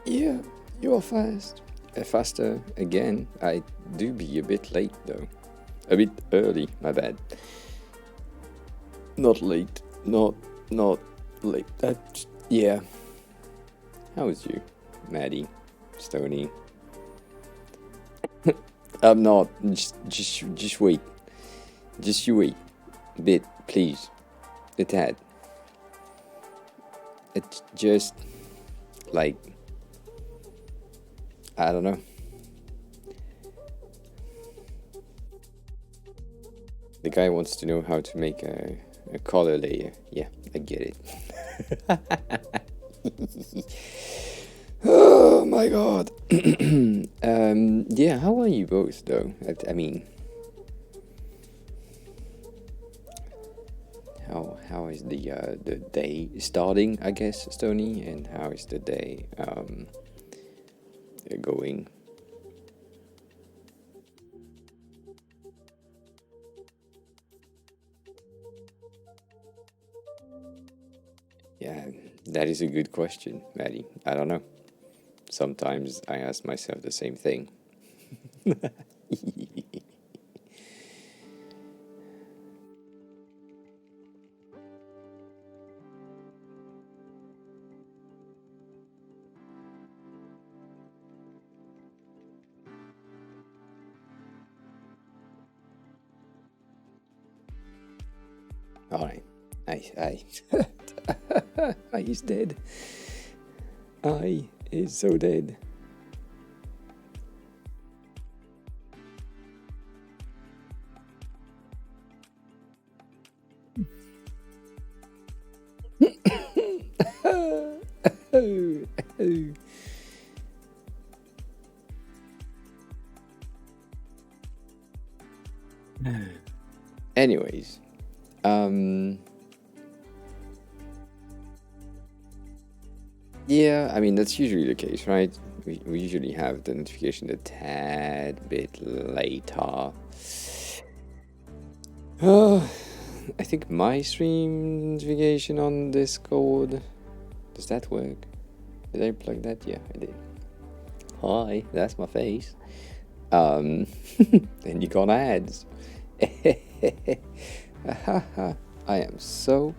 Yeah, you are fast. Faster again. I do be a bit late though. A bit early, my bad. Not late. Not late. That yeah. How is you, Maddie? Stony? I'm not. Just wait. Just you wait. A bit, please. A tad. It's just like I don't know. The guy wants to know how to make a color layer. Yeah, I get it. Oh my god. Yeah, how are you both though? I mean, how is the day starting? I guess Stony, and how is the day going? Yeah, that is a good question, Maddie. I don't know. Sometimes I ask myself the same thing. All right, I is dead. I is so dead. Anyways, yeah, I mean that's usually the case, right? We usually have the notification a tad bit later. I think my stream notification on Discord. Does that work? Did I plug that? Yeah, I did. Hi, that's my face. And you got ads. I am so.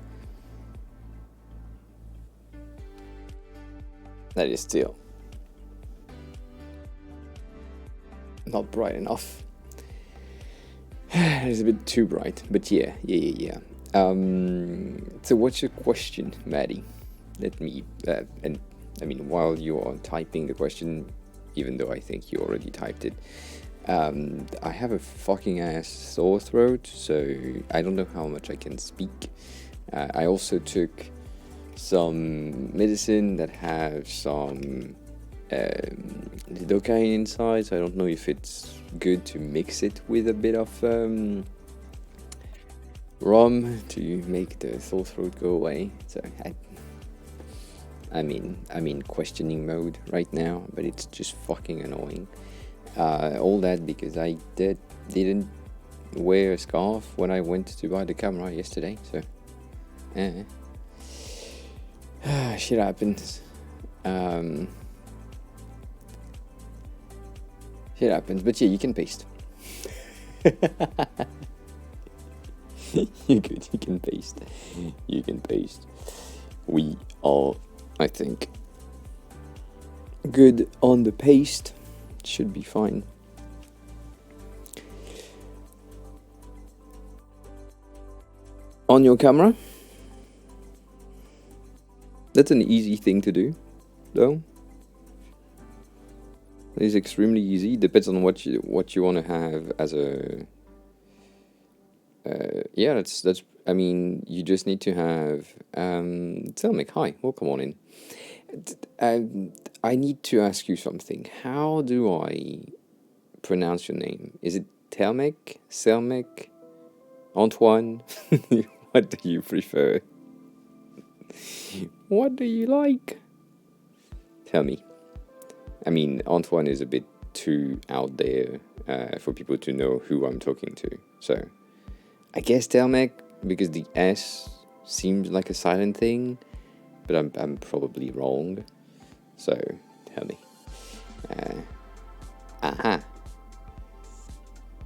That is still not bright enough. It's a bit too bright, but yeah. So what's your question, Maddie? Let me, and I mean, while you are typing the question, even though I think you already typed it, I have a fucking ass sore throat, so I don't know how much I can speak. I also took some medicine that has some lidocaine inside, so I don't know if it's good to mix it with a bit of rum to make the sore throat go away. So I'm in questioning mode right now, but it's just fucking annoying. All that because I didn't wear a scarf when I went to buy the camera yesterday, so shit happens. Shit happens, but yeah, you can paste. You're good, you can paste. You can paste. We are, I think, good on the paste. Should be fine. On your camera? That's an easy thing to do, though. It's extremely easy. Depends on what you want to have as a. Yeah, that's. I mean, you just need to have. Telmic, hi, welcome on in. I need to ask you something. How do I pronounce your name? Is it Telmic, Selmic, Antoine? What do you prefer? What do you like? Tell me. I mean, Antoine is a bit too out there for people to know who I'm talking to. So, I guess Telmec, because the S seems like a silent thing, but I'm probably wrong. So, Help me. Aha.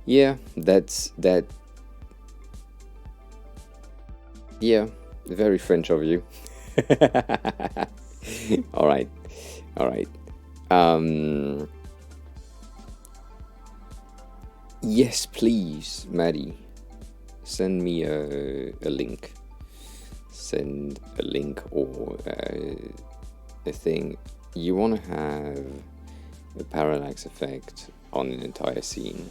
Yeah, that's that. Yeah, very French of you. All right, all right. Yes, please, Maddie. Send me a link. Send a link or a thing. You want to have a parallax effect on an entire scene.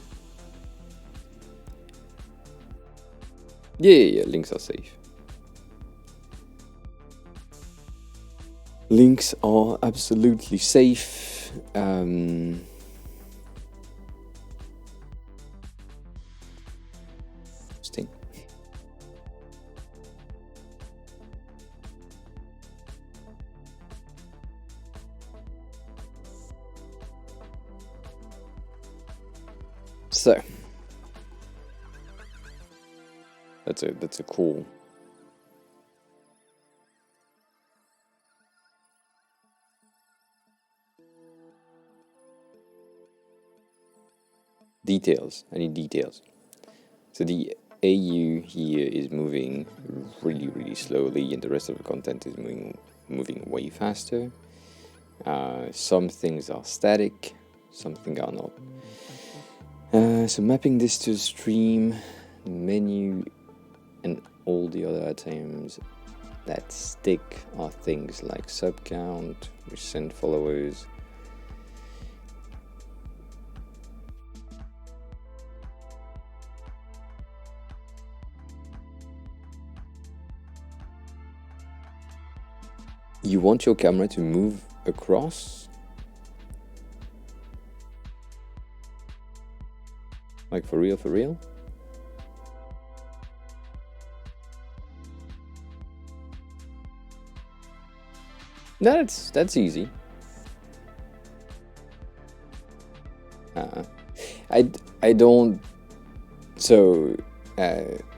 Yeah, links are safe. Links are absolutely safe. Interesting. So that's a cool. Details. I need details. So the AU here is moving really, really slowly, and the rest of the content is moving way faster. Some things are static, some things are not. So mapping this to stream, menu, and all the other items that stick are things like sub count, recent followers. You want your camera to move across? Like for real, for real? That's easy. I don't. So,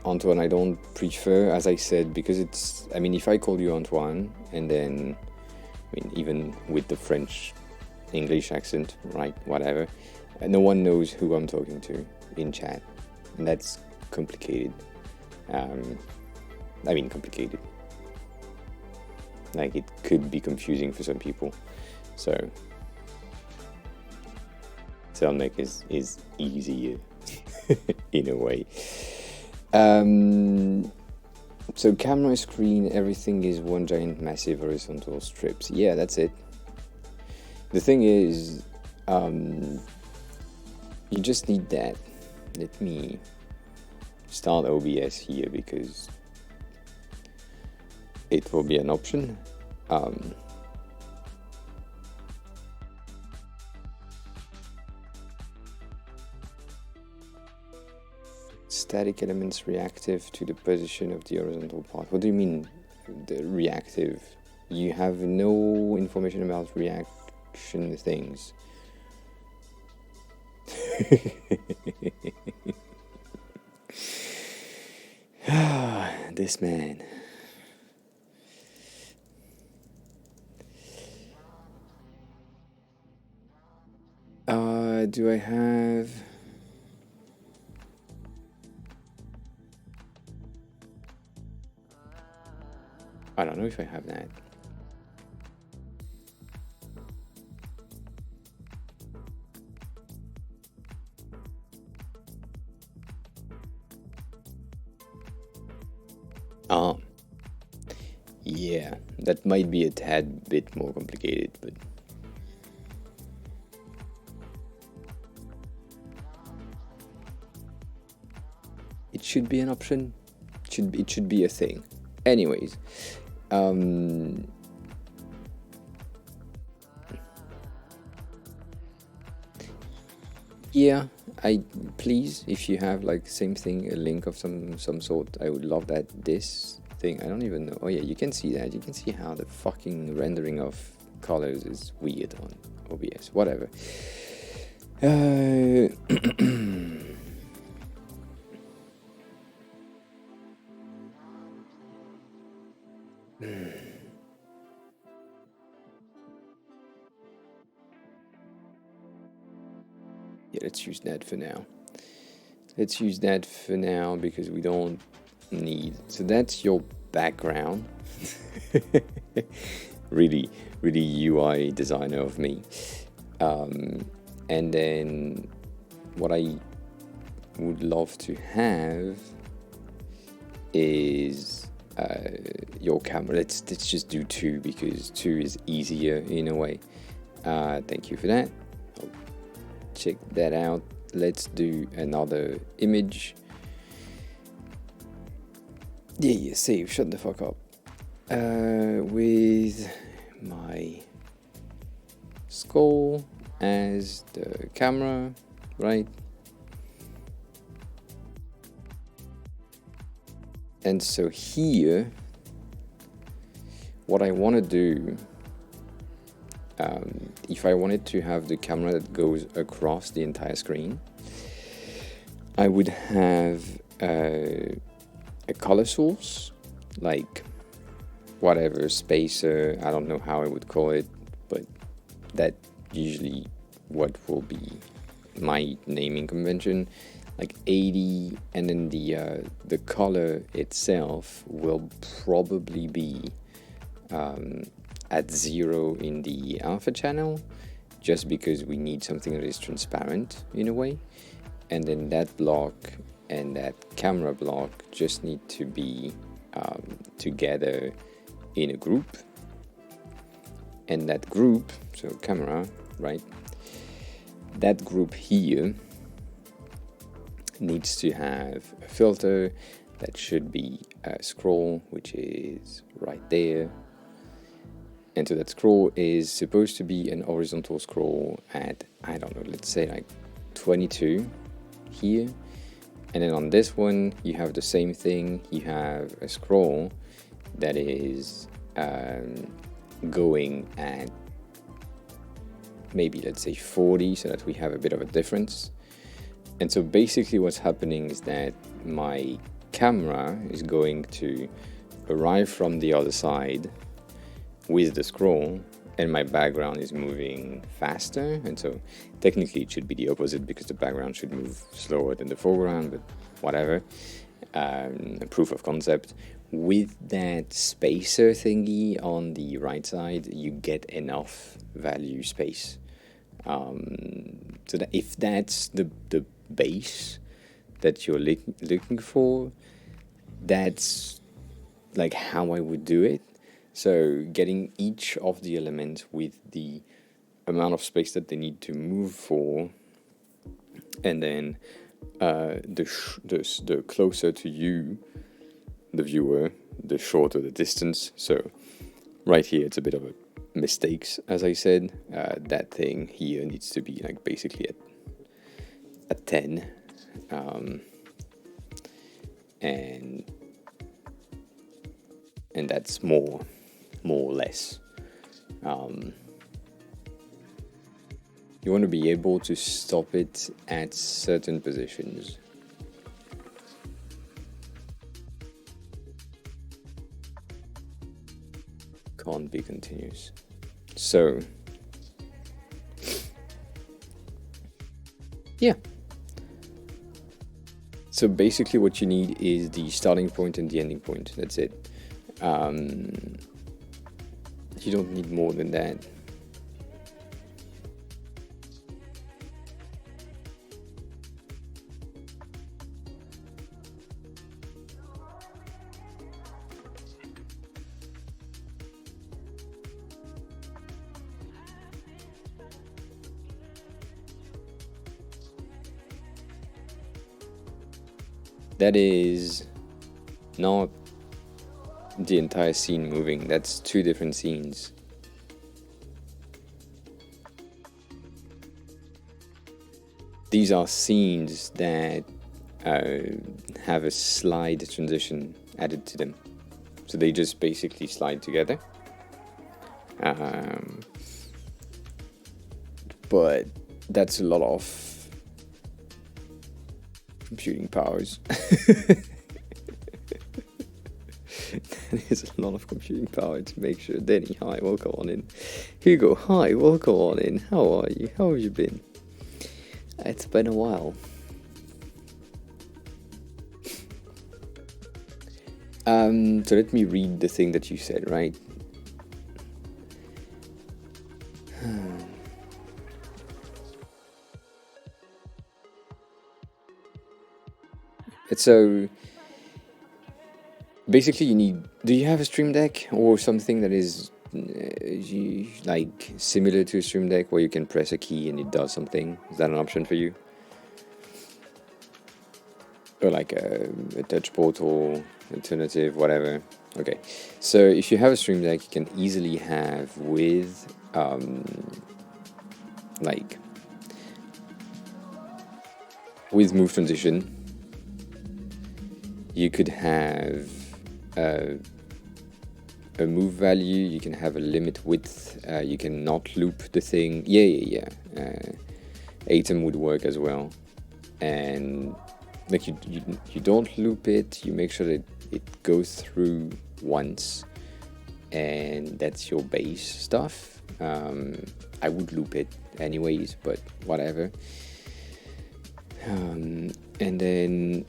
Antoine, I don't prefer, as I said, because it's. I mean, if I call you Antoine, and then, I mean, even with the French English accent, right? Whatever, no one knows who I'm talking to in chat, and that's complicated. I mean, complicated. Like, it could be confusing for some people. So, Telmec is easier in a way. So camera screen, everything is one giant massive horizontal strips. Yeah, that's it. The thing is, you just need that. Let me start OBS here because it will be an option. Static elements reactive to the position of the horizontal part. What do you mean, the reactive? You have no information about reaction things. This man. Do I have... I don't know if I have that. Yeah, that might be a tad bit more complicated, but... it should be an option. It should be a thing. Anyways, yeah, please, if you have like same thing, a link of some sort, I would love that. This thing, I don't even know. Oh yeah, you can see that. You can see how the fucking rendering of colors is weird on OBS. Whatever. Yeah, let's use that for now. Let's use that for now because we don't need. So that's your background. really UI designer of me. And then what I would love to have is your camera. Let's just do 2 because 2 is easier in a way. Thank you for that. I'll check that out. Let's do another image. Yeah, save, shut the fuck up. With my skull as the camera, right? And so here, what I want to do, if I wanted to have the camera that goes across the entire screen, I would have a color source, like whatever, spacer, I don't know how I would call it, but that usually what will be my naming convention, like 80, and then the color itself will probably be at 0 in the alpha channel, just because we need something that is transparent in a way. And then that block and that camera block just need to be together in a group. And that group, so camera, right? That group here needs to have a filter that should be a scroll, which is right there. And so that scroll is supposed to be an horizontal scroll at, I don't know, let's say like 22 here. And then on this one, you have the same thing. You have a scroll that is going at maybe, let's say 40, so that we have a bit of a difference. And so basically what's happening is that my camera is going to arrive from the other side with the scroll, and my background is moving faster. And so technically it should be the opposite, because the background should move slower than the foreground, but whatever. Proof of concept. With that spacer thingy on the right side, you get enough value space. So that if that's the base that you're looking for, that's like how I would do it. So getting each of the elements with the amount of space that they need to move for, and then the closer to you, the viewer, the shorter the distance. So right here it's a bit of a mistakes, as I said. That thing here needs to be like basically at 10, and that's more or less. You want to be able to stop it at certain positions. Can't be continuous. So yeah. So basically what you need is the starting point and the ending point. That's it. You don't need more than that. That is not the entire scene moving. That's 2 different scenes. These are scenes that have a slide transition added to them. So they just basically slide together. But that's a lot of computing powers. That is a lot of computing power to make sure. Denny, hi, welcome on in. Hugo, hi, welcome on in. How are you? How have you been? It's been a while. So let me read the thing that you said, right? So basically you need, do you have a Stream Deck or something that is like similar to a Stream Deck where you can press a key and it does something? Is that an option for you? Or like a touch portal alternative, whatever. Okay, so if you have a Stream Deck, you can easily have with like with move transition, you could have a move value, you can have a limit width, you can not loop the thing. Yeah. Atom would work as well, and like you don't loop it, you make sure that it goes through once, and that's your base stuff. I would loop it anyways, but whatever. And then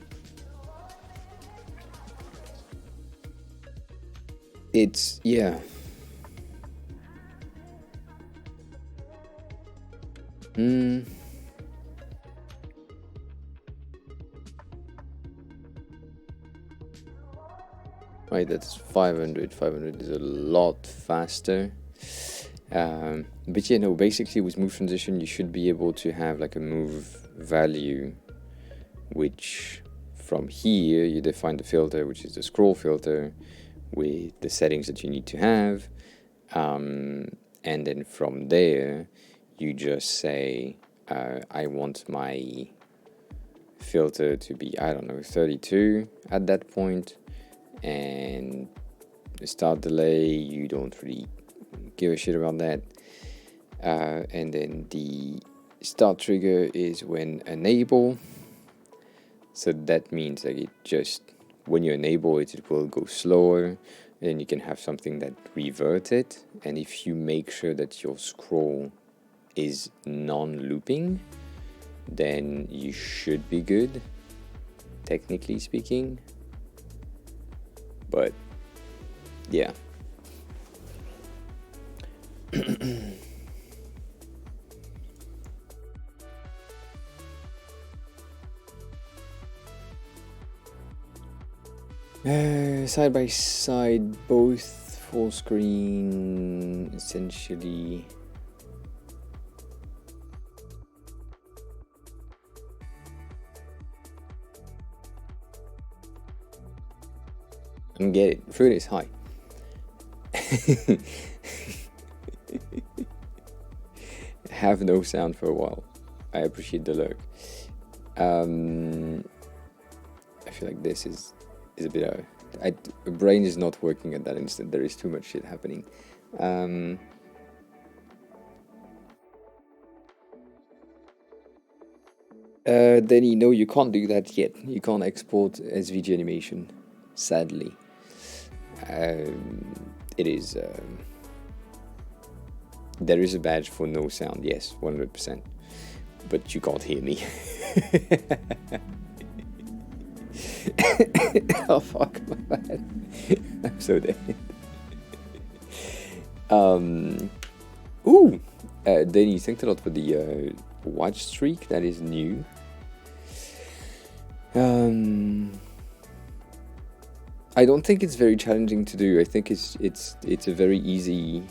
it's, yeah. Right, that's 500. 500 is a lot faster. But yeah, no, basically with move transition, you should be able to have like a move value, which from here you define the filter, which is the scroll filter, with the settings that you need to have. And then from there, you just say, I want my filter to be, I don't know, 32 at that point. And the start delay, you don't really give a shit about that. And then the start trigger is when enable. So that means that it just, when you enable it, it will go slower. And then you can have something that reverts it. And if you make sure that your scroll is non-looping, then you should be good, technically speaking. But yeah. Side by side, both full screen, essentially. I get it. Fruit is high. Have no sound for a while. I appreciate the lurk. I feel like this is a bit of... the brain is not working at that instant. There is too much shit happening. Then no, you can't do that yet. You can't export SVG animation, sadly. It is... there is a badge for no sound, yes, 100%. But you can't hear me. Oh fuck, my bad. I'm so dead. Danny, thanks a lot for the watch streak. That is new. I don't think it's very challenging to do. I think it's a very easy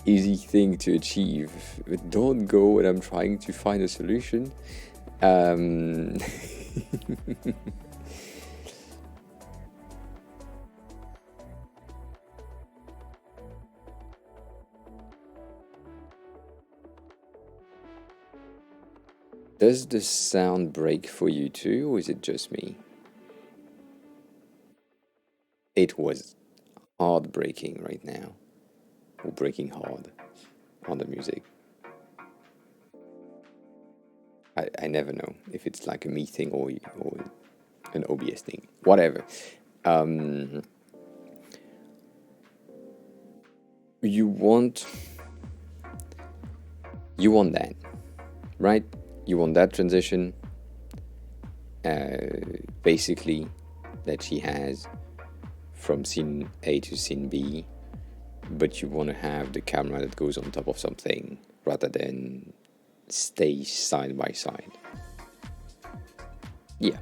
easy thing to achieve. But don't go when I'm trying to find a solution. Does the sound break for you too, or is it just me? It was hard breaking right now. Or breaking hard on the music. I never know if it's like a me thing or an OBS thing. Whatever. you want that, right? You want that transition, basically, that she has from scene A to scene B, but you want to have the camera that goes on top of something rather than stay side by side. Yeah.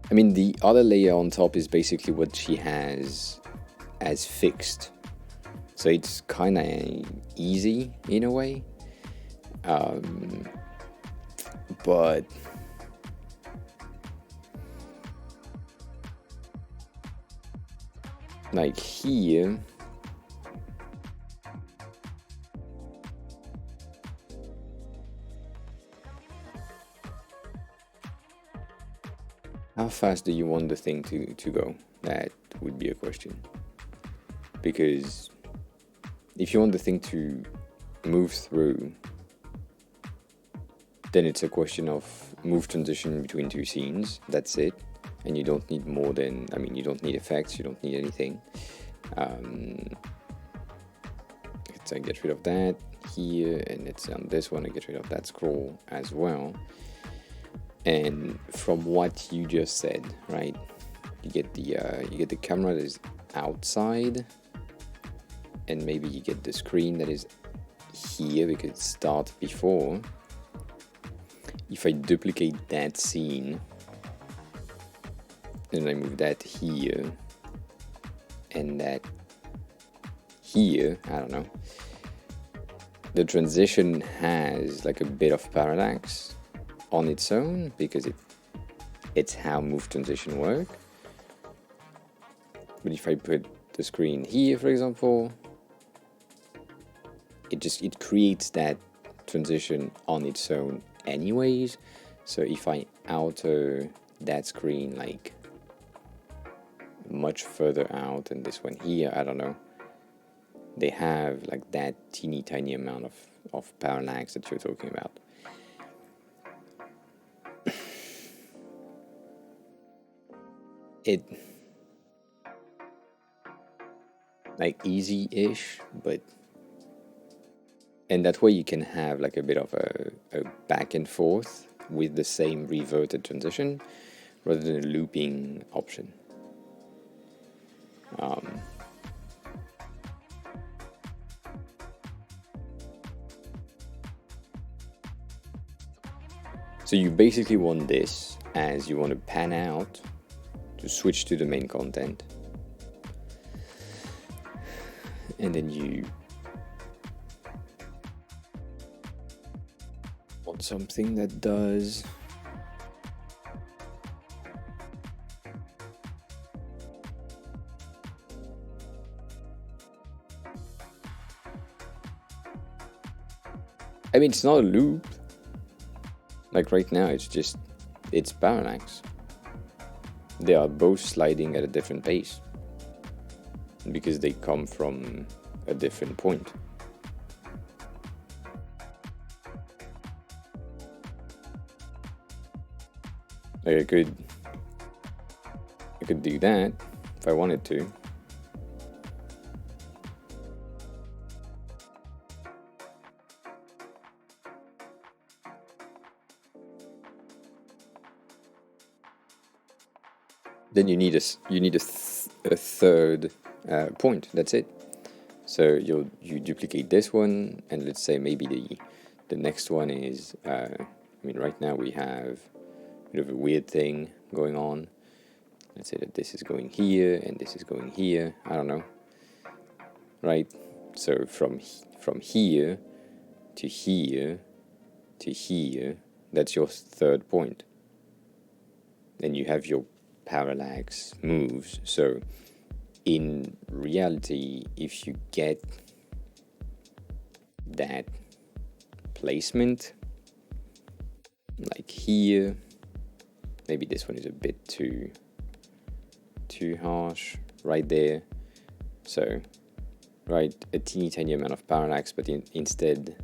I mean, the other layer on top is basically what she has as fixed. So it's kind of easy in a way. But like here, how fast do you want the thing to go? That would be a question. Because if you want the thing to move through, then it's a question of move transition between two scenes. That's it. And you don't need more than, I mean, you don't need effects, you don't need anything. So I get rid of that here, and it's on this one, I get rid of that scroll as well. And from what you just said, right, you get the camera that is outside, and maybe you get the screen that is here because it started before. If I duplicate that scene and I move that here and that here, I don't know, the transition has like a bit of parallax on its own because it's how move transition work. But if I put the screen here, for example, it creates that transition on its own anyways. So if I alter that screen like much further out and this one here, I don't know, they have like that teeny tiny amount of parallax that you're talking about. It like easy-ish, but and that way you can have like a bit of a back and forth with the same reverted transition rather than a looping option. So you basically want this as you want to pan out to switch to the main content, and then you want something that does I mean, it's not a loop. Like right now, it's parallax. They are both sliding at a different pace because they come from a different point. Like I could do that if I wanted to. Then you need a third point. That's it. So you duplicate this one, and let's say maybe the next one is. I mean, right now we have a bit of a weird thing going on. Let's say that this is going here and this is going here. I don't know. Right. So from here to here to here, that's your third point. Then you have your parallax moves. So in reality, if you get that placement like here, maybe this one is a bit too harsh right there. So right, a teeny tiny amount of parallax, but instead,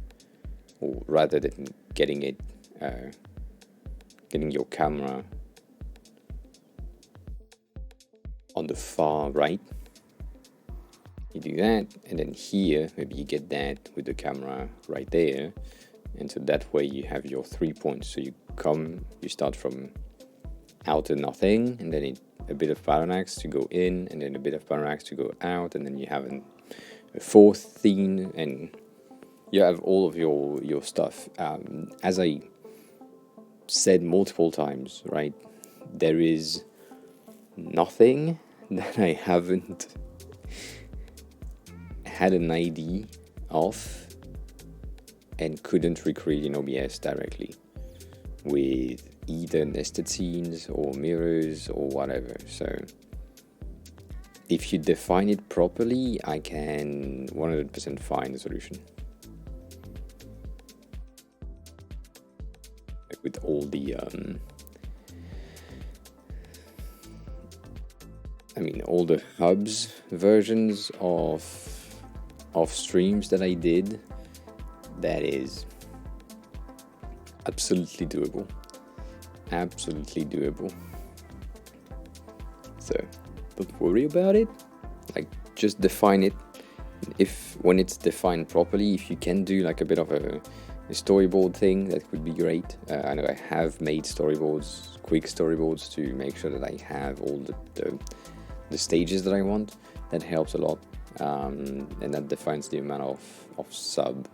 or rather than getting your camera on the far right, you do that, and then here maybe you get that with the camera right there, and so that way you have your 3 points. So you start from outer nothing, and then a bit of parallax to go in, and then a bit of parallax to go out, and then you have a fourth theme, and you have all of your stuff. As I said multiple times, right, there is nothing that I haven't had an idea of and couldn't recreate in OBS directly with either nested scenes or mirrors or whatever. So if you define it properly, I can 100% find a solution. With all the all the hubs versions of streams that I did, that is absolutely doable. So don't worry about it, like just define it. When it's defined properly, if you can do like a bit of a storyboard thing, that would be great. I know I have made quick storyboards to make sure that I have all the stages that I want. That helps a lot, and that defines the amount of sub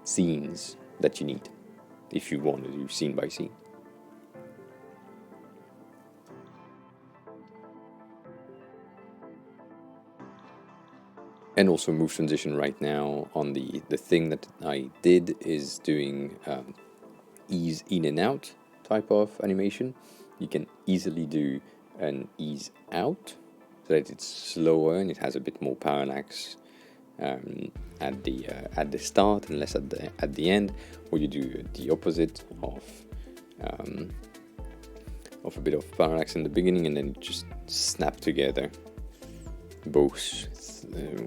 scenes that you need if you want to do scene by scene. And also move transition right now on the thing that I did is doing ease in and out type of animation. You can easily do an ease out so that it's slower and it has a bit more parallax at the start and less at the end, or you do the opposite of a bit of parallax in the beginning and then just snap together both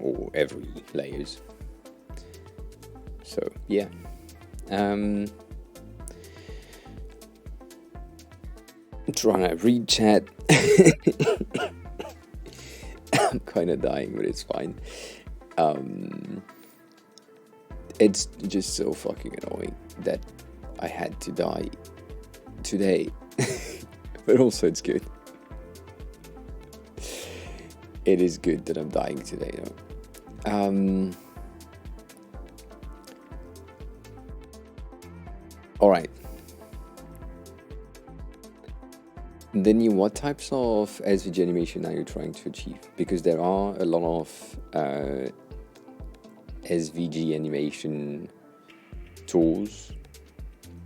or every layers. So yeah, I'm trying to read chat. I'm kind of dying, but it's fine. It's just so fucking annoying that I had to die today, but also it's good. It is good that I'm dying today, though. All right. Then what types of SVG animation are you trying to achieve? Because there are a lot of SVG animation tools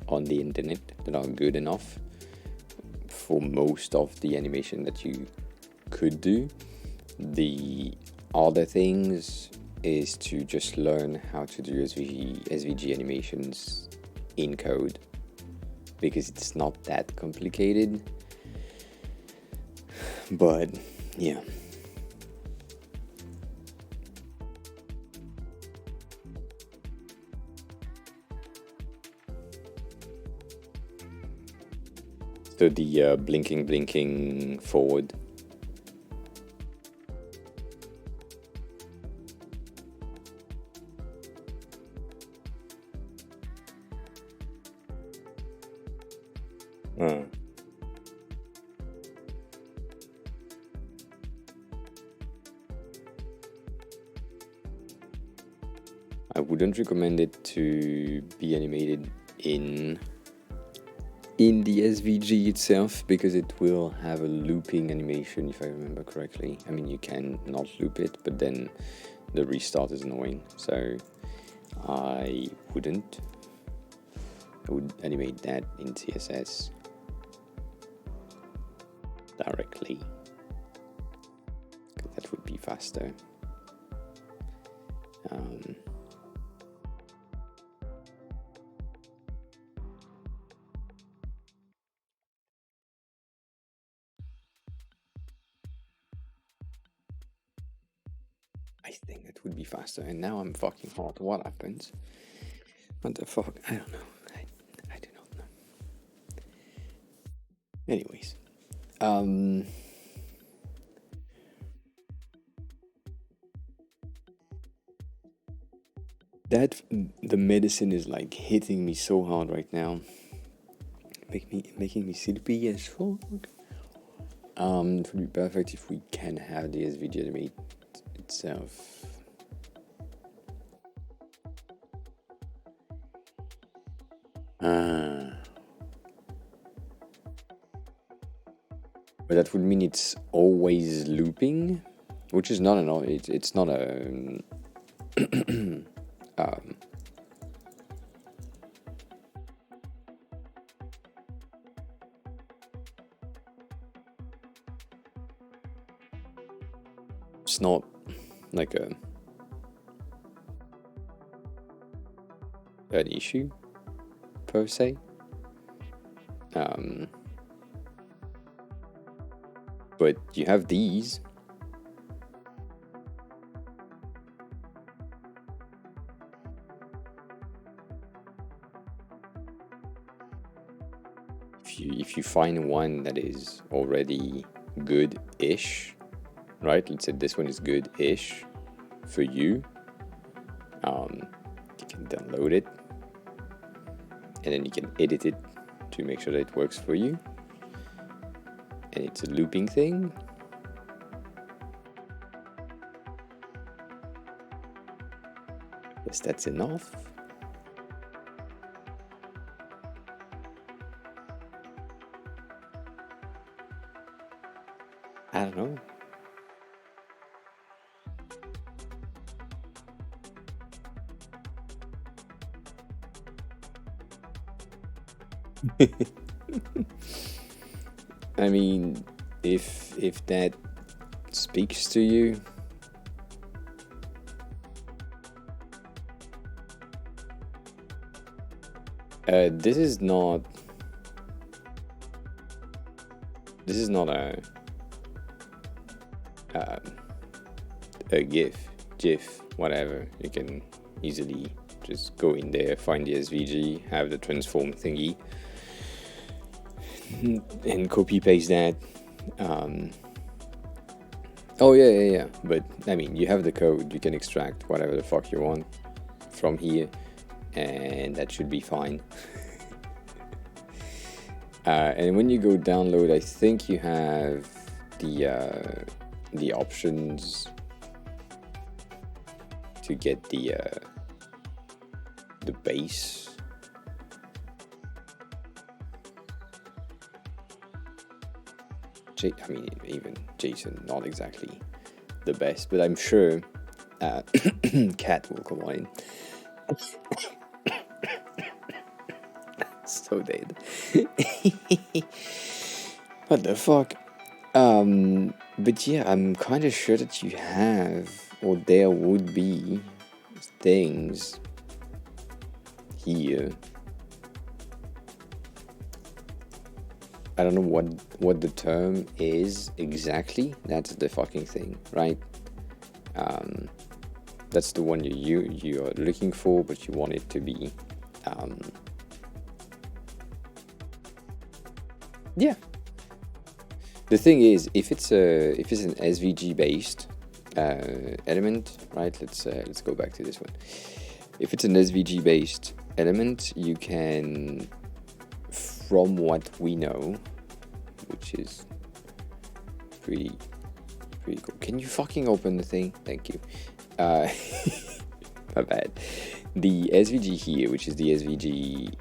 on the internet that are good enough for most of the animation that you could do. The other things is to just learn how to do SVG animations in code, because it's not that complicated. But yeah. So the blinking forward. I wouldn't recommend it to be animated in the SVG itself, because it will have a looping animation, if I remember correctly. I mean, you can not loop it, but then the restart is annoying. So I would animate that in CSS directly, because that would be faster. I think that would be faster. And now I'm fucking hot. What happens? What the fuck? I don't know. I do not know. Anyways, That the medicine is like hitting me so hard right now, making me sleepy as fuck. It would be perfect if we can have the SVG animate itself. But that would mean it's always looping, which is not an. It's not a. It's not like an issue per se. But you have these. If you find one that is already good-ish, right? Let's say this one is good-ish for you. You can download it, and then you can edit it to make sure that it works for you. And it's a looping thing. Guess that's enough. I don't know. I mean, if that speaks to you, this is not a GIF, whatever. You can easily just go in there, find the SVG, have the transform thingy, and copy paste that. Oh yeah. But I mean, you have the code. You can extract whatever the fuck you want from here, and that should be fine. And when you go download, I think you have the options to get the base. I mean, even JSON, not exactly the best, but I'm sure Cat will come on. So dead. What the fuck? But yeah, I'm kind of sure that you have, or there would be things here. I don't know what the term is exactly. That's the fucking thing, right? That's the one you are looking for, but you want it to be yeah. The thing is, if it's an SVG based element, right? Let's go back to this one. If it's an SVG based element, you can, from what we know, which is pretty cool. Can you fucking open the thing? Thank you. My bad. The SVG here, which is the SVG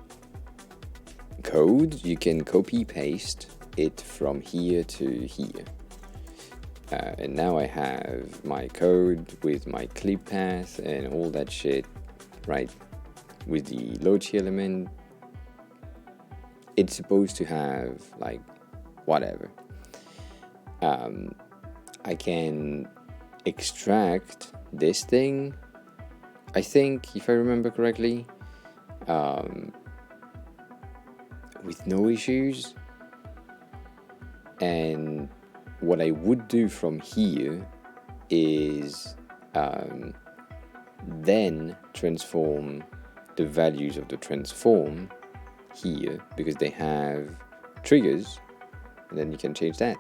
code, you can copy paste it from here to here. And now I have my code with my clip path and all that shit, right? With the logi element, it's supposed to have like whatever. I can extract this thing, I think, if I remember correctly, with no issues. And what I would do from here is then transform the values of the transform here, because they have triggers, and then you can change that.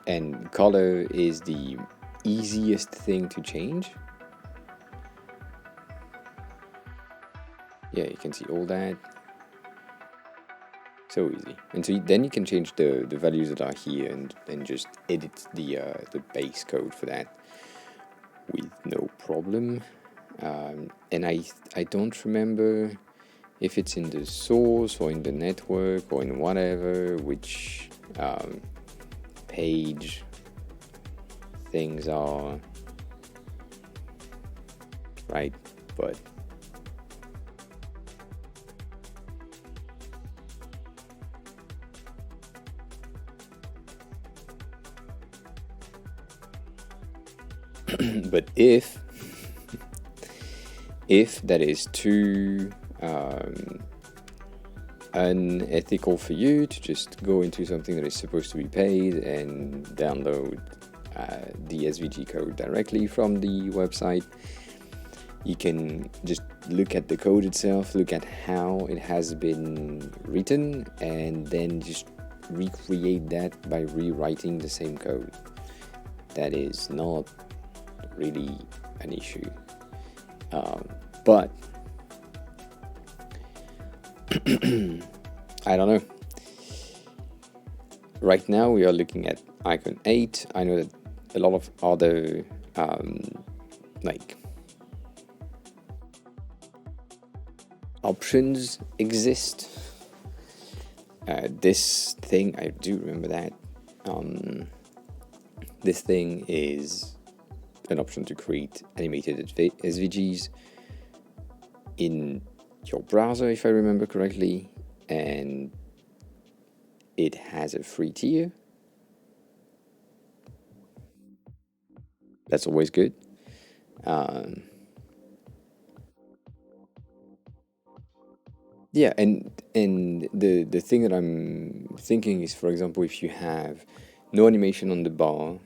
And color is the easiest thing to change. Yeah, you can see all that. So easy. And so then you can change the values that are here and just edit the base code for that with no problem. And I don't remember if it's in the source or in the network or in whatever, which page things are, right? But but if that is too unethical for you to just go into something that is supposed to be paid and download the SVG code directly from the website, you can just look at the code itself, look at how it has been written, and then just recreate that by rewriting the same code. That is not really an issue. But I don't know. Right now we are looking at icon 8. I know that a lot of other like options exist. This thing, I do remember that. This thing is an option to create animated SVGs in your browser, if I remember correctly, and it has a free tier. That's always good. Yeah, and the thing that I'm thinking is, for example, if you have no animation on the bar,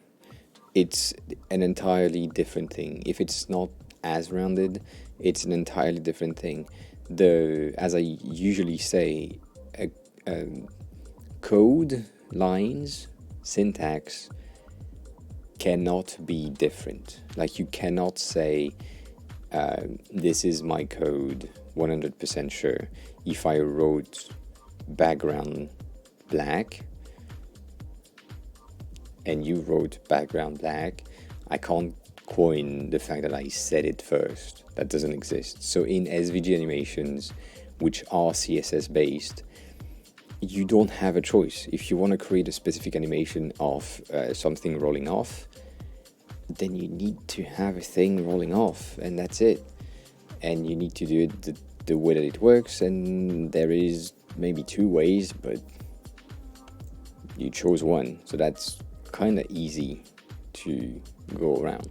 it's an entirely different thing. If it's not as rounded, it's an entirely different thing. As I usually say, code lines, syntax cannot be different. Like, you cannot say, this is my code 100% sure. If I wrote background black and you wrote background black, I can't coin the fact that I said it first. That doesn't exist. So in SVG animations, which are CSS based, you don't have a choice. If you want to create a specific animation of something rolling off, then you need to have a thing rolling off, and that's it. And you need to do it the way that it works, and there is maybe two ways, but you chose one, so that's kind of easy to go around.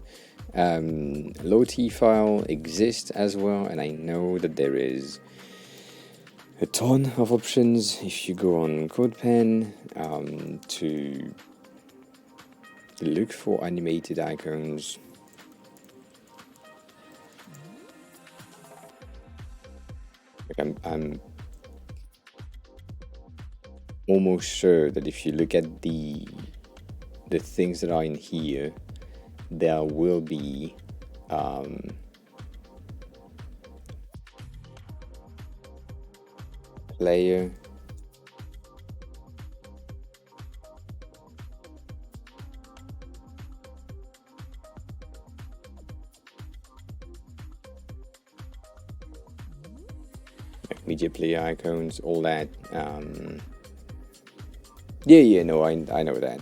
Low-T file exists as well, and I know that there is a ton of options if you go on CodePen to look for animated icons. I'm almost sure that if you look at the things that are in here, there will be player, like media player icons, all that. No, I know that.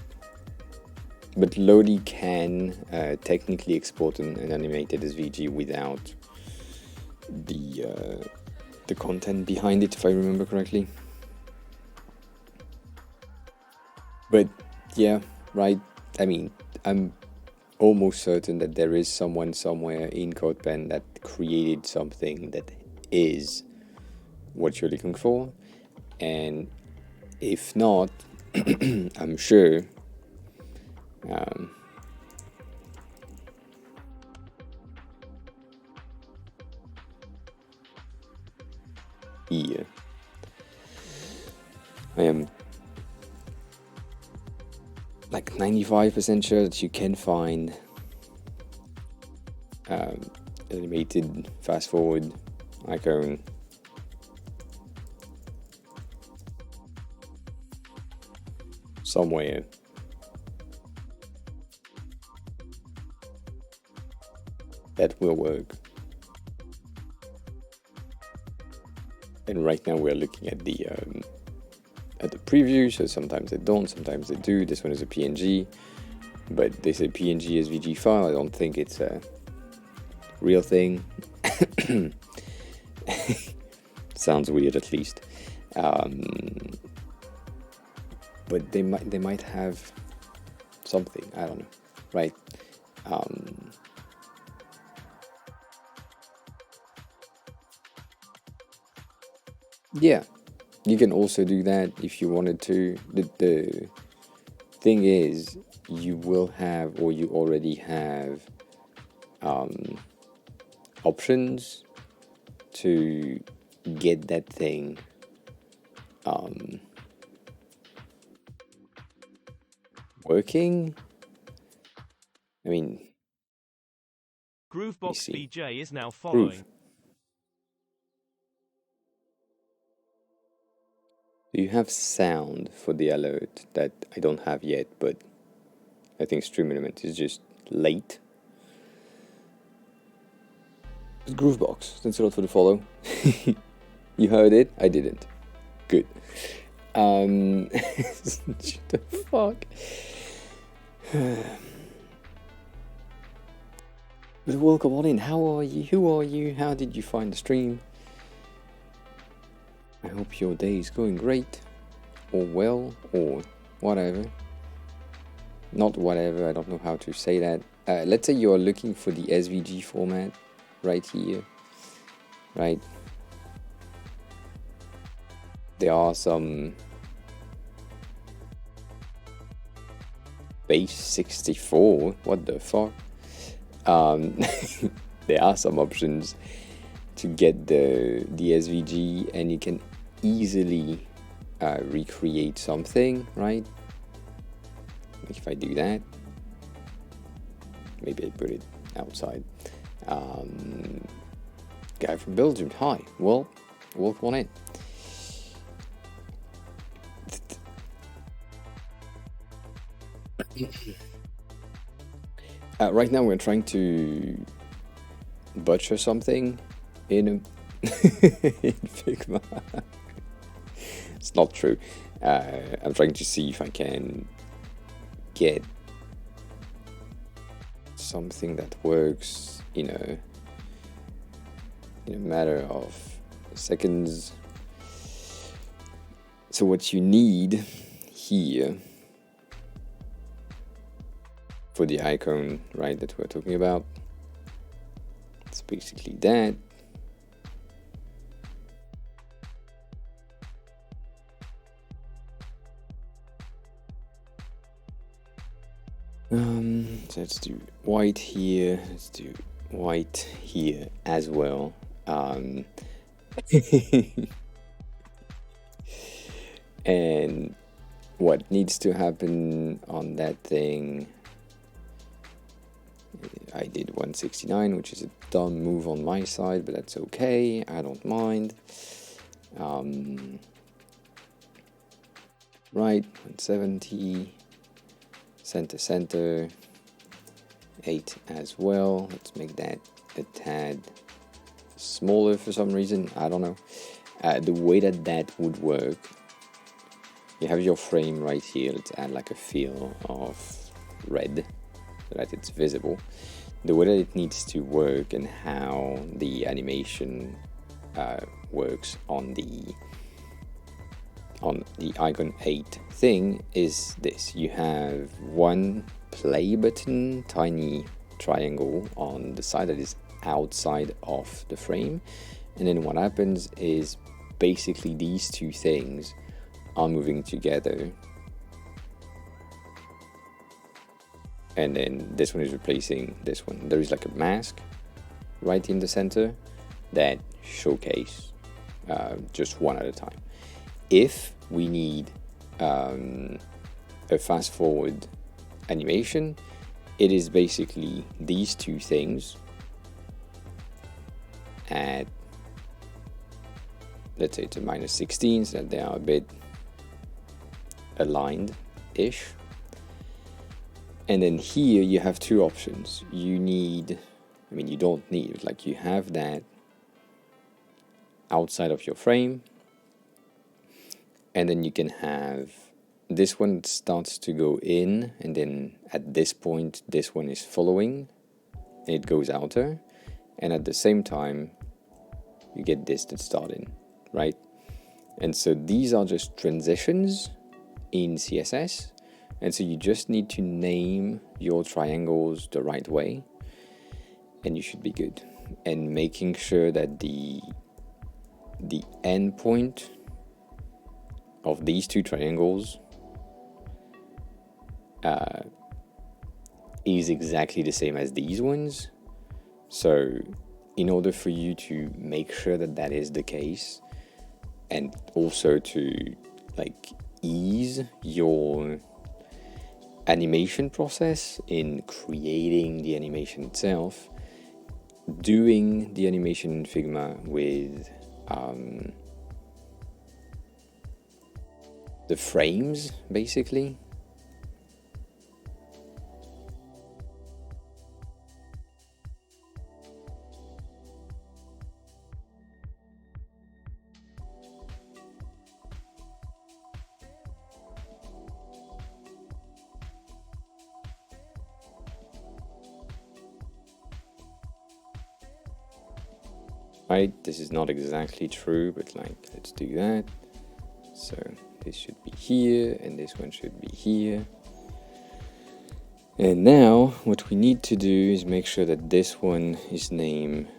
But Lodi can technically export an animated SVG without the content behind it, if I remember correctly. But yeah, right. I mean, I'm almost certain that there is someone somewhere in CodePen that created something that is what you're looking for, and if not, I'm sure here I am like 95% sure that you can find animated fast forward icon somewhere. That will work. And right now we're looking at the preview, so sometimes they don't, sometimes they do. This one is a PNG, but they say PNG SVG file. I don't think it's a real thing. Sounds weird, at least. But they might have something. I don't know, right? Yeah, you can also do that if you wanted to. The thing is, you will have, or you already have, options to get that thing working. I mean, Groovebox BJ is now following. Do you have sound for the alert that I don't have yet, but I think Stream Element is just late? Groovebox, thanks a lot for the follow. You heard it? I didn't. Good. Shut the fuck. But welcome on in. How are you? Who are you? How did you find the stream? I hope your day is going great, or well, or whatever. Not whatever, I don't know how to say that. Let's say you're looking for the SVG format right here, right? There are some base 64, what the fuck? There are some options to get the SVG, and you can easily recreate something, right? If I do that, maybe I put it outside. Guy from Belgium, hi. Well, welcome on in. Right now we're trying to butcher something in Figma. It's not true. I'm trying to see if I can get something that works in a matter of seconds. So what you need here for the icon, right, that we're talking about, it's basically that. So let's do white here. Let's do white here as well. And what needs to happen on that thing? I did 169, which is a dumb move on my side, but that's okay. I don't mind. Right, 170. Center 8 as well. Let's make that a tad smaller for some reason. I don't know. The way that would work, you have your frame right here. Let's add like a fill of red so that it's visible. The way that it needs to work and how the animation works on the icon 8 thing is this. You have one play button, tiny triangle on the side that is outside of the frame, and then what happens is basically these two things are moving together, and then this one is replacing this one. There is like a mask right in the center that showcase just one at a time. If we need a fast forward animation, it is basically these two things at, let's say, to -16, so that they are a bit aligned ish. And then here you have two options. You need, I mean, you don't need, like you have that outside of your frame. And then you can have this one starts to go in, and then at this point, this one is following, and it goes outer. And at the same time, you get this that start in, right? And so these are just transitions in CSS. And so you just need to name your triangles the right way, and you should be good. And making sure that the endpoint of these two triangles is exactly the same as these ones. So in order for you to make sure that that is the case, and also to like ease your animation process in creating the animation itself, doing the animation in Figma with the frames, basically. Right, this is not exactly true, but like, let's do that. So this should be here, and this one should be here. And now what we need to do is make sure that this one is named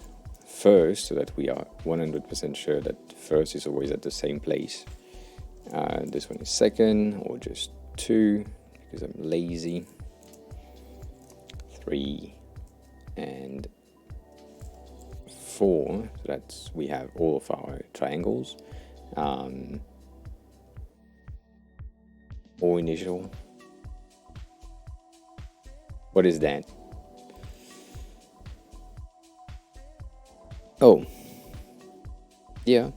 first, so that we are 100% sure that first is always at the same place. This one is second, or just 2, because I'm lazy. 3 and 4, so that's, we have all of our triangles. Or initial. What is that? Oh, yeah.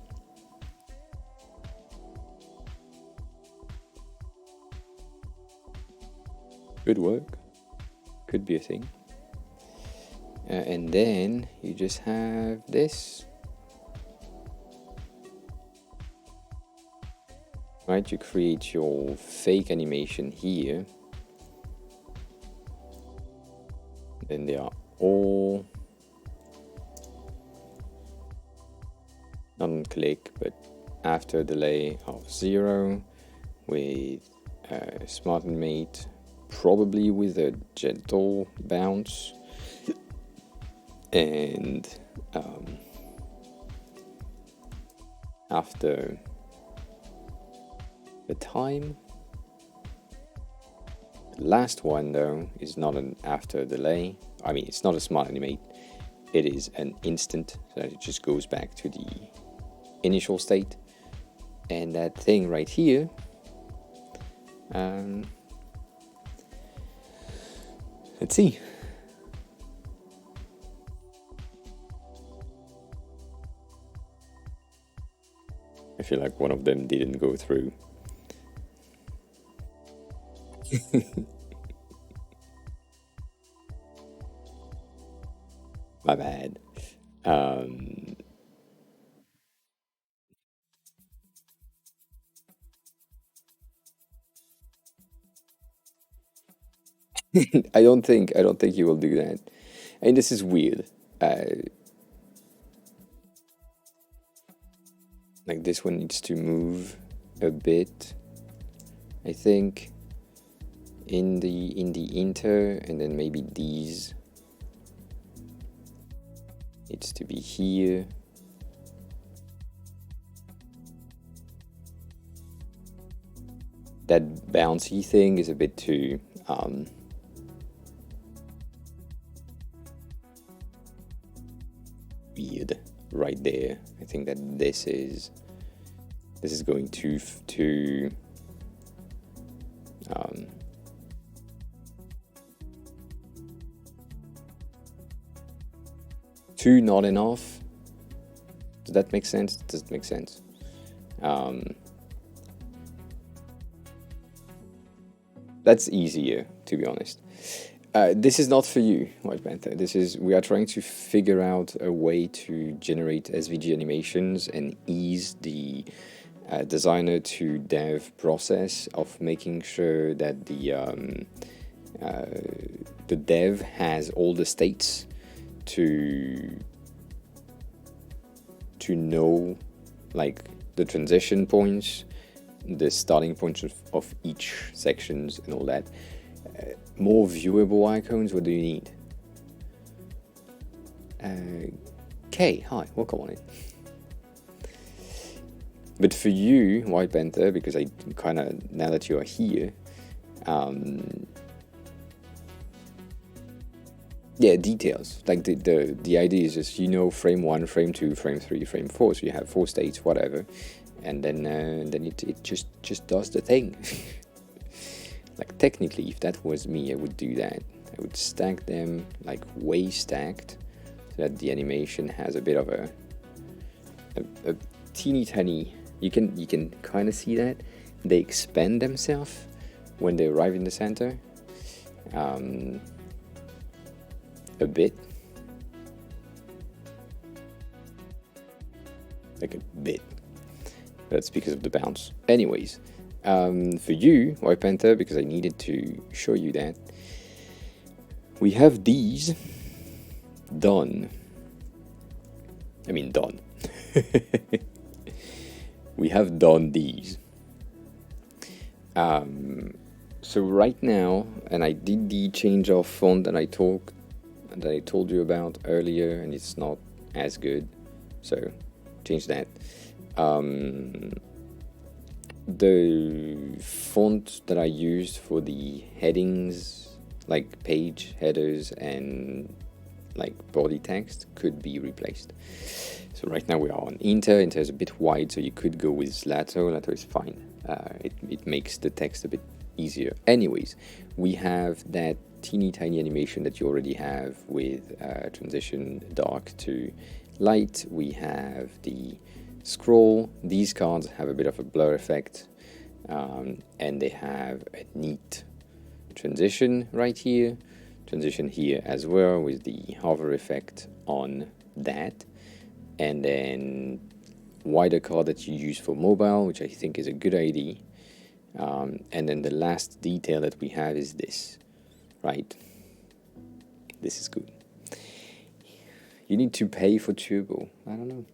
Good work. Could be a thing. And then you just have this. Right, you create your fake animation here. Then they are all not on click, but after delay of 0 with smart animate, probably with a gentle bounce. And after the time, the last one though is not an after delay. I mean, it's not a smart animate, it is an instant, so it just goes back to the initial state. And that thing right here, let's see. I feel like one of them didn't go through. My bad. I don't think you will do that. And this is weird. Like this one needs to move a bit, I think, in the inter, and then maybe these needs to be here. That bouncy thing is a bit too weird right there. I think that this is going too too not enough. Does that make sense? Does it make sense? That's easier, to be honest. This is not for you, White Panther. We are trying to figure out a way to generate SVG animations and ease the designer to dev process of making sure that the dev has all the states to know, like, the transition points, the starting points of each sections and all that. More viewable icons, what do you need? Kay, hi, welcome on in. But for you, White Panther, because I kind of, now that you are here, yeah, details. Like the idea is just, frame 1, frame 2, frame 3, frame 4, so you have 4 states, whatever, and then it just does the thing. Like, technically, if that was me, I would do that. I would stack them, like, way stacked, so that the animation has a bit of a teeny tiny. You can kind of see that they expand themselves when they arrive in the center, a bit, like a bit. That's because of the bounce. Anyways, for you, White Panther, because I needed to show you that, we have these done. I mean, done. We have done these. So right now, and I did the change of font that I told you about earlier, and it's not as good, so change that. The font that I used for the headings, like page headers and like body text, could be replaced. So right now we are on Inter. Inter is a bit wide, so you could go with Lato. Lato is fine. It makes the text a bit easier. Anyways, we have that teeny tiny animation that you already have with transition dark to light. We have the scroll. These cards have a bit of a blur effect, and they have a neat transition right here, transition here as well, with the hover effect on that, and then wider card that you use for mobile, which I think is a good idea. And then the last detail that we have is this, right? This is good. You need to pay for Turbo. I don't know.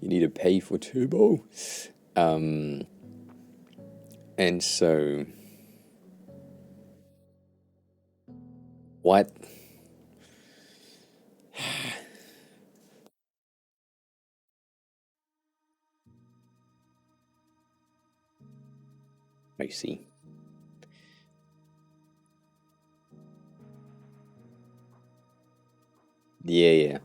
You need to pay for Turbo. And so, what? I see. Yeah.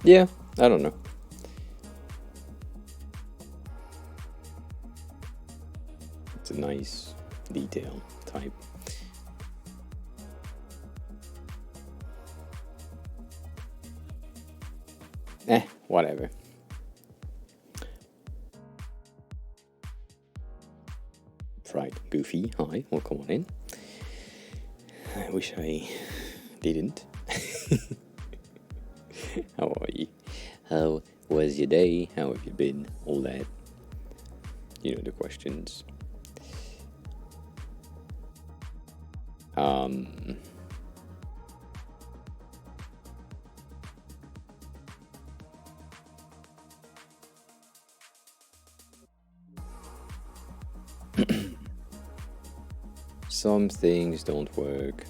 Yeah, I don't know. It's a nice detail type. Whatever. Right, Goofy, hi, welcome on in. I wish I didn't. How are you? How was your day? How have you been? All that. You know the questions. some things don't work.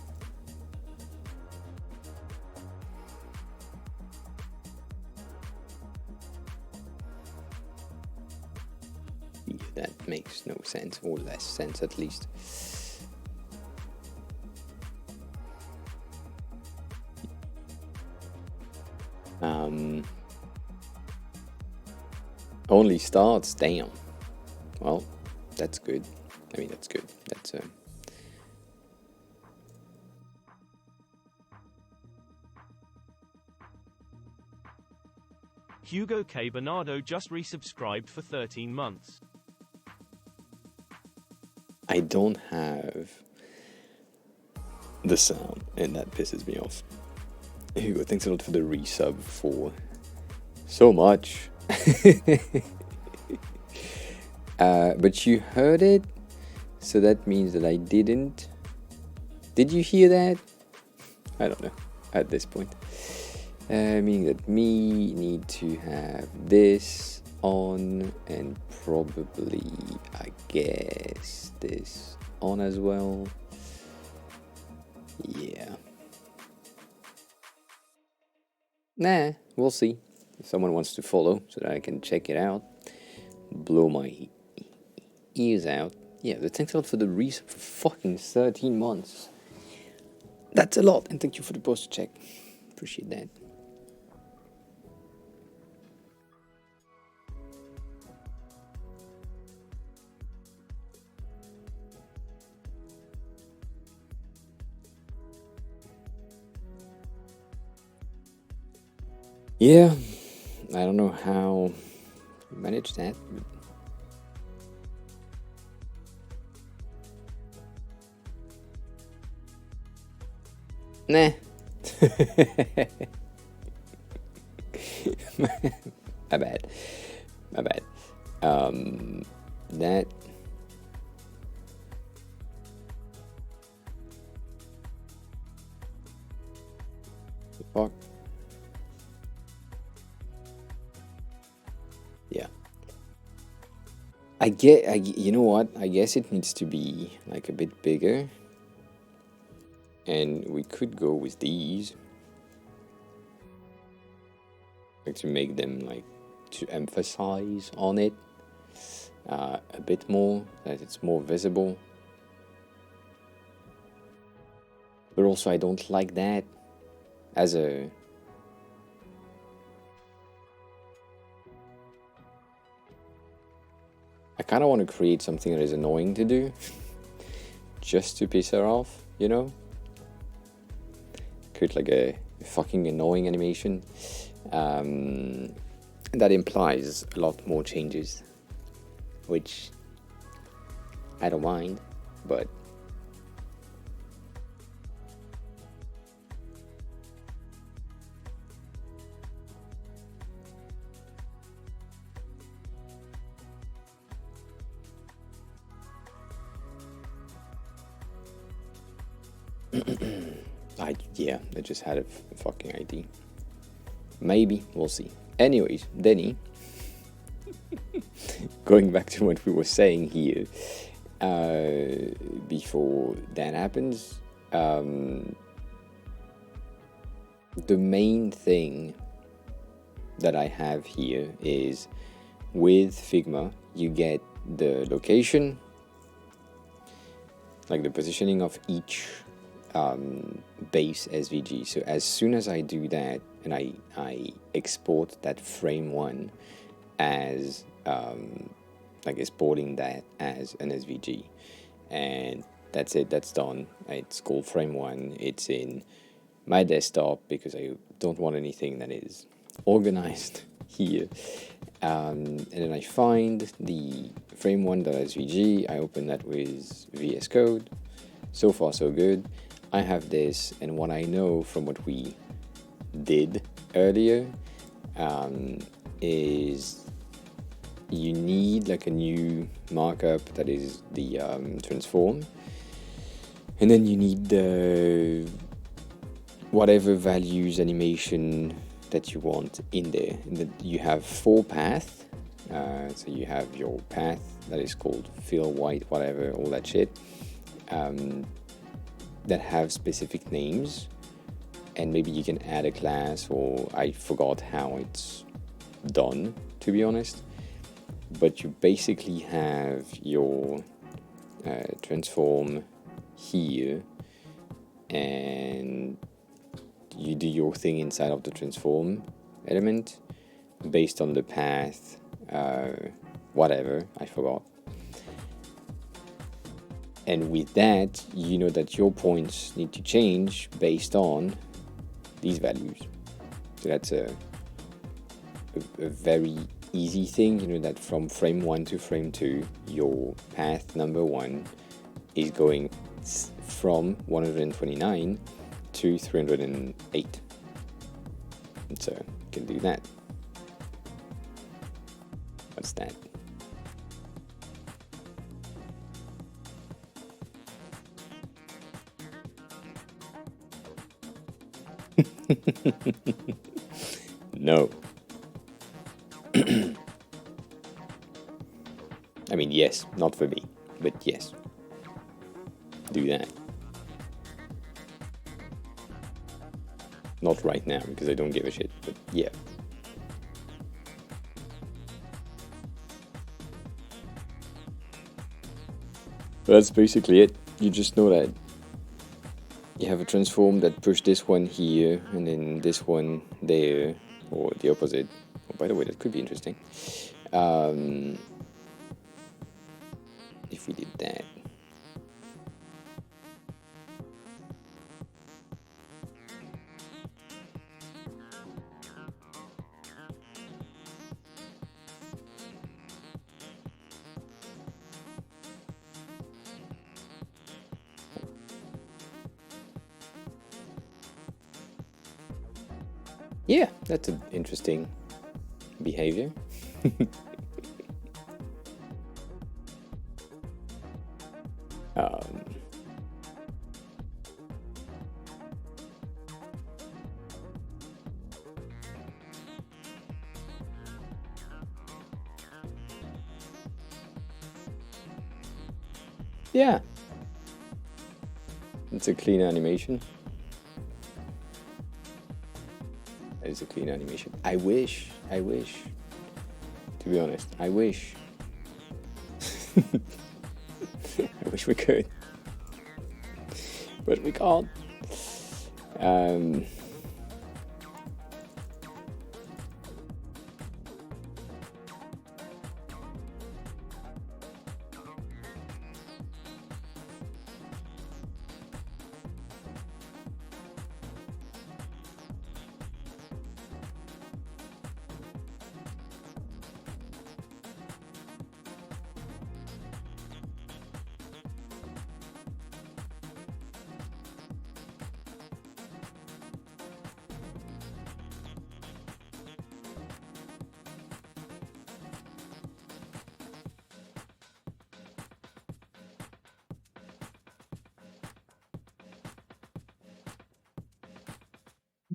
Yeah, that makes no sense, or less sense at least. Only starts, damn. Well, that's good. I mean, that's good. That's Hugo K. Bernardo just resubscribed for 13 months. I don't have the sound, and that pisses me off. Hugo, thanks a lot for the resub for so much. But you heard it, so that means that I didn't. Did you hear that? I don't know at this point. Meaning that me need to have this on, and probably, I guess, this on as well. Yeah. Nah, we'll see. If someone wants to follow so that I can check it out, blow my ears out. Yeah, but thanks a lot for the resub for fucking 13 months. That's a lot, and thank you for the post check. Appreciate that. Yeah, I don't know how you manage that, but nah. My bad. That. The fuck? Yeah. You know what? I guess it needs to be like a bit bigger. And we could go with these. Like to make them like to emphasize on it a bit more, that it's more visible. But also I don't like that as a I kind of want to create something that is annoying to do just to piss her off, you know? Create like a fucking annoying animation. That implies a lot more changes, which I don't mind, but I just had a fucking idea. Maybe, we'll see. Anyways, Denny, going back to what we were saying here, before that happens, the main thing that I have here is with Figma, you get the location, like the positioning of each base SVG. So as soon as I do that and I export that frame one as like exporting that as an SVG, and that's it, that's done. It's called frame one. It's in my desktop because I don't want anything that is organized here. And then I find the frame one.svg. I open that with VS Code. So far so good. I have this, and what I know from what we did earlier is you need like a new markup that is the transform, and then you need the whatever values animation that you want in there. And you have 4 paths, so you have your path that is called fill white, whatever, all that shit. that have specific names, and maybe you can add a class, or I forgot how it's done, to be honest. But you basically have your transform here, and you do your thing inside of the transform element based on the path, whatever, I forgot. And with that, you know that your points need to change based on these values. So that's a very easy thing, you know, that from frame 1 to frame 2, your path number 1 is going from 129 to 308. And so you can do that. What's that? No. I mean, yes, not for me, but yes. Do that. Not right now, because I don't give a shit, but yeah. That's basically it. You just know that you have a transform that push this one here, and then this one there, or the opposite. Oh, by the way, that could be interesting. If we did that. Yeah, that's an interesting behavior. Yeah, it's a clean animation. It's a clean animation. I wish, to be honest, I wish. I wish we could, but we can't.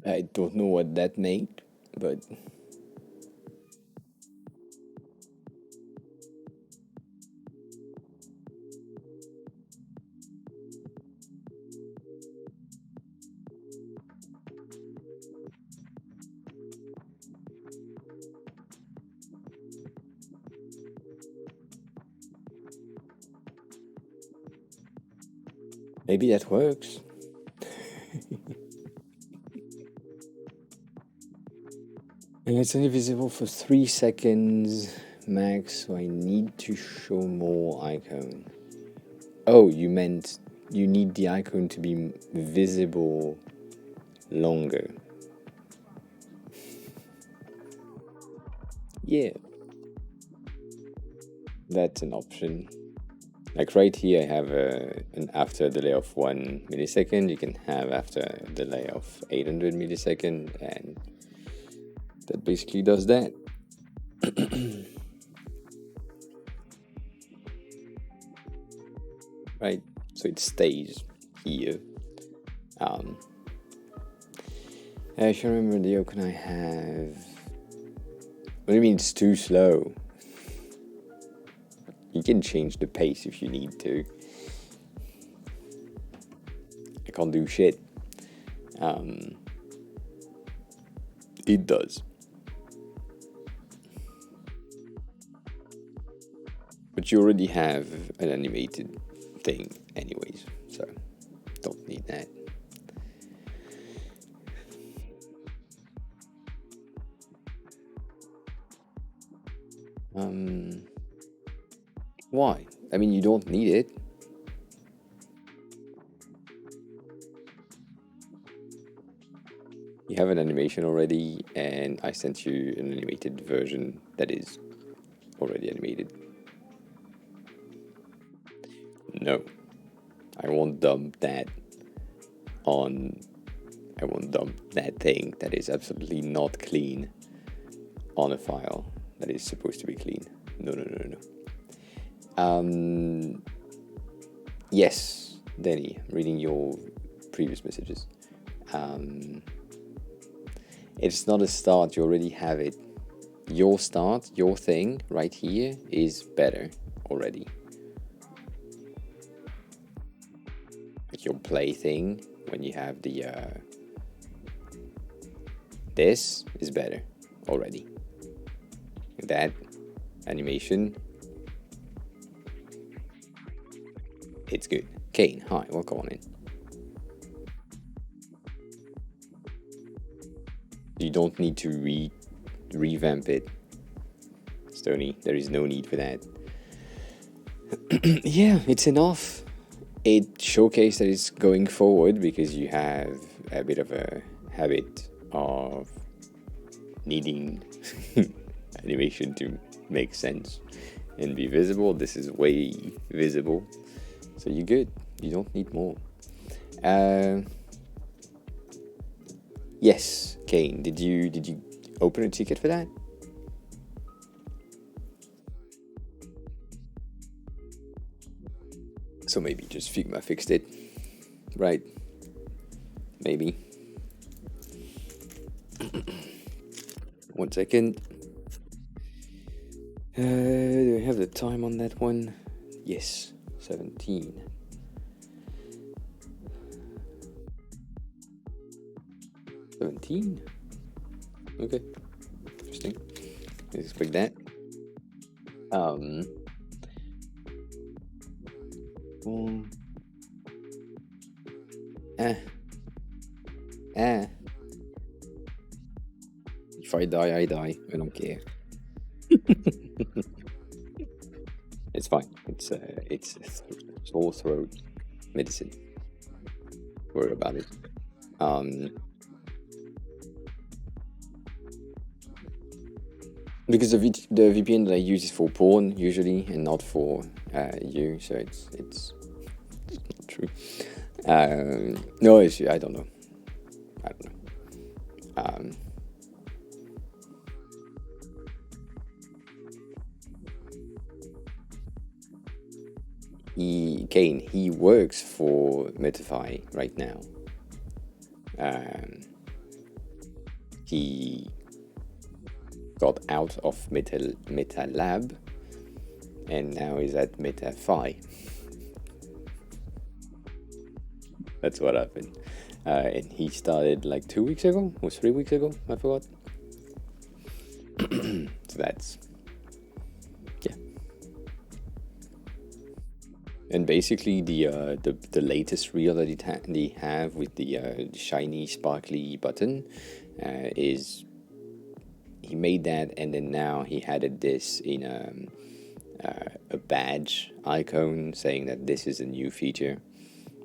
I don't know what that meant, but maybe that works. And it's only visible for 3 seconds max, so I need to show more icon. Oh, you meant you need the icon to be visible longer. Yeah, that's an option. Like right here, I have an after delay of 1 millisecond. You can have after a delay of 800 millisecond, and that basically does that. Right, so it stays here. I should remember the icon I have. What do you mean it's too slow? You can change the pace if you need to. can't do shit. It does. But you already have an animated thing anyways, so don't need that. Why? I mean, you don't need it. You have an animation already, and I sent you an animated version that is already animated. No, I won't dump that on. I won't dump that thing that is absolutely not clean on a file that is supposed to be clean. No. Yes, Danny, I'm reading your previous messages. It's not a start, you already have it. Your start, your thing right here is better already. Like your play thing, when you have the this is better already. That animation, it's good. Kane, hi, welcome on in. You don't need to revamp it, Stony. There is no need for that. Yeah, it's enough. It showcased that it's going forward because you have a bit of a habit of needing animation to make sense and be visible. This is way visible, so you're good. You don't need more. Yes, Kane. Did you open a ticket for that? So maybe just Figma fixed it, right? Maybe. 1 second. Do I have the time on that one? Yes, 17. Okay, interesting. Let's click that. If I die, I die. I don't care. It's fine. It's sore throat medicine. Worry about it. Because the VPN that I use is for porn usually, and not for you, so it's not true. No issue. I don't know. He works for Metify right now. He got out of Meta Lab, and now he's at Metafy. That's what happened. And he started like 2 weeks ago, or 3 weeks ago, I forgot. So that's, yeah. And basically the latest reel that they have with the shiny sparkly button is, he made that, and then now he added this in a badge icon saying that this is a new feature.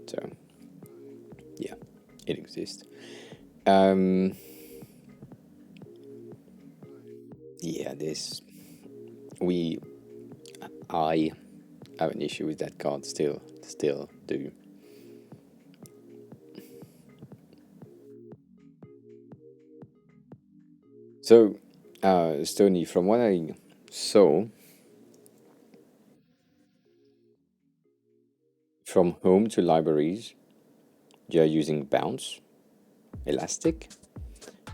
So yeah, it exists. Yeah, I have an issue with that card still do. So, Stony, from what I saw, from home to libraries, you're using Bounce, Elastic.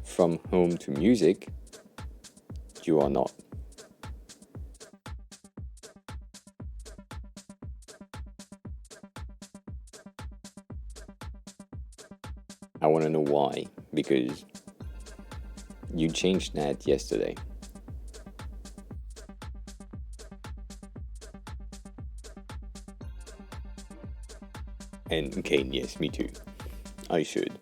From home to music, you are not. I want to know why, because you changed that yesterday. And Kane, yes, me too. I should.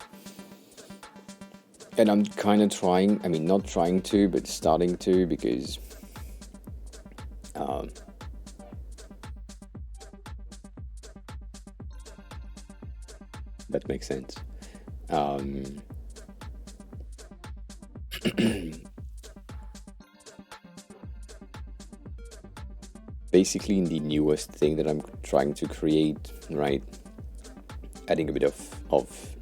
And I'm kind of trying, I mean, not trying to, but starting to, because that makes sense. Basically, in the newest thing that I'm trying to create, right, adding a bit of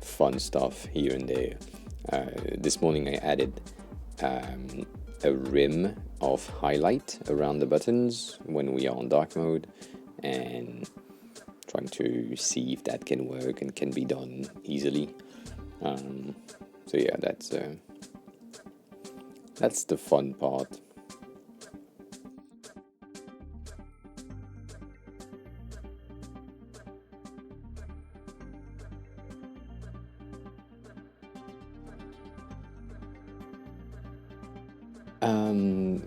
fun stuff here and there. This morning I added a rim of highlight around the buttons when we are on dark mode, and trying to see if that can work and can be done easily. So yeah, that's the fun part.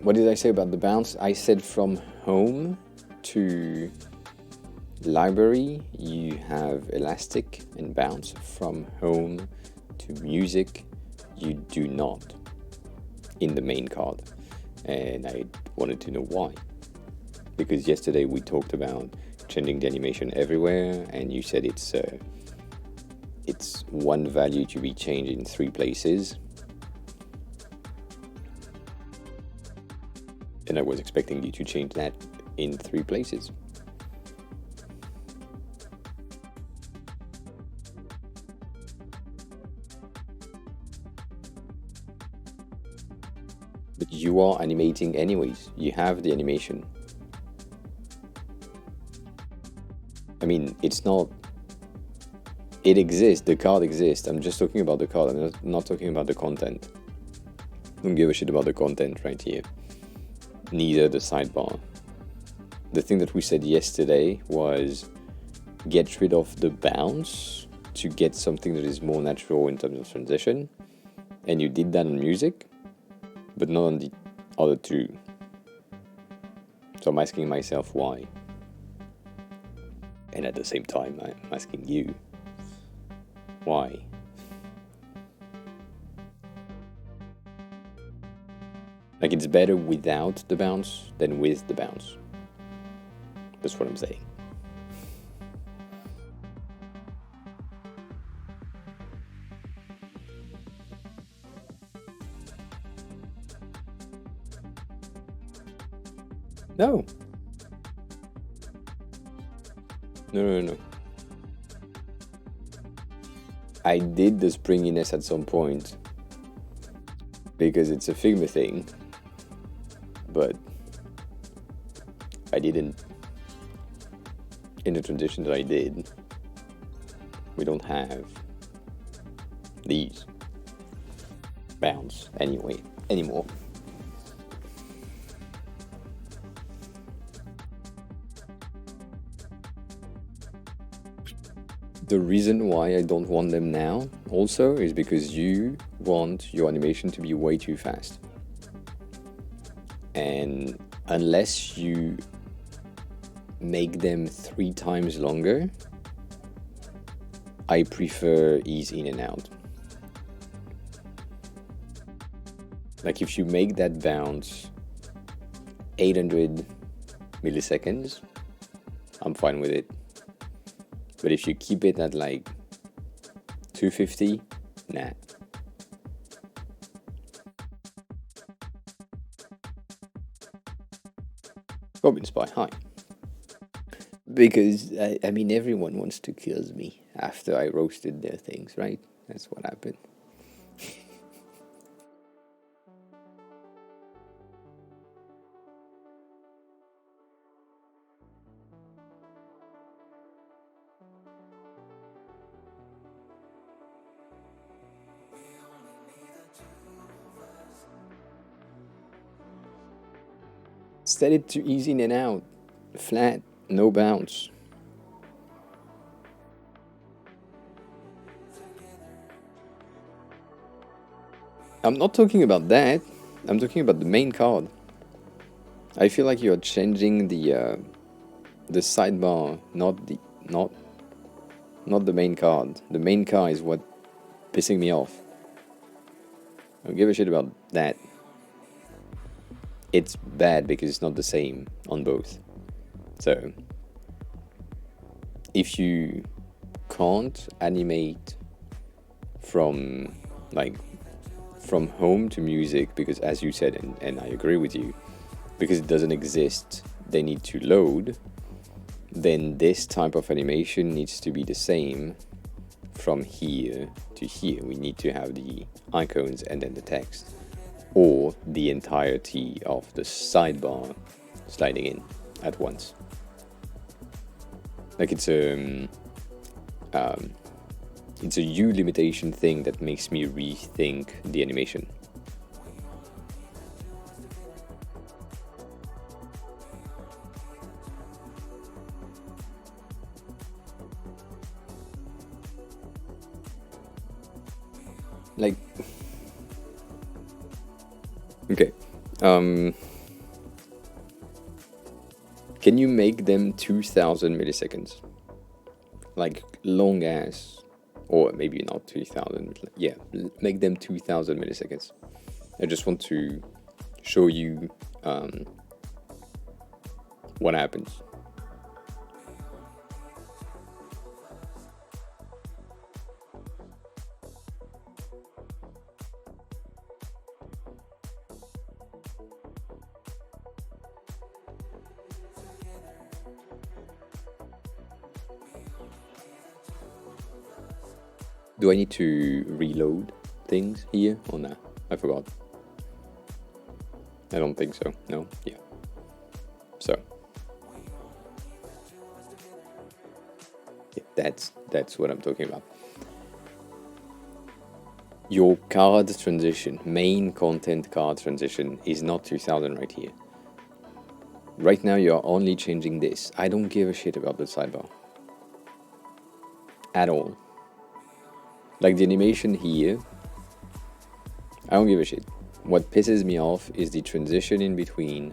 What did I say about the bounce? I said from home to library you have elastic and bounce. From home to music you do not in the main card, and I wanted to know why, because yesterday we talked about changing the animation everywhere, and you said it's one value to be changed in 3 places. And I was expecting you to change that in 3 places. But you are animating anyways. You have the animation. I mean, it's not... It exists. The card exists. I'm just talking about the card. I'm not talking about the content. Don't give a shit about the content right here. Neither the sidebar. The thing that we said yesterday was get rid of the bounce to get something that is more natural in terms of transition, and you did that on music, but not on the other 2. So I'm asking myself why, and at the same time I'm asking you why. Like, it's better without the bounce than with the bounce. That's what I'm saying. No. No. I did the springiness at some point because it's a Figma thing, but I didn't. In the transition that I did, we don't have these bounce anymore. The reason why I don't want them now also is because you want your animation to be way too fast. And unless you make them 3 times longer, I prefer ease in and out. Like, if you make that bounce 800 milliseconds, I'm fine with it. But if you keep it at like 250, nah. Robin Spy, hi. Because, I mean, everyone wants to kill me after I roasted their things, right? That's what happened. Set it to ease in and out. Flat, no bounce. I'm not talking about that. I'm talking about the main card. I feel like you're changing the sidebar, not the main card. The main card is what pissing me off. I don't give a shit about that. It's bad because it's not the same on both. So if you can't animate from home to music, because as you said, and I agree with you, because it doesn't exist, they need to load, then this type of animation needs to be the same from here to here. We need to have the icons and then the text, or the entirety of the sidebar sliding in at once. Like it's a U limitation thing that makes me rethink the animation. Like, okay, can you make them 2000 milliseconds? Like long ass, or maybe not 2000, yeah, make them 2000 milliseconds. I just want to show you what happens. Do I need to reload things here or not? I forgot. I don't think so. No? Yeah. So. Yeah, that's what I'm talking about. Your card transition, main content card transition, is not 2000 right here. Right now you're only changing this. I don't give a shit about the sidebar. At all. Like the animation here, I don't give a shit. What pisses me off is the transition in between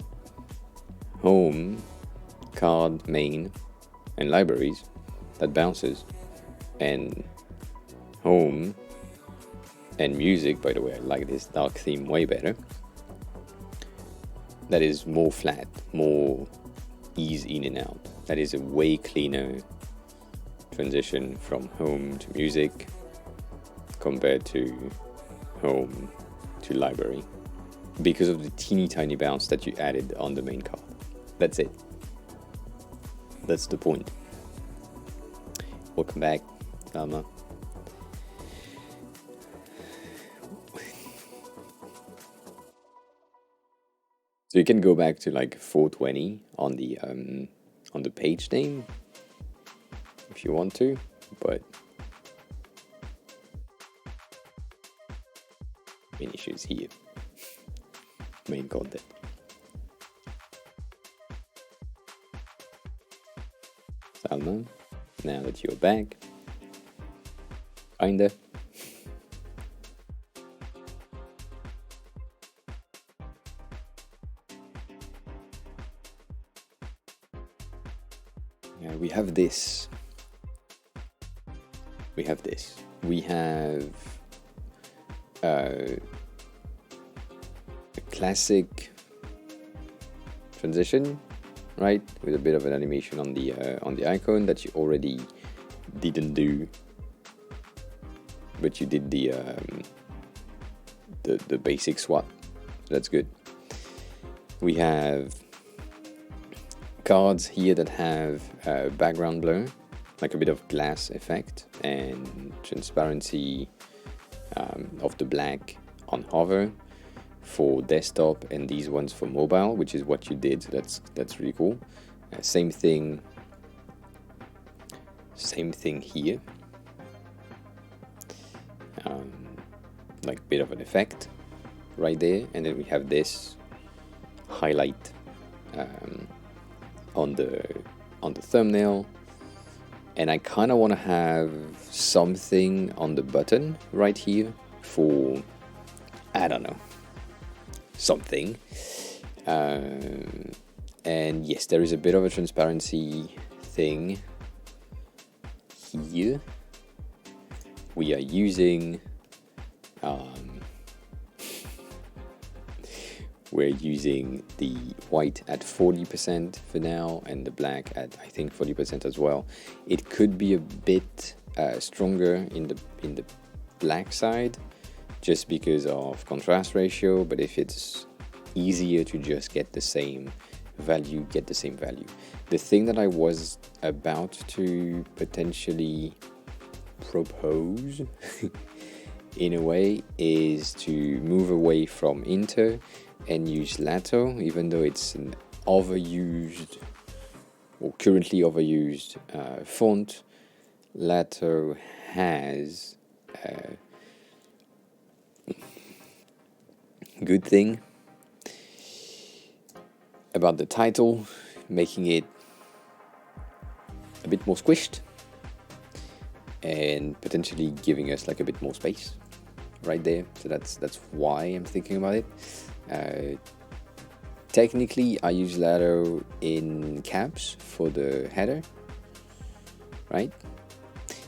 home, card, main, and libraries that bounces, and home and music. By the way, I like this dark theme way better. That is more flat, more ease in and out. That is a way cleaner transition from home to music compared to home to library, because of the teeny tiny bounce that you added on the main card. That's it. That's the point. Welcome back, Alma. So you can go back to like 420 on the page name if you want to, but main issues here. Main content. Salma, now that you're back, kinda. We have this. We have this. We have a classic transition, right? With a bit of an animation on the icon that you already didn't do, but you did the basic swap. That's good. We have cards here that have background blur, like a bit of glass effect and transparency of the black on hover for desktop, and these ones for mobile, which is what you did. So that's really cool. Same thing here. Like bit of an effect right there, and then we have this highlight on the thumbnail, and I kind of want to have something on the button right here for I don't know, something. And yes, there is a bit of a transparency thing here. We are using we're using the white at 40% for now, and the black at, I think, 40% as well. It could be a bit stronger in the black side, just because of contrast ratio. But if it's easier to just get the same value, get the same value. The thing that I was about to potentially propose in a way is to move away from Inter and use Lato, even though it's an overused or currently overused font. Lato has a good thing about the title, making it a bit more squished and potentially giving us like a bit more space right there. So that's why I'm thinking about it. Technically, I use Lato in caps for the header, right?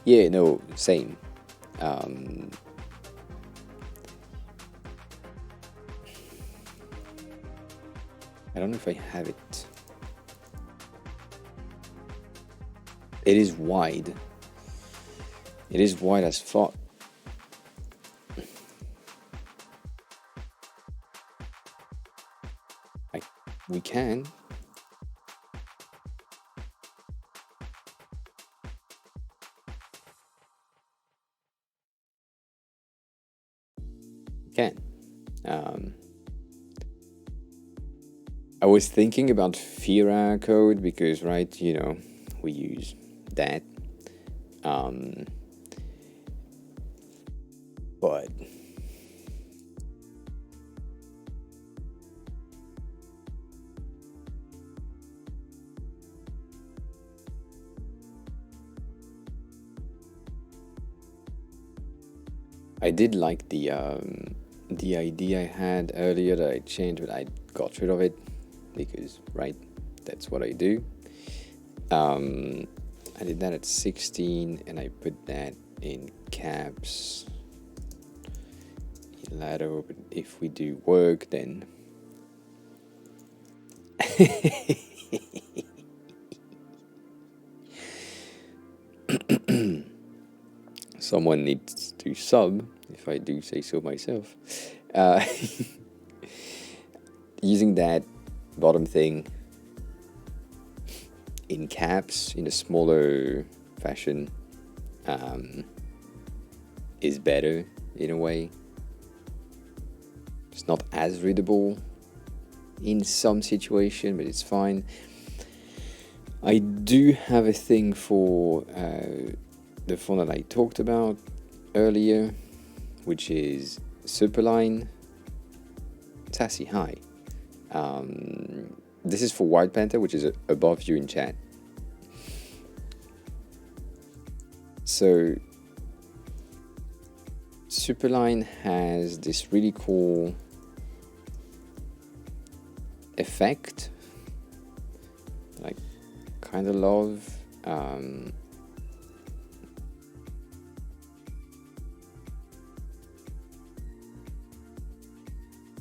Yeah, no, same. I don't know if I have it. It is wide. It is wide as fuck. We can. Can. I was thinking about Fira code because, right, you know, we use that. But I did like the idea I had earlier that I changed, but I got rid of it because, right, that's what I do. I did that at 16 and I put that in caps in Lato, but if we do work, then someone needs to sub, if I do say so myself. Using that bottom thing in caps in a smaller fashion is better in a way. It's not as readable in some situation, but it's fine. I do have a thing for the font that I talked about earlier, which is Superline. Sassy, hi. This is for White Panther, which is above you in chat. So Superline has this really cool effect that I kind of love.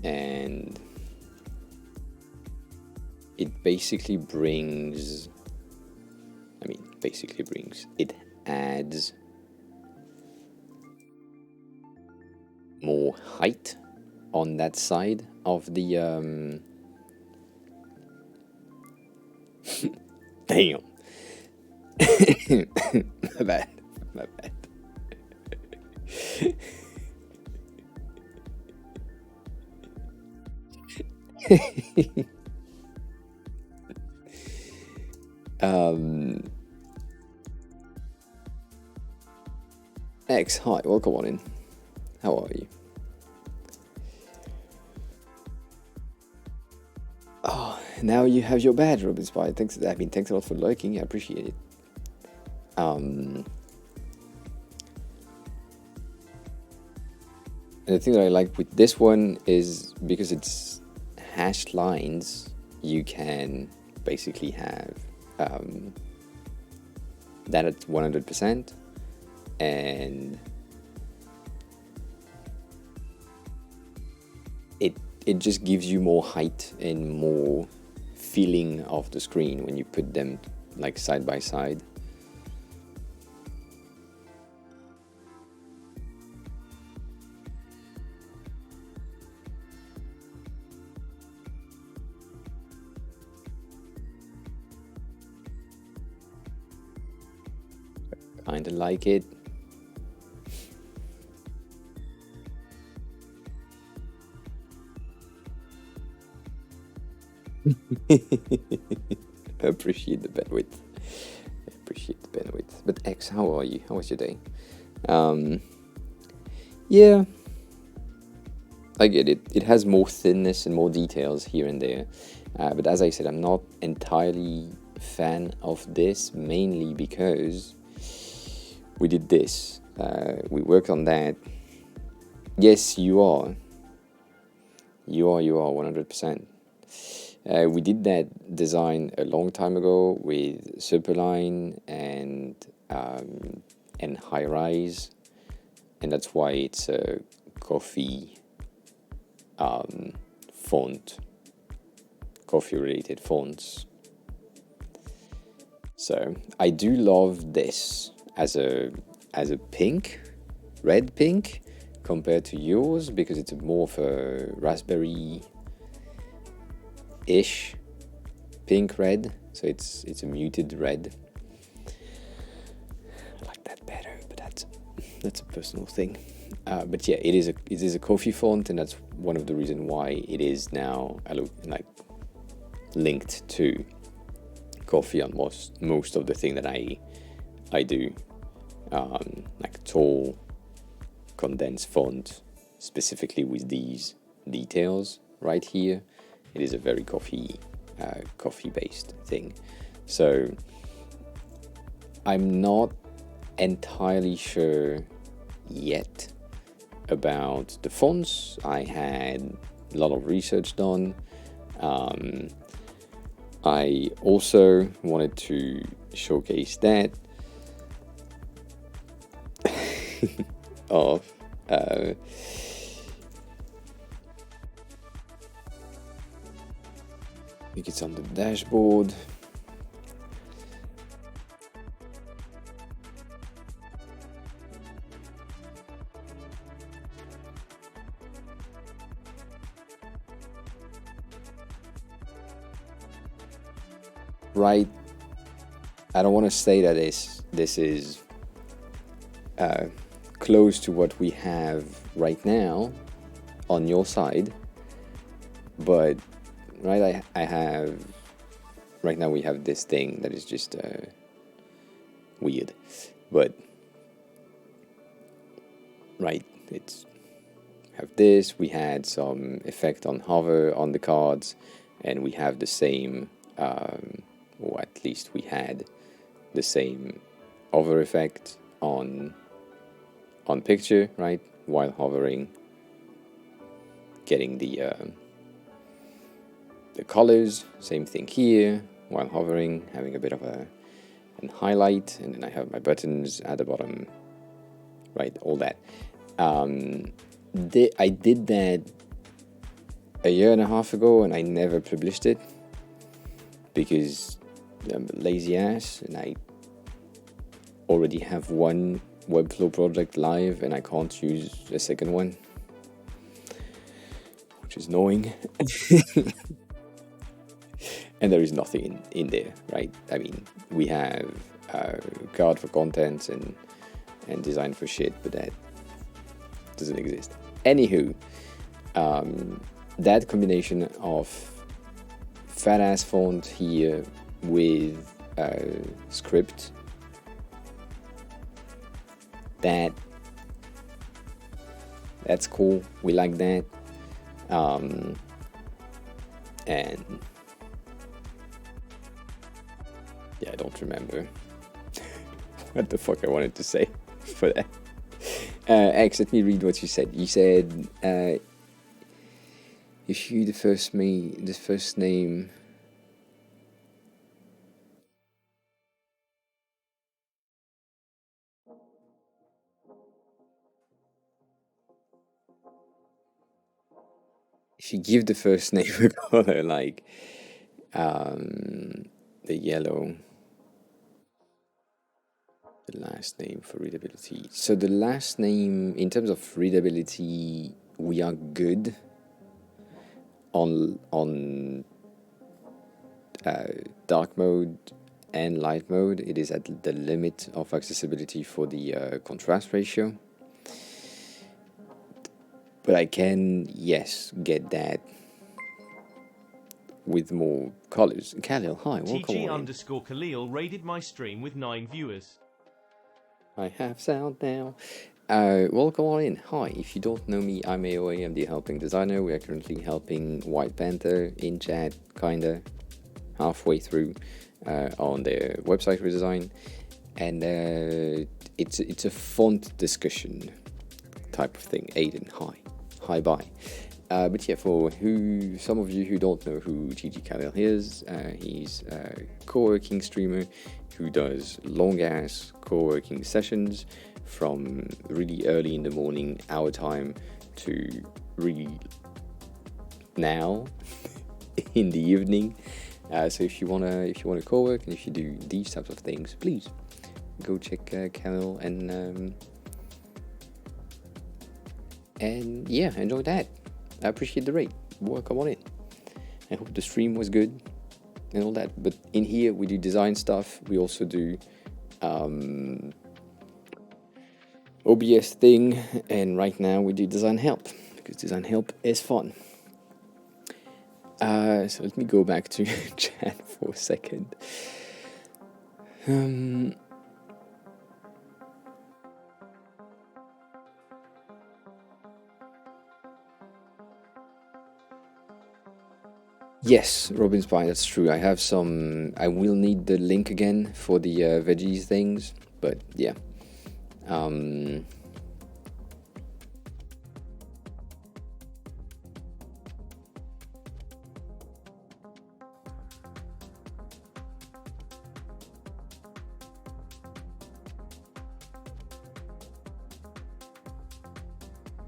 And it basically brings, it adds more height on that side of the damn. my bad. X, hi, welcome on in. How are you? Oh, now you have your badge, Robin Spy. Thanks a lot for lurking. I appreciate it. And the thing that I like with this one is because it's hashed lines, you can basically have that at 100%, and it just gives you more height and more feeling of the screen when you put them like side by side. Kinda like it. I appreciate the bandwidth. But X, how are you? How was your day? Yeah, I get it. It has more thinness and more details here and there. But as I said, I'm not entirely fan of this, mainly because we did this. We worked on that. Yes, you are 100%. We did that design a long time ago with Superline and High Rise, and that's why it's a coffee font, coffee-related fonts. So I do love this as a red pink, compared to yours, because it's more of a raspberry-ish pink red, so it's a muted red. I like that better, but that's a personal thing. But yeah, it is a coffee font, and that's one of the reasons why it is now like linked to coffee on most of the thing that I do, like tall condensed font, specifically with these details right here. It is a very coffee based thing. So I'm not entirely sure yet about the fonts. I had a lot of research done. I also wanted to showcase that of I think it's on the dashboard. Right, I don't want to say that this is close to what we have right now on your side, but right, I have right now we have this thing that is just weird, but right, it's have this. We had some effect on hover on the cards, and we have the same. Or at least we had the same hover effect on picture, right? While hovering, getting the colors. Same thing here. While hovering, having a bit of a highlight, and then I have my buttons at the bottom, right? All that. I did that a year and a half ago, and I never published it because I'm a lazy ass, and I already have one Webflow project live, and I can't use a second one, which is annoying. And there is nothing in there, right? I mean, we have card for contents and design for shit, but that doesn't exist. Anywho, that combination of fat ass font here with script, that's cool. We like that. And yeah, I don't remember what the fuck I wanted to say for that. X, let me read what you said. You said, issue the first name. If you give the first name a color, like the yellow, the last name for readability. So the last name, in terms of readability, we are good on dark mode and light mode. It is at the limit of accessibility for the contrast ratio. But I can, yes, get that with more colors. Khalil, hi, welcome on in. TG_Khalil raided my stream with 9 viewers. I have sound now. Welcome on in. Hi, if you don't know me, I'm AOA, I'm the helping designer. We are currently helping White Panther in chat, kinda halfway through on their website redesign. And it's a font discussion type of thing. Aiden, hi. Hi, bye. But yeah, for some of you who don't know who TG Khalil is, he's a co-working streamer who does long-ass co-working sessions from really early in the morning, our time, to really now in the evening. So if you wanna co-work and if you do these types of things, please go check Khalil and yeah, enjoy that. I appreciate the rate. Welcome on in. I hope the stream was good and all that. But in here, we do design stuff. We also do OBS thing. And right now, we do design help because design help is fun. So let me go back to chat for a second. Yes, Robin's Pie, that's true. I have some. I will need the link again for the veggies things, but yeah.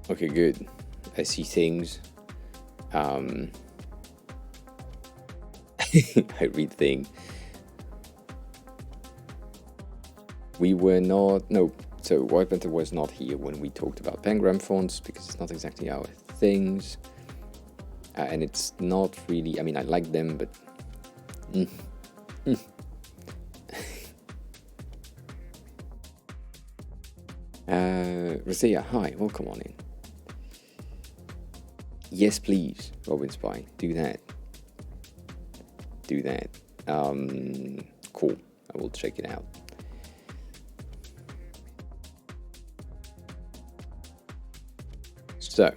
Okay, good. I see things. I read things. We were not. No, so White Panther was not here when we talked about Pengram fonts because it's not exactly our things. And it's not really. I mean, I like them, but. Rosea, hi, welcome on in. Yes, please, Robin Spy, do that. Do that. Cool. I will check it out. So,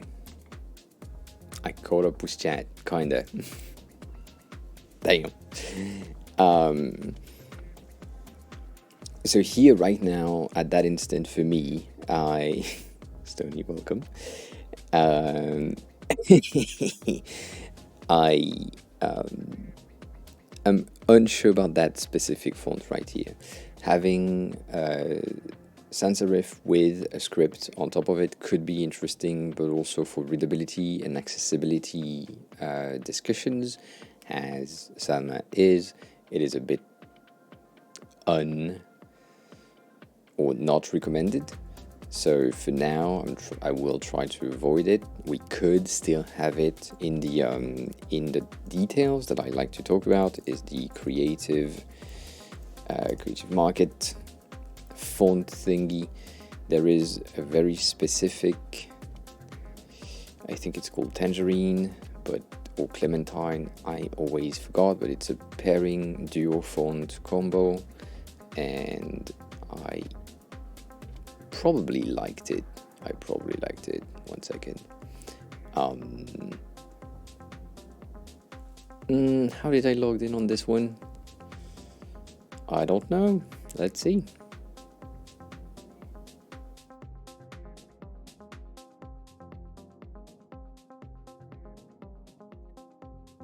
I caught up with chat, kinda. Damn. So here right now, at that instant for me, Stony, welcome. I'm unsure about that specific font right here. Having sans serif with a script on top of it could be interesting, but also for readability and accessibility discussions, as Salma is, it is a bit or not recommended. So for now, I will try to avoid it. We could still have it in the details that I like to talk about. Is the creative market font thingy. There is a very specific, I think it's called Tangerine, or Clementine. I always forgot, but it's a pairing duo font combo, and I probably liked it. One second. How did I log in on this one? I don't know. Let's see.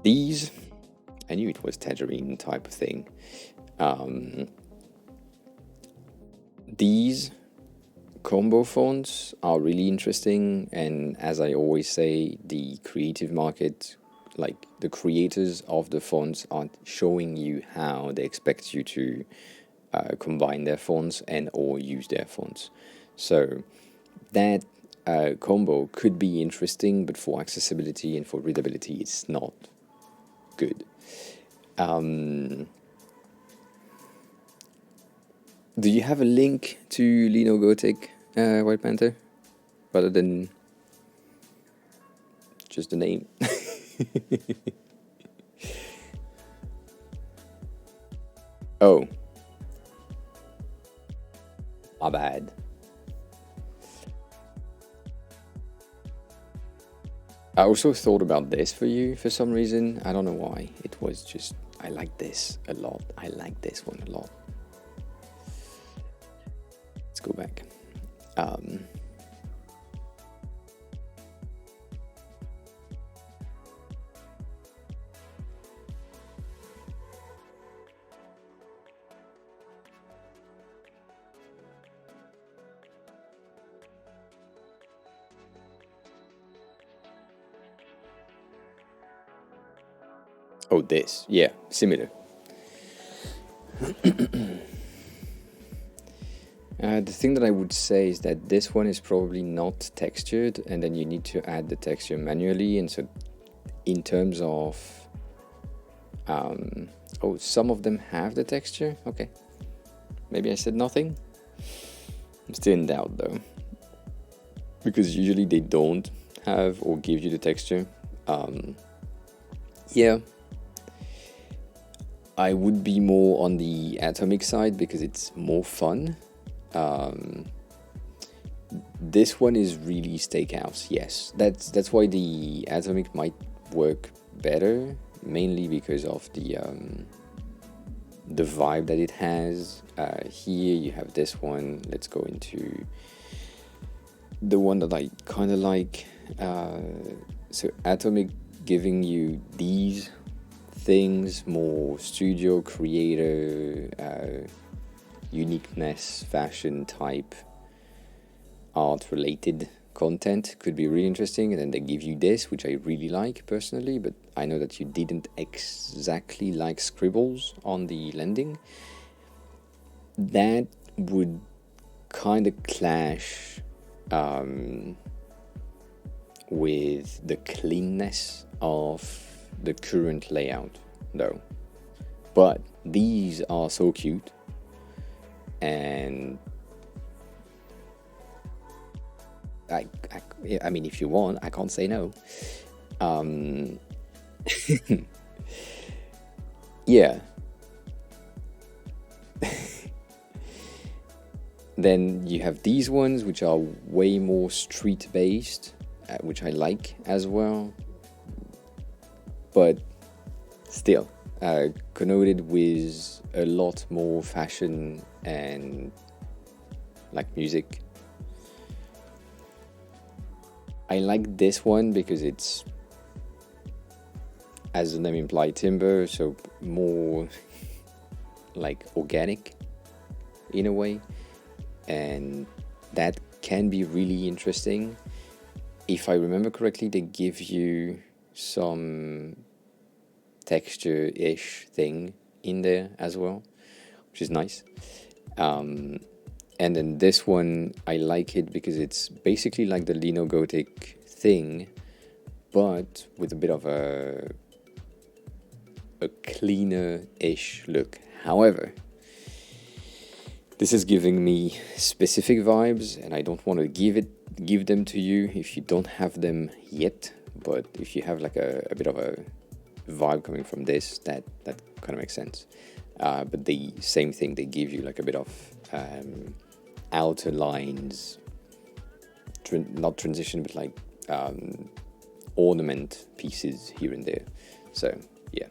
These, I knew it was tangerine type of thing. These combo fonts are really interesting, and as I always say, the creative market, like the creators of the fonts, aren't showing you how they expect you to combine their fonts and or use their fonts. So that combo could be interesting, but for accessibility and for readability, it's not good. Do you have a link to Lino Gotik, White Panther, rather than just the name? Oh, my bad. I also thought about this for you for some reason. I don't know why. It was just, I like this a lot. I like this one a lot. Let's go back. Oh, this. Yeah, similar. The thing that I would say is that this one is probably not textured, and then you need to add the texture manually. And so in terms of oh, some of them have the texture. Okay, maybe I said nothing. I'm still in doubt though, because usually they don't have or give you the texture. Yeah, I would be more on the Atomic side because it's more fun. This one is really Steakhouse, yes. That's why the Atomic might work better, mainly because of the vibe that it has. Here you have this one. Let's go into the one that I kind of like. So Atomic giving you these things, more studio creator, uniqueness, fashion type, art related content could be really interesting. And then they give you this, which I really like personally, but I know that you didn't exactly like scribbles on the landing. That would kind of clash with the cleanness of the current layout though. But these are so cute, and I mean, if you want, I can't say no. Yeah. Then you have these ones, which are way more street based, which I like as well. But still, connoted with a lot more fashion and like music. I like this one because it's, as the name implies, timber, so more like organic in a way, and that can be really interesting. If I remember correctly, they give you some texture-ish thing in there as well, which is nice. And then this one, I like it because it's basically like the Lino Gotik thing, but with a bit of a cleaner-ish look. However, this is giving me specific vibes, and I don't want to give them to you if you don't have them yet. But if you have like a bit of a vibe coming from this, that kind of makes sense. But the same thing, they give you like a bit of outer lines, not transition, but like ornament pieces here and there. So yeah.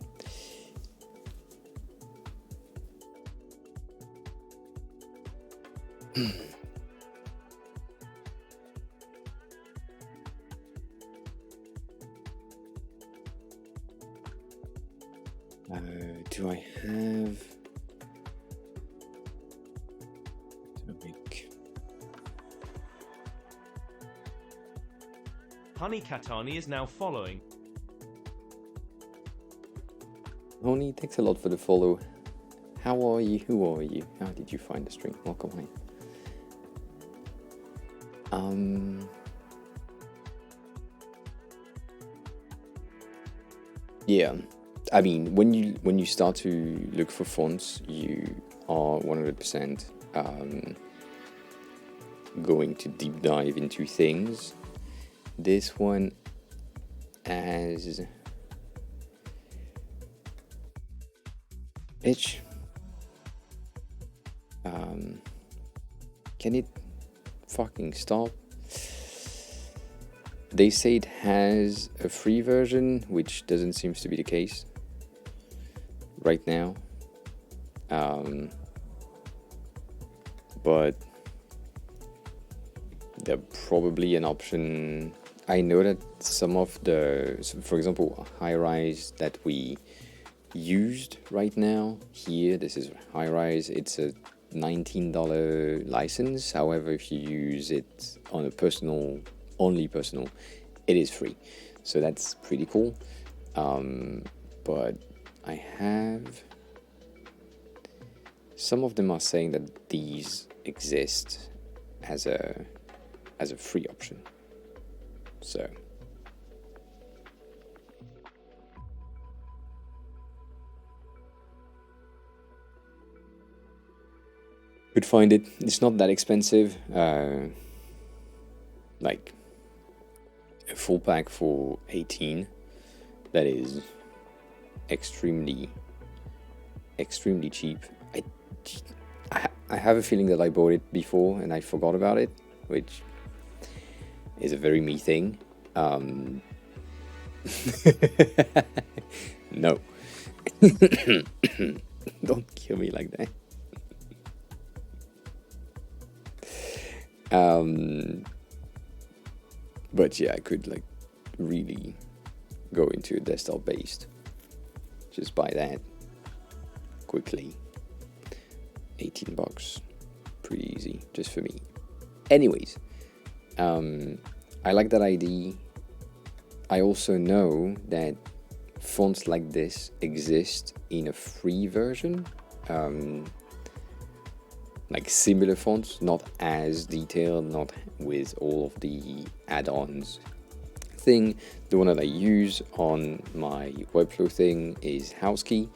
do I have? Dynamic. Honey Katani is now following. Honey, thanks a lot for the follow. How are you? Who are you? How did you find the stream? Welcome, hi. Yeah, I mean, when you start to look for fonts, you are 100% going to deep dive into things. This one as pitch. Can it fucking stop? They say it has a free version, which doesn't seem to be the case right now. But there's probably an option. I know that some of the, for example, high rise that we used right now here, this is high rise, it's a $19 license. However, if you use it on a personal, it is free, so that's pretty cool. But I have, some of them are saying that these exist as a free option, so could find it. It's not that expensive. Like a full pack for 18. That is extremely cheap. I have a feeling that I bought it before and I forgot about it, which is a very me thing. No. Don't kill me like that. But yeah, I could like really go into a desktop based. Just buy that quickly. $18, pretty easy, just for me. Anyways, I like that idea. I also know that fonts like this exist in a free version. Like similar fonts, not as detailed, not with all of the add-ons thing. The one that I use on my Webflow thing is Housekey,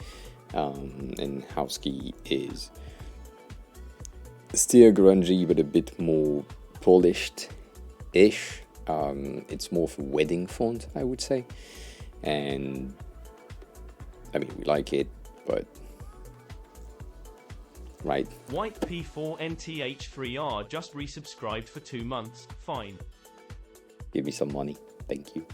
and Housekey is still grungy but a bit more polished-ish. It's more of a wedding font, I would say, and I mean we like it, but right. White P4NTH3R just resubscribed for 2 months. Fine. Give me some money. Thank you.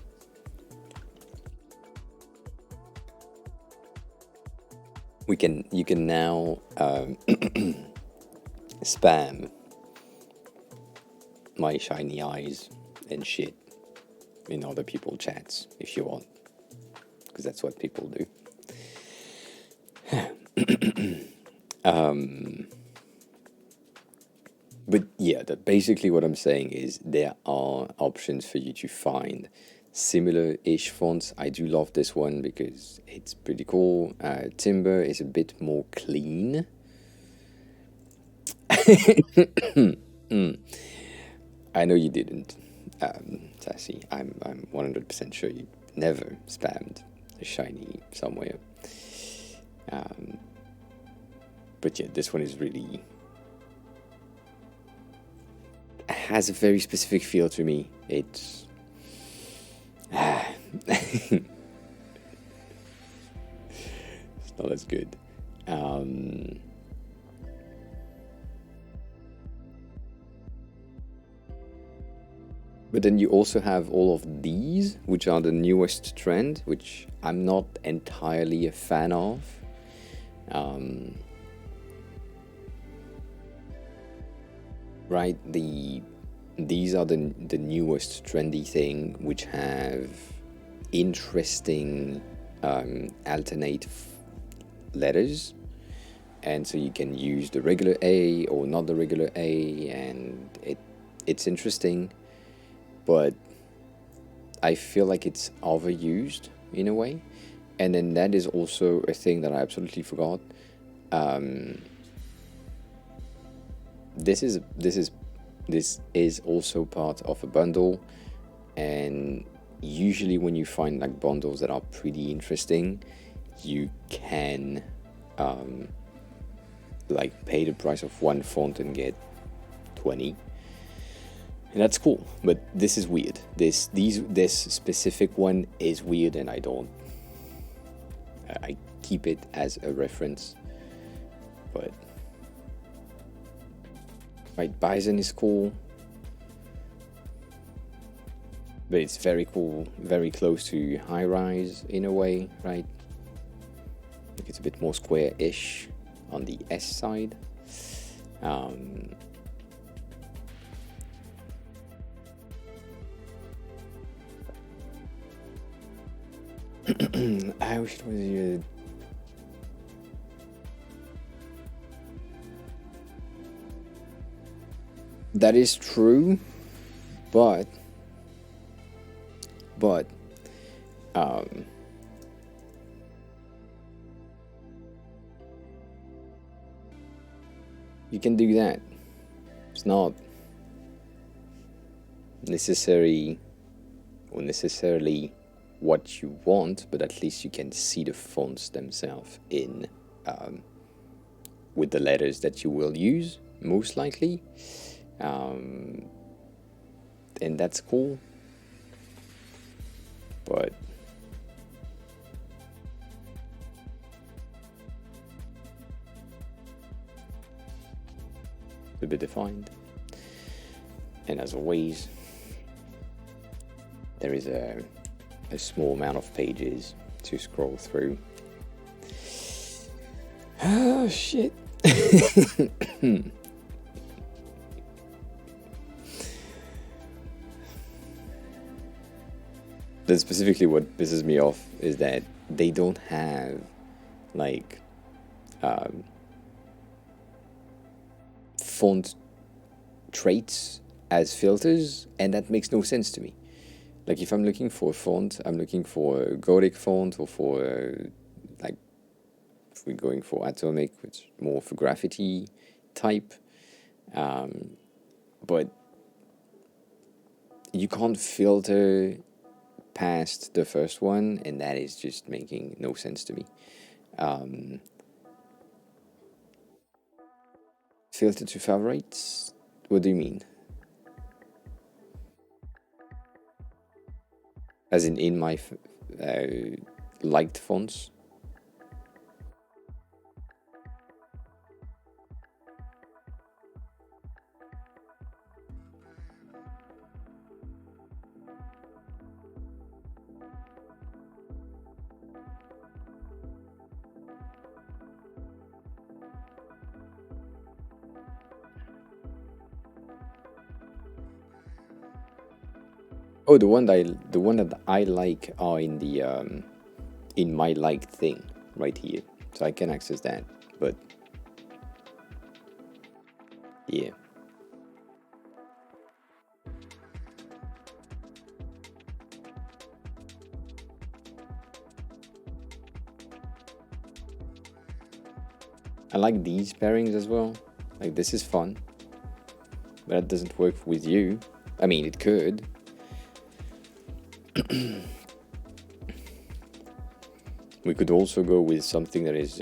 You can now spam my shiny eyes and shit in other people's chats if you want, because that's what people do. But yeah, that basically what I'm saying is there are options for you to find similar-ish fonts. I do love this one because it's pretty cool. Timber is a bit more clean. I know you didn't, Sassy. I'm 100% sure you never spammed a shiny somewhere. But yeah, this one is really has a very specific feel to me. It's it's not as good. But then you also have all of these, which are the newest trend, which I'm not entirely a fan of. Right, these are the newest trendy thing, which have interesting alternate letters, and so you can use the regular A or not the regular A, and it's interesting, but I feel like it's overused in a way. And then that is also a thing that I absolutely forgot. This is also part of a bundle, and usually when you find like bundles that are pretty interesting, you can like pay the price of one font and get 20, and that's cool. But this is weird. This specific one is weird, and I keep it as a reference. But right, Bison is cool, but it's very cool, very close to high rise in a way, right? Like it's a bit more square-ish on the S side. I wish it was that is true, but you can do that. It's not necessarily what you want, but at least you can see the fonts themselves in with the letters that you will use most likely, and that's cool. But a bit defined, and as always there is a small amount of pages to scroll through. Oh shit. But specifically what pisses me off is that they don't have like font traits as filters, and that makes no sense to me. Like if I'm looking for a font, I'm looking for a Gothic font, or for like if we're going for Atomic, which is more of a graffiti type, but you can't filter past the first one, and that is just making no sense to me. Filter to favorites? What do you mean? As in my liked fonts? Oh, the one that I like are in the in my liked thing right here, so I can access that. But yeah, I like these pairings as well. Like this is fun, but that doesn't work with you. I mean, it could. We could also go with something that is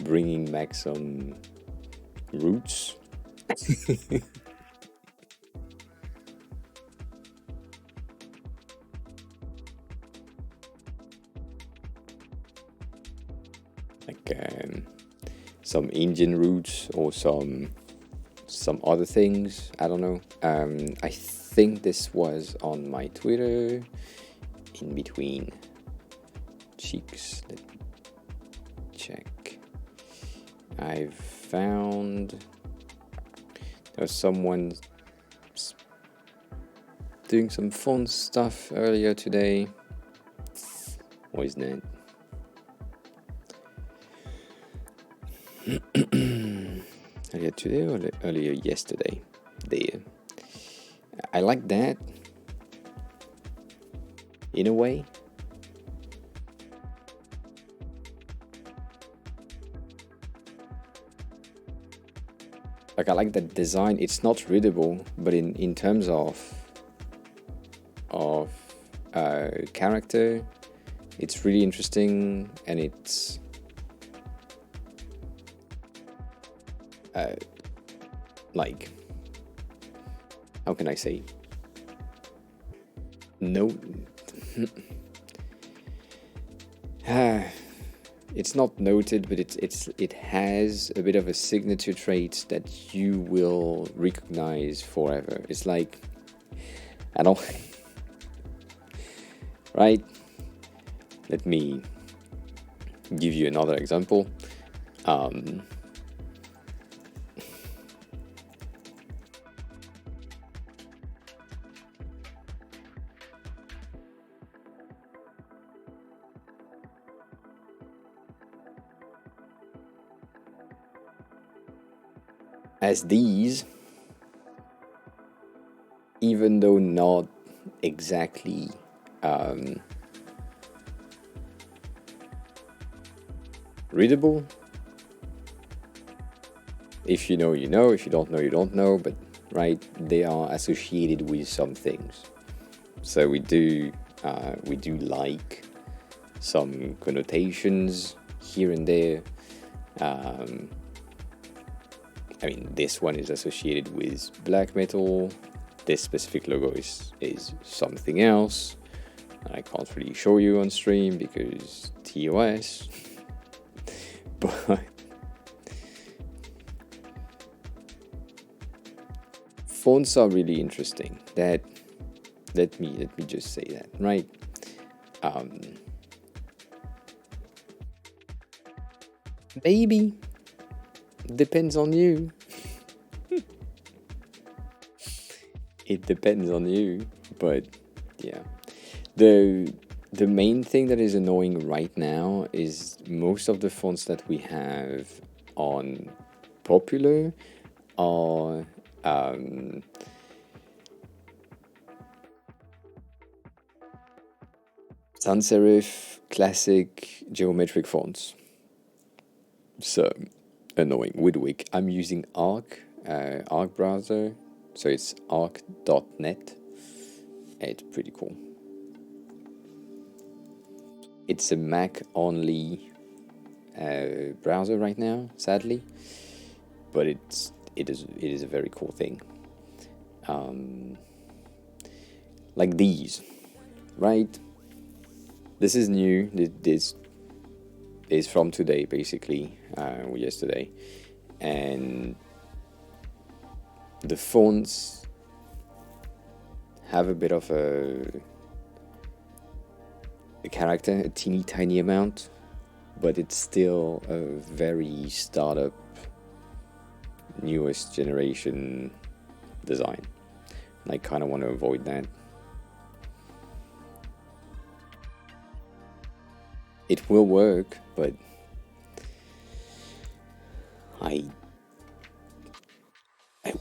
bringing back some roots. Like some Indian roots, or some other things. I don't know. I think this was on my Twitter, in between cheeks. Let me check. I found there was someone doing some font stuff earlier today. What is that? today or earlier yesterday. There, I like that in a way. Like I like that design. It's not readable, but in terms of character, it's really interesting, and it's like, how can I say? No, it's not noted, but it has a bit of a signature trait that you will recognize forever. It's like, I don't right? Let me give you another example. As these, even though not exactly readable, if you know, you know, if you don't know, you don't know, but right, they are associated with some things. So we do like some connotations here and there. I mean, this one is associated with black metal. This specific logo is something else. I can't really show you on stream because TOS. But fonts are really interesting. Let me just say that, right? Maybe depends on you. It depends on you, but yeah. The main thing that is annoying right now is most of the fonts that we have on popular are sans serif classic geometric fonts. So annoying. Widwick. I'm using Arc browser, so it's arc.net. It's pretty cool. It's a Mac only browser right now, sadly, but it is a very cool thing. Like these, right? This is new. This is from today, basically, or yesterday, and the fonts have a bit of a character, a teeny tiny amount, but it's still a very startup, newest generation design. And I kind of want to avoid that. It will work, but I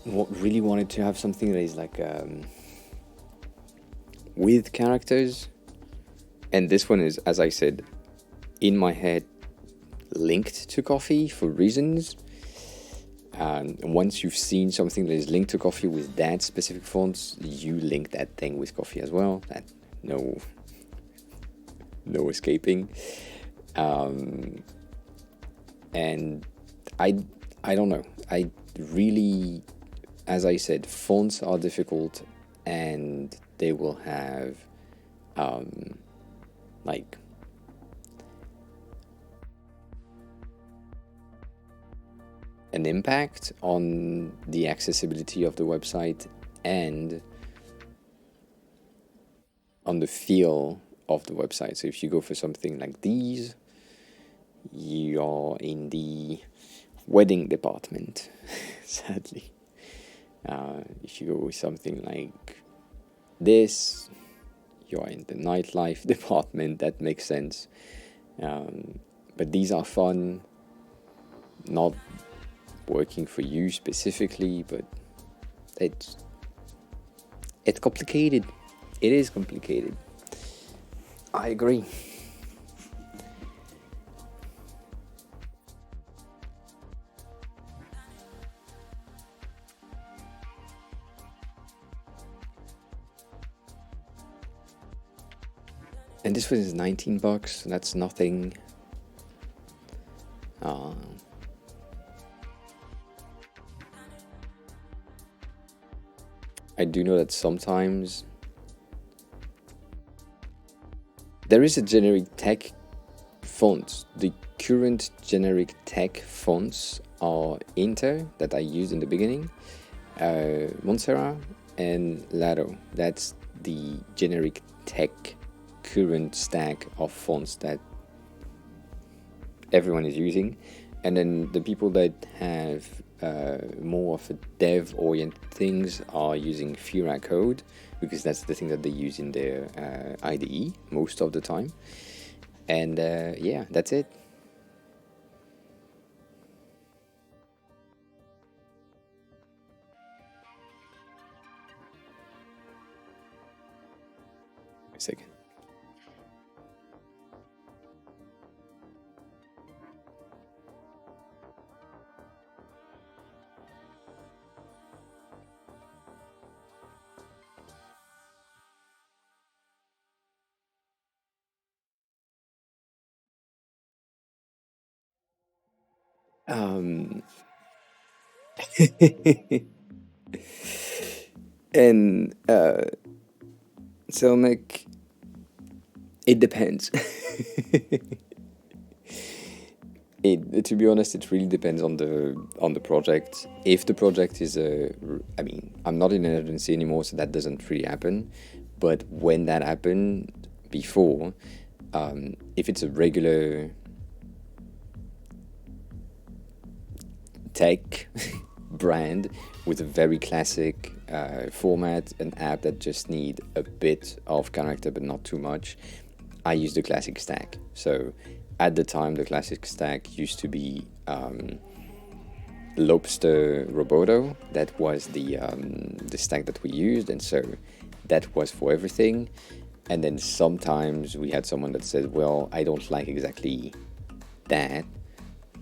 really wanted to have something that is like with characters. And this one is, as I said, in my head, linked to coffee for reasons. And once you've seen something that is linked to coffee with that specific fonts, you link that thing with coffee as well. That no escaping. And I don't know. I really, as I said, fonts are difficult, and they will have like an impact on the accessibility of the website and on the feel of the website. So if you go for something like these, you are in the wedding department, sadly. If you go with something like this, you are in the nightlife department. That makes sense. But these are fun, not working for you specifically, but it's complicated. It is complicated. I agree. And this was $19. That's nothing. I do know that sometimes there is a generic tech font. The current generic tech fonts are Inter that I used in the beginning, Montserrat, and Lado. That's the generic tech current stack of fonts that everyone is using. And then the people that have more of a dev-oriented things are using Fira code, because that's the thing that they use in their IDE most of the time. And yeah, that's it. A second. And Selmek, it depends. To be honest, it really depends on the project. If the project is I mean, I'm not in an agency anymore, so that doesn't really happen. But when that happened before, if it's a regular tech brand with a very classic format, an app that just need a bit of character but not too much, I use the classic stack. So at the time, the classic stack used to be Lobster Roboto. That was the stack that we used, and so that was for everything. And then sometimes we had someone that said, well, I don't like exactly that,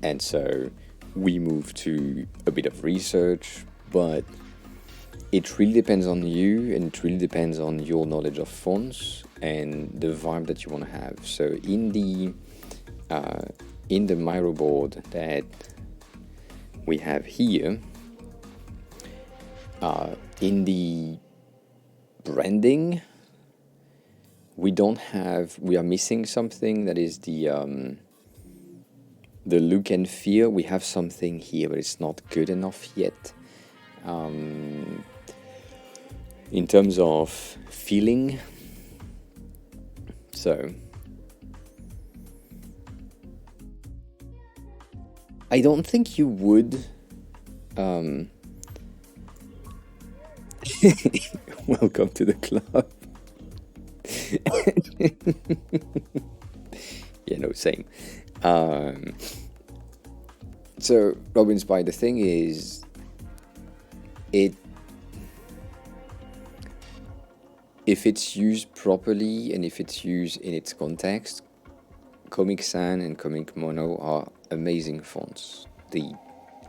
and so we moved to a bit of research. But it really depends on you, and it really depends on your knowledge of fonts and the vibe that you want to have. So in the Miro board that we have here, in the branding, we are missing something, that is the look and feel. We have something here, but it's not good enough yet. In terms of feeling, so I don't think you would. Welcome to the club. Yeah, no, same. So, Robin Spy, the thing is, if it's used properly and if it's used in its context, Comic Sans and Comic Mono are amazing fonts.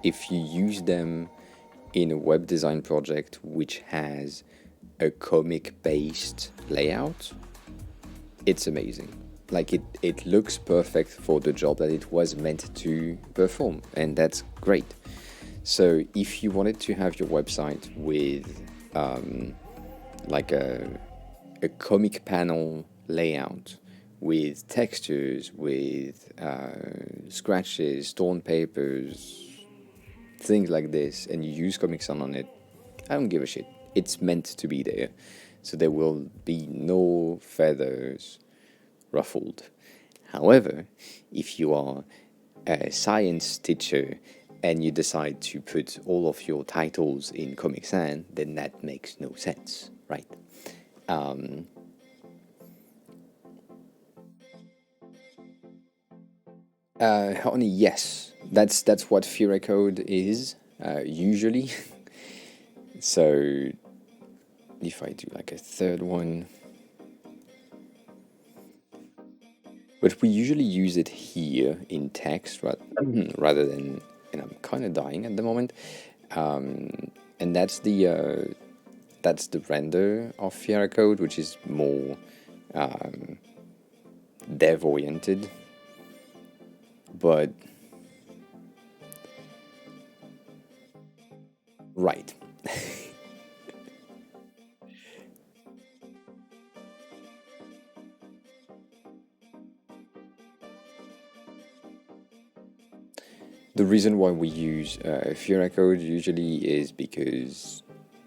If you use them in a web design project which has a comic-based layout, it's amazing. Like, it looks perfect for the job that it was meant to perform, and that's great. So if you wanted to have your website with like a comic panel layout, with textures, with scratches, torn papers, things like this, and you use Comic Sans on it, I don't give a shit. It's meant to be there. So there will be no feathers ruffled. However, if you are a science teacher and you decide to put all of your titles in Comic Sans, then that makes no sense, right? Honey, yes. that's what Figma code is usually. So if I do like a third one, but we usually use it here in text rather than, and I'm kind of dying at the moment. And that's the render of Figma code, which is more dev oriented, but right. The reason why we use Figma code usually is because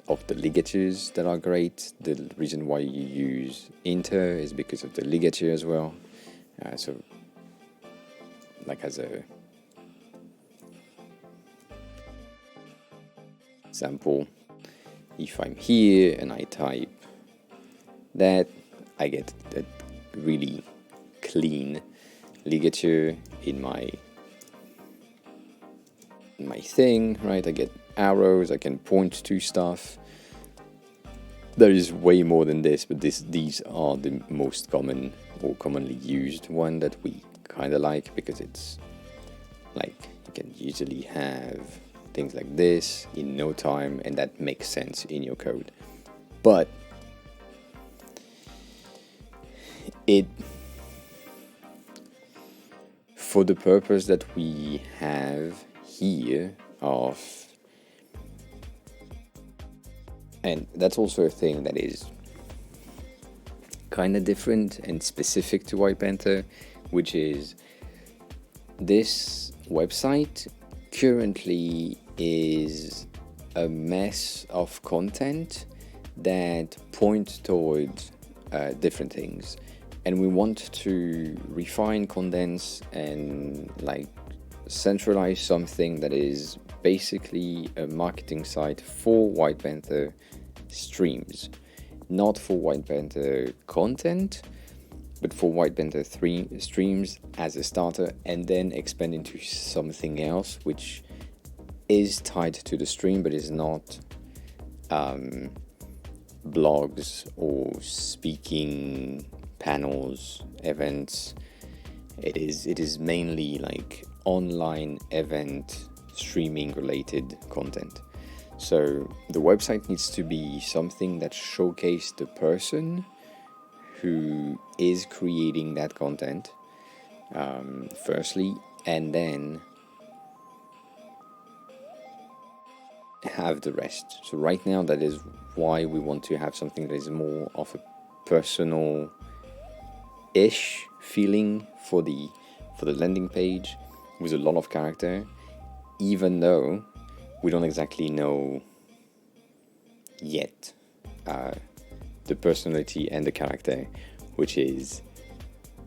of the ligatures that are great. The reason why you use Inter is because of the ligature as well. So, like as a example, if I'm here and I type that, I get a really clean ligature in my thing, right? I get arrows, I can point to stuff. There is way more than this, but these are the most common or commonly used one that we kind of like, because it's like you can usually have things like this in no time, and that makes sense in your code. But for the purpose that we have here of, and that's also a thing that is kind of different and specific to White Panther, which is this website currently is a mess of content that point towards different things, and we want to refine, condense, and like centralize something that is basically a marketing site for White Panther streams, not for White Panther content, but for White Panther 3 streams as a starter, and then expand into something else which is tied to the stream but is not blogs or speaking panels, events. It is mainly like online event streaming related content. So the website needs to be something that showcases the person who is creating that content, firstly, and then have the rest. So right now, that is why we want to have something that is more of a personal-ish feeling for the landing page, with a lot of character, even though we don't exactly know yet the personality and the character, which is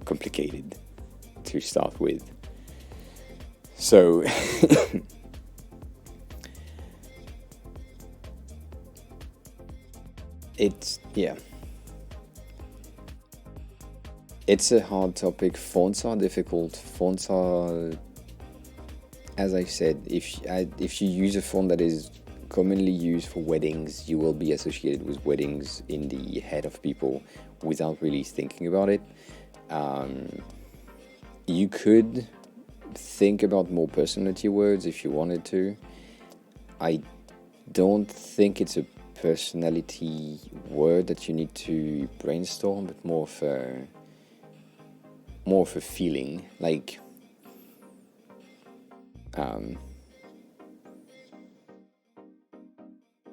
complicated to start with. So it's a hard topic. Fonts are difficult. Fonts are, as I said, if you use a font that is commonly used for weddings, you will be associated with weddings in the head of people without really thinking about it. You could think about more personality words if you wanted to. I don't think it's a personality word that you need to brainstorm, but more of a feeling, like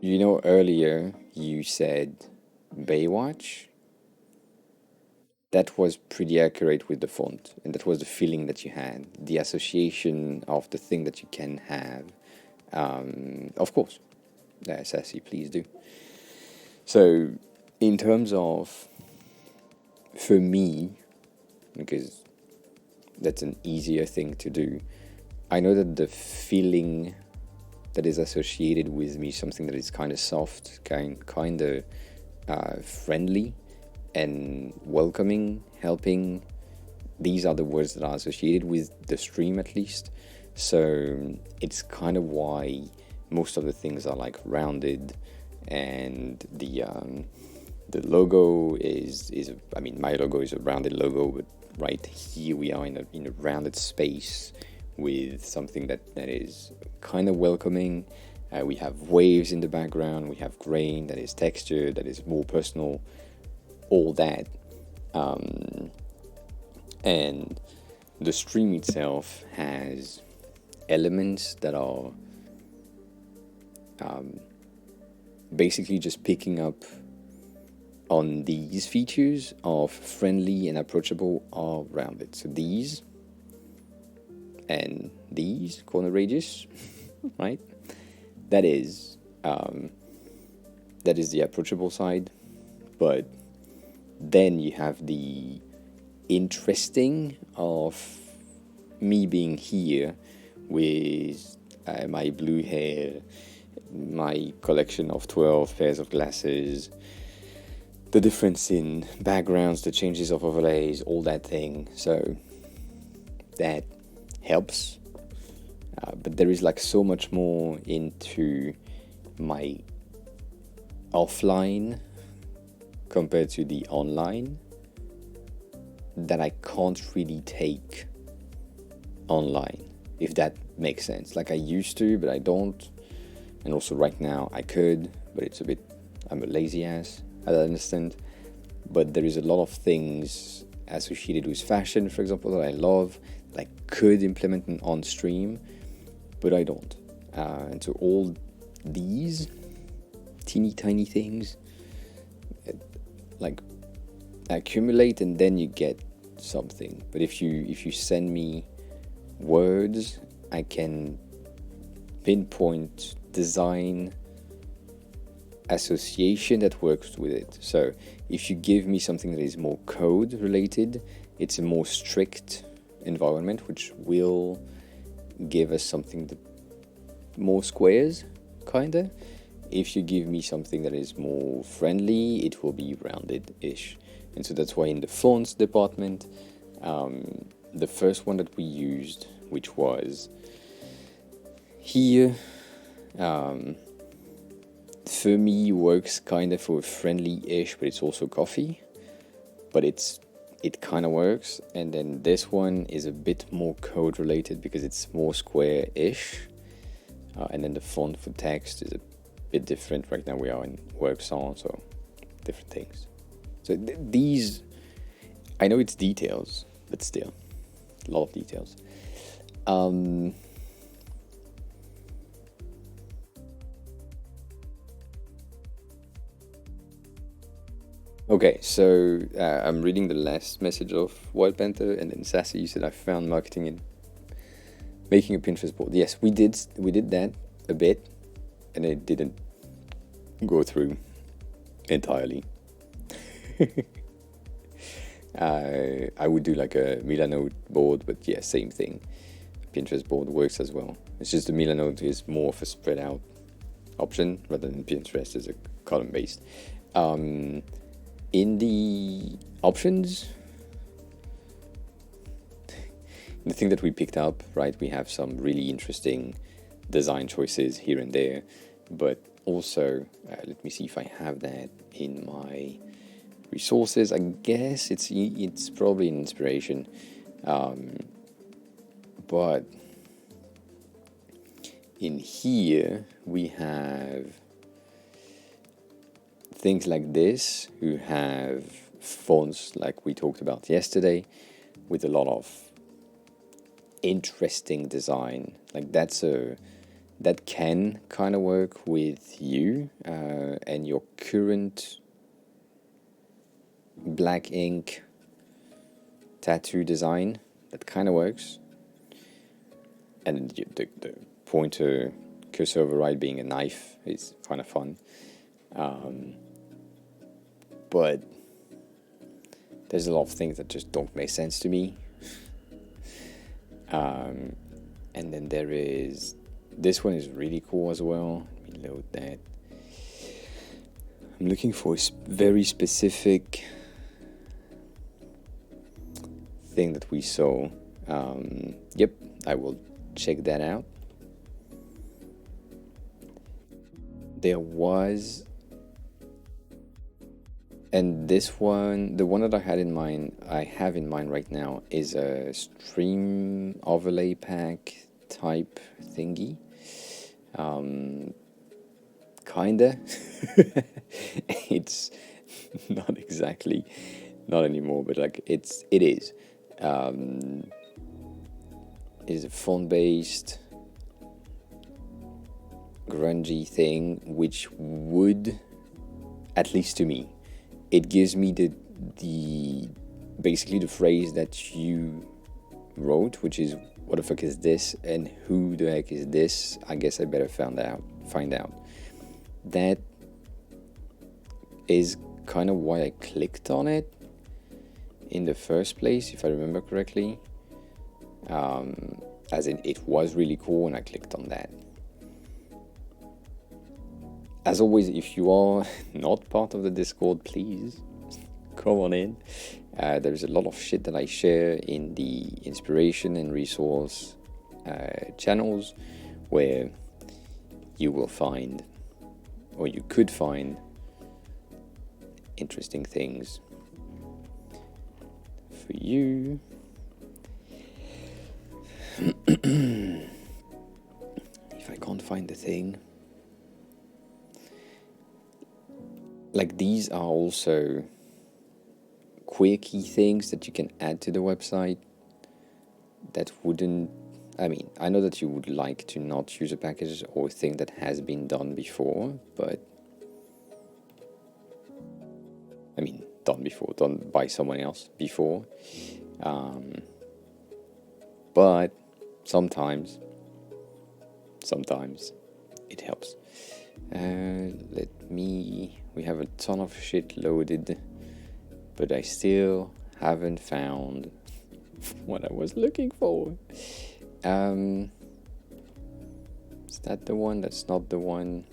you know, earlier you said Baywatch. That was pretty accurate with the font, and that was the feeling that you had, the association of the thing that you can have. Of course, sassy, please do. So, in terms of, for me, because that's an easier thing to do, I know that the feeling that is associated with me, something that is kind of soft, kind of friendly and welcoming, helping. These are the words that are associated with the stream, at least. So it's kind of why most of the things are like rounded, and the logo is I mean, my logo is a rounded logo, but right here we are in a rounded space with something that is kind of welcoming. We have waves in the background, we have grain that is texture, that is more personal, all that. And the stream itself has elements that are basically just picking up on these features of friendly and approachable are rounded. So these and these corner radius, right? That is the approachable side, but then you have the interesting of me being here with my blue hair, my collection of 12 pairs of glasses, the difference in backgrounds, the changes of overlays, all that thing. So that helps. But there is like so much more into my offline compared to the online that I can't really take online, if that makes sense. Like I used to, but I don't. And also right now I could, but it's a bit, I'm a lazy ass, I don't understand. But there is a lot of things associated with fashion, for example, that I love, that I could implement on stream, but I don't. And so all these teeny tiny things like accumulate, and then you get something. But if you send me words, I can pinpoint design association that works with it. So if you give me something that is more code related, it's a more strict environment, which will give us something that more squares, kinda. If you give me something that is more friendly, it will be rounded-ish. And so that's why in the fonts department, the first one that we used, which was here, for me works kind of for friendly-ish, but it's also coffee, but it kind of works. And then this one is a bit more code related because it's more square-ish, and then the font for text is a bit different. Right now we are in works on, so different things. So these, I know it's details, but still a lot of details. Okay, so I'm reading the last message of Wild Panther, and then Sassy, you said I found marketing in making a Pinterest board. Yes, we did that a bit, and it didn't go through entirely. I would do like a Milano board, but yeah, same thing. Pinterest board works as well. It's just the Milano is more of a spread out option rather than Pinterest as a column based. In the options, the thing that we picked up, right, we have some really interesting design choices here and there, but also, let me see if I have that in my resources. I guess it's probably an inspiration, but in here we have things like this, who have fonts like we talked about yesterday, with a lot of interesting design. Like that can kind of work with you and your current black ink tattoo design. That kind of works. And the pointer cursor override being a knife is kind of fun. But there's a lot of things that just don't make sense to me. And then there is, this one is really cool as well. Let me load that. I'm looking for a very specific thing that we saw. Yep, I will check that out. There was, and this one, the one that I have in mind right now is a stream overlay pack type thingy. Kinda. It's not exactly, not anymore, but like it is. Is a font-based grungy thing, which would, at least to me, it gives me the basically the phrase that you wrote, which is what the fuck is this and who the heck is this? I guess I better find out. That is kind of why I clicked on it in the first place, if I remember correctly. As in, it was really cool and I clicked on that. As always, if you are not part of the Discord, please come on in. There's a lot of shit that I share in the inspiration and resource channels, where you will find, or you could find, interesting things for you. If I can't find the thing, like these are also quirky things that you can add to the website that wouldn't, I mean, I know that you would like to not use a package or thing that has been done before, but I mean, done by someone else before. But sometimes it helps. We have a ton of shit loaded, but I still haven't found what I was looking for. Is that the one? That's not the one.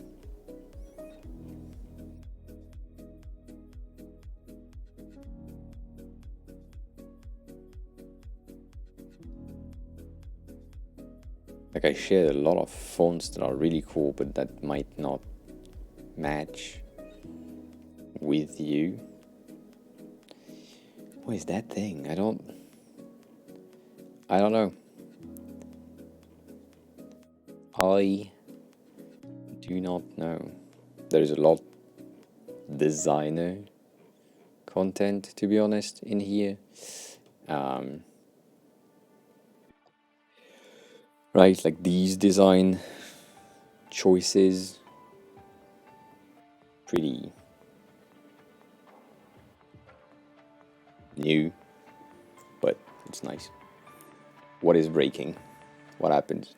Like, I shared a lot of fonts that are really cool, but that might not match with you. What is that thing? I don't know. I do not know. There's a lot designer content, to be honest, in here. Right, like these design choices, pretty new, but it's nice. What is breaking? What happens?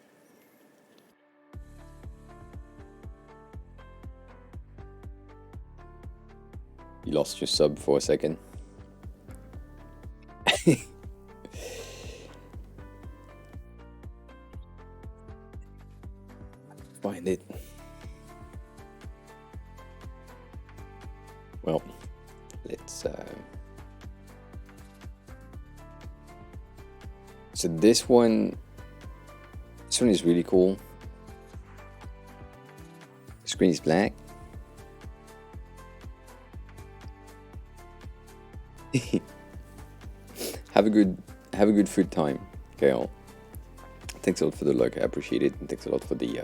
You lost your sub for a second. Find it. Well, let's so this one is really cool. The screen is black. Have a good food time, Gail. Thanks a lot for the look, I appreciate it, and thanks a lot for the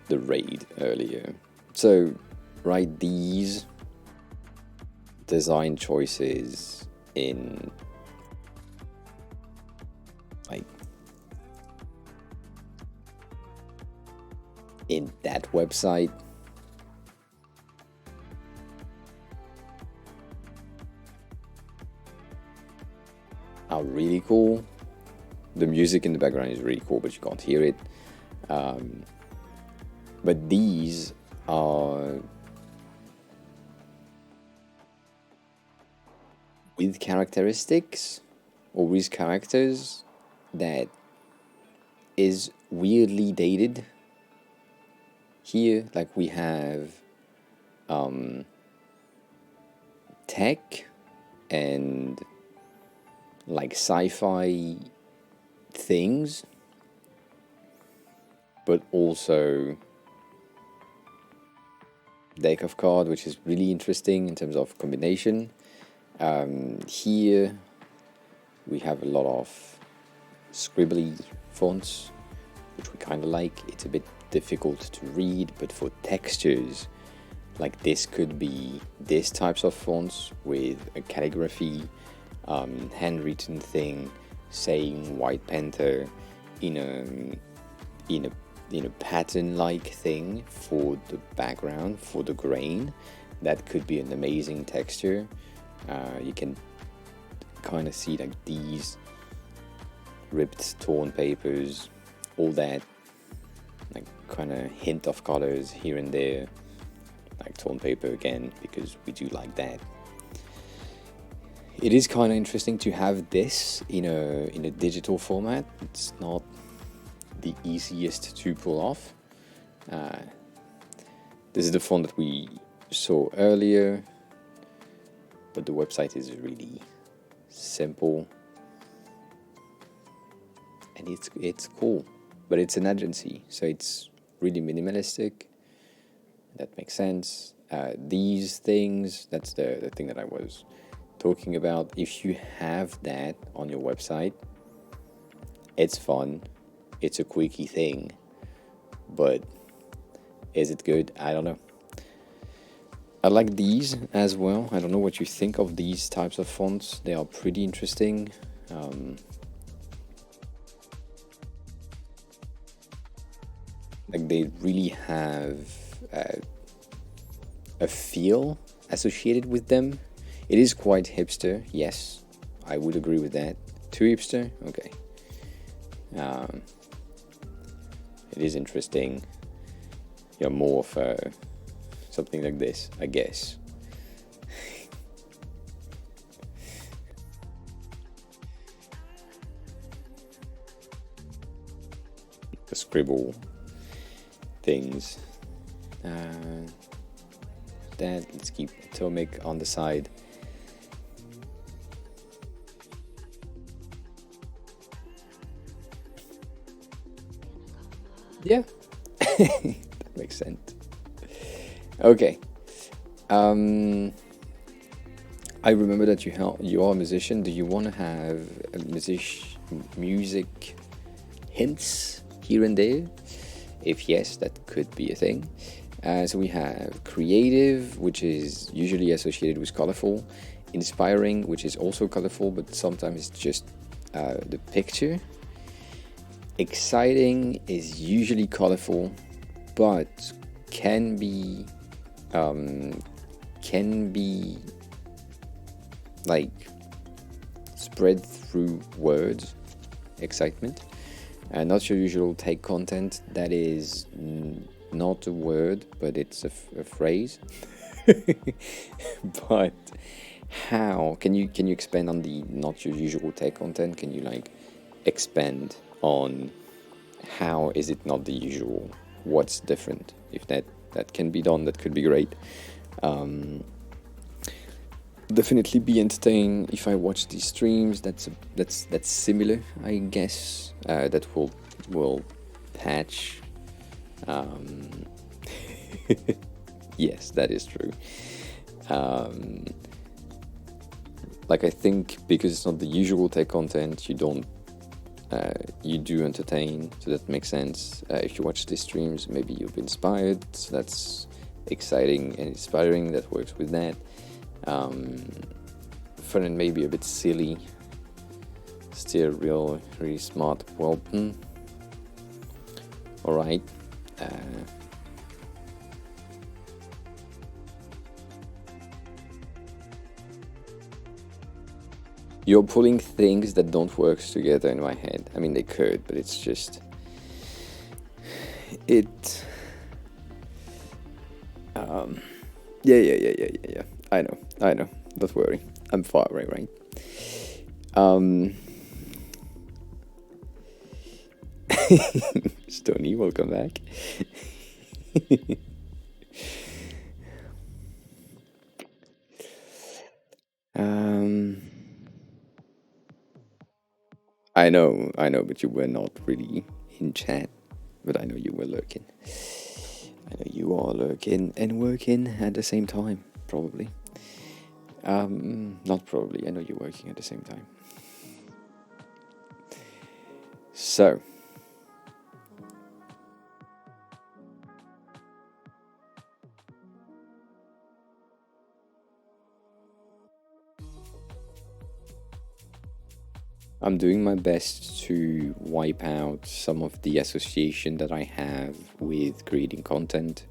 raid earlier. So, right, these design choices in that website are really cool. The music in the background is really cool, but you can't hear it. But these are with characteristics or with characters that is weirdly dated. Here, like, we have tech and like sci-fi things but also deck of cards, which is really interesting in terms of combination. Here we have a lot of scribbly fonts, which we kind of like. It's a bit difficult to read, but for textures, like this could be these types of fonts with a calligraphy, handwritten thing saying White Panther in a pattern-like thing for the background, for the grain. That could be an amazing texture. You can kind of see like these ripped, torn papers, all that, like kind of hint of colors here and there, like torn paper again, because we do like that. It is kind of interesting to have this in a digital format. It's not the easiest to pull off. This is the font that we saw earlier, but the website is really simple and it's cool, but it's an agency, so it's really minimalistic. That makes sense. These things, that's the thing that I was talking about. If you have that on your website, it's fun, it's a quickie thing, but is it good? I don't know. I like these as well. I don't know what you think of these types of fonts. They are pretty interesting. Like they really have a feel associated with them. It is quite hipster, yes, I would agree with that. Too hipster? Okay. It is interesting. You're more of something like this, I guess. The scribble things. Let's keep Atomic on the side. Yeah, that makes sense. Okay. I remember that you are a musician. Do you want to have music hints here and there? If yes, that could be a thing. So we have creative, which is usually associated with colorful. Inspiring, which is also colorful, but sometimes it's just the picture. Exciting is usually colorful, but can be like spread through words. Excitement. Not your usual take content. That is not a word, but it's a phrase. But how can you expand on the not your usual take content? Can you like expand on how is it not the usual? What's different? If that can be done, that could be great. Definitely be entertained if I watch these streams. That's similar, I guess. That will patch. Yes, that is true. Like I think because it's not the usual tech content, you don't. You do entertain, so that makes sense. If you watch these streams, maybe you've been inspired, so that's exciting and inspiring. That works with that. Fun and maybe a bit silly. Still really smart. Well, all right. You're pulling things that don't work together in my head. I mean, they could, but it's just it. Yeah. I know. Don't worry. I'm far away, right? Stony, welcome back. I know, but you were not really in chat. but I know you were lurking. I know you are lurking and working at the same time, probably. Not probably, I know you're working at the same time. So, I'm doing my best to wipe out some of the association that I have with creating content,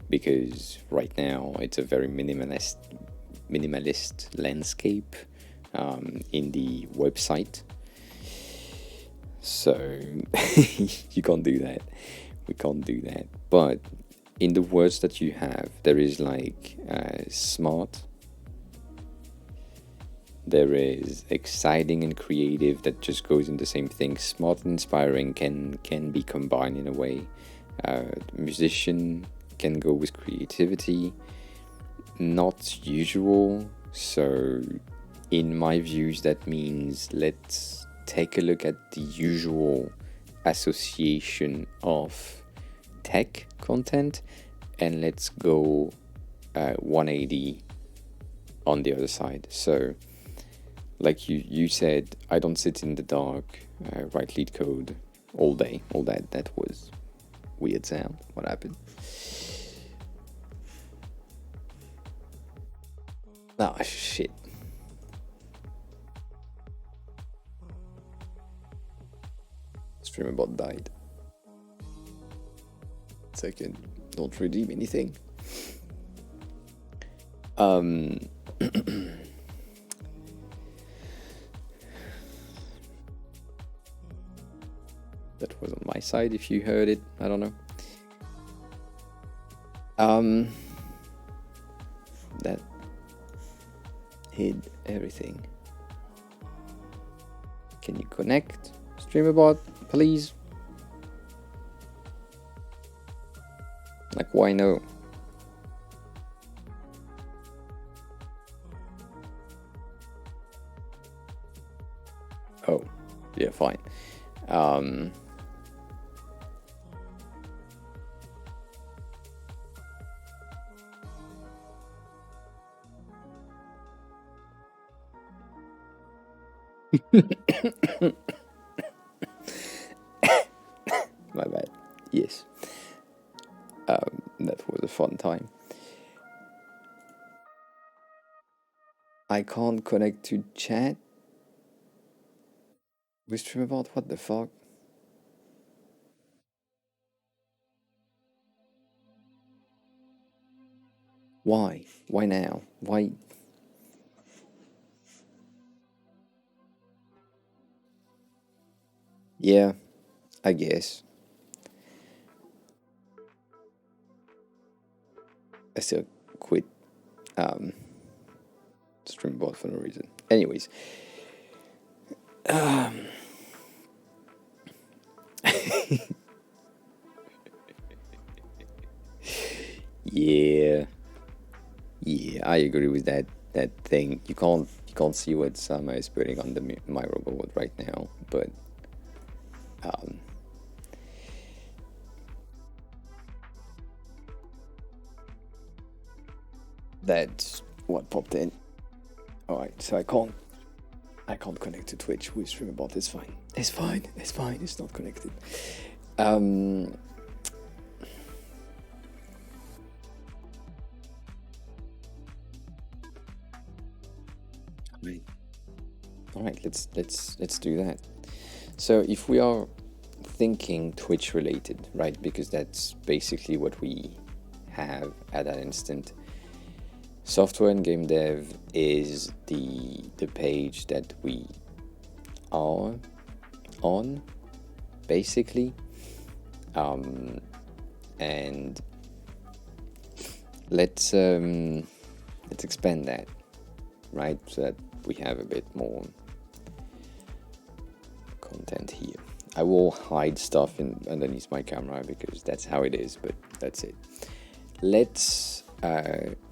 because right now it's a very minimalist landscape in the website. So you can't do that. We can't do that. But in the words that you have, there is like smart. There is exciting and creative, that just goes in the same thing. Smart and inspiring can be combined in a way. Musician can go with creativity. Not usual. So in my views, that means let's take a look at the usual association of tech content, and let's go 180 on the other side. So like you said, I don't sit in the dark, write lead code all day. All that was weird sound. What happened? Ah, shit. Streamerbot died. Second, don't redeem anything. That was on my side, if you heard it. I don't know. That hid everything. Can you connect, Streamerbot, please? Like, why no? Oh, yeah, fine. My bad. Yes. That was a fun time. I can't connect to chat with Streamerbot. What the fuck? Why? Why now? Why? Yeah, I guess. I still quit Streamerbot for no reason. Anyways. Yeah. Yeah, I agree with that thing. You can't see what Sama is putting on my robot right now, but that's what popped in. Alright, so I can't connect to Twitch with Streamerbot. It's fine. It's fine. It's fine. It's not connected. Alright, let's do that. So if we are thinking Twitch related, right? Because that's basically what we have at that instant. Software and game dev is the page that we are on, basically, and let's expand that, right? So that we have a bit more content here. I will hide stuff underneath my camera because that's how it is, but that's it. Let's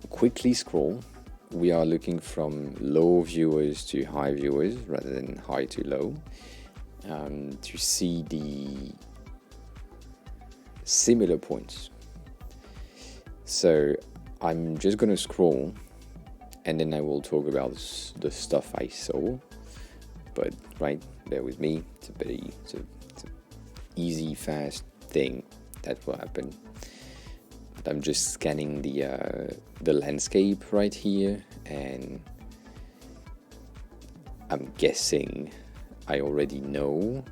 quickly scroll. We are looking from low viewers to high viewers rather than high to low, to see similar points. So I'm just gonna scroll, and then I will talk about the stuff I saw. But right, bear with me. It's an easy, fast thing that will happen. But I'm just scanning the landscape right here, and I'm guessing I already know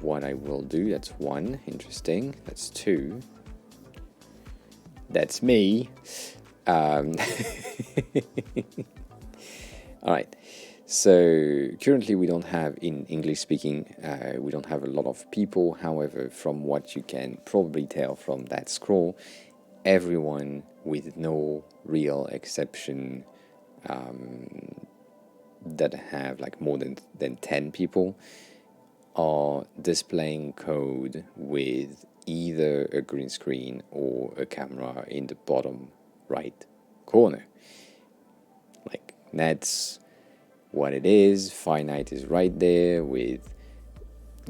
what I will do. That's one. Interesting. That's two. That's me. All right. So currently we don't have, in English speaking, we don't have a lot of people. However, from what you can probably tell from that scroll, everyone, with no real exception, that have like more than 10 people, are displaying code with either a green screen or a camera in the bottom right corner. Like, that's what it is. Finite is right there with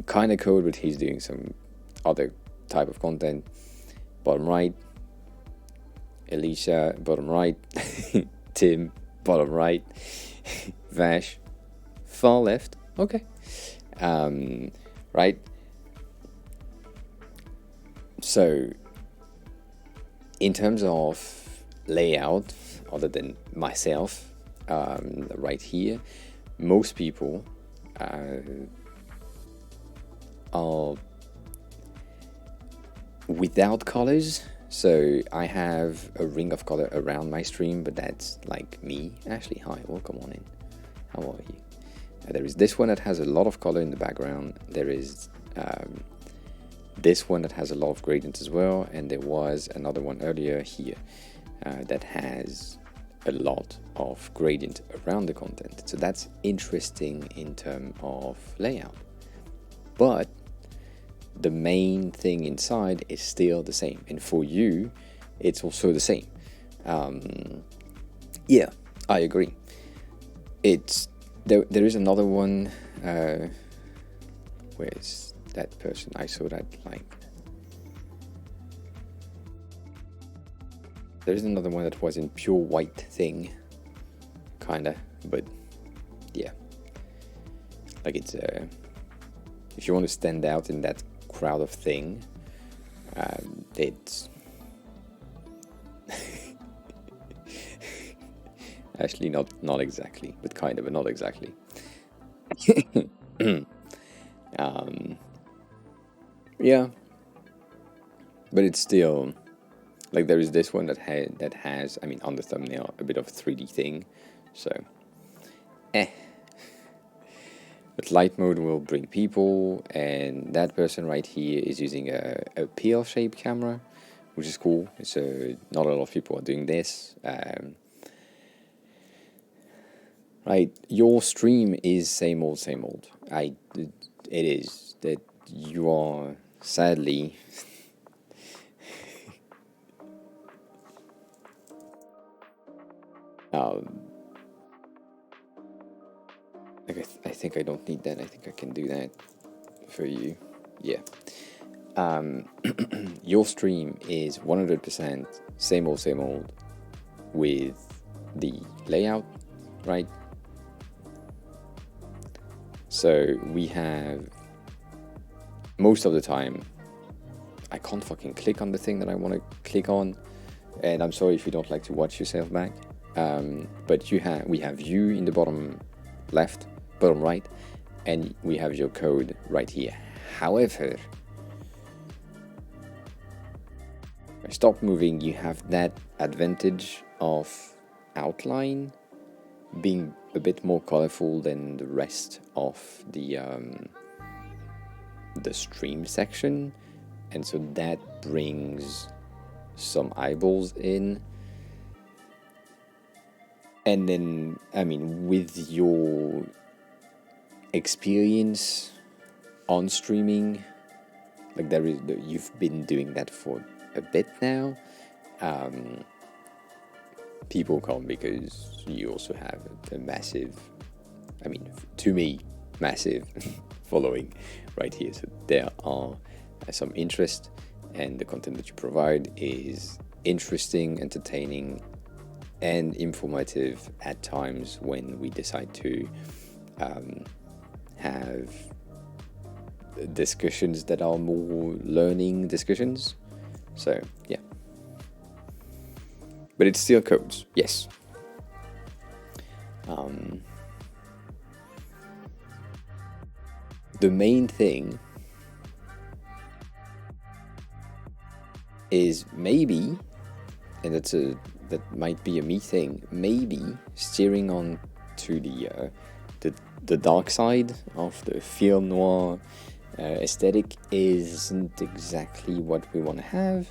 kind of code, but he's doing some other type of content. Bottom right, Alicia, bottom right, Tim, bottom right, Vash, far left, okay. Right. So, in terms of layout, other than myself, right here, most people are without colors. So I have a ring of color around my stream, but that's like me. Ashley, hi, welcome on in. How are you? There is this one that has a lot of color in the background. There is this one that has a lot of gradient as well, and there was another one earlier here that has a lot of gradient around the content. So that's interesting in terms of layout. But the main thing inside is still the same, and for you it's also the same. Yeah, I agree. It's there is another one. Where's that person? I saw that, like, there's another one that was in pure white thing, kinda, but yeah, like, it's if you want to stand out in that crowd of thing, it's actually not exactly, but kind of, not exactly. Yeah, but it's still like, there is this one that has, I mean, on the thumbnail, a bit of 3D thing, so But light mode will bring people, and that person right here is using a PL-shaped camera, which is cool. So not a lot of people are doing this. Right, your stream is same old, same old. It is that you are sadly like, I think I don't need that. I think I can do that for you. Yeah. Your stream is 100% same old with the layout, right? So we have, most of the time, I can't fucking click on the thing that I want to click on, and I'm sorry if you don't like to watch yourself back. But we have you in the bottom left, bottom right, and we have your code right here. However, if I stop moving, you have that advantage of outline being a bit more colorful than the rest of the stream section, and so that brings some eyeballs in. And then, I mean, with your experience on streaming, like, you've been doing that for a bit now. People come because you also have a massive, I mean, to me, massive following right here. So there are some interest, and the content that you provide is interesting, entertaining, and informative at times when we decide to have discussions that are more learning discussions. So yeah, but it's still codes, yes. The main thing is maybe, and that might be a me thing, maybe steering on to the dark side of the film noir aesthetic isn't exactly what we want to have,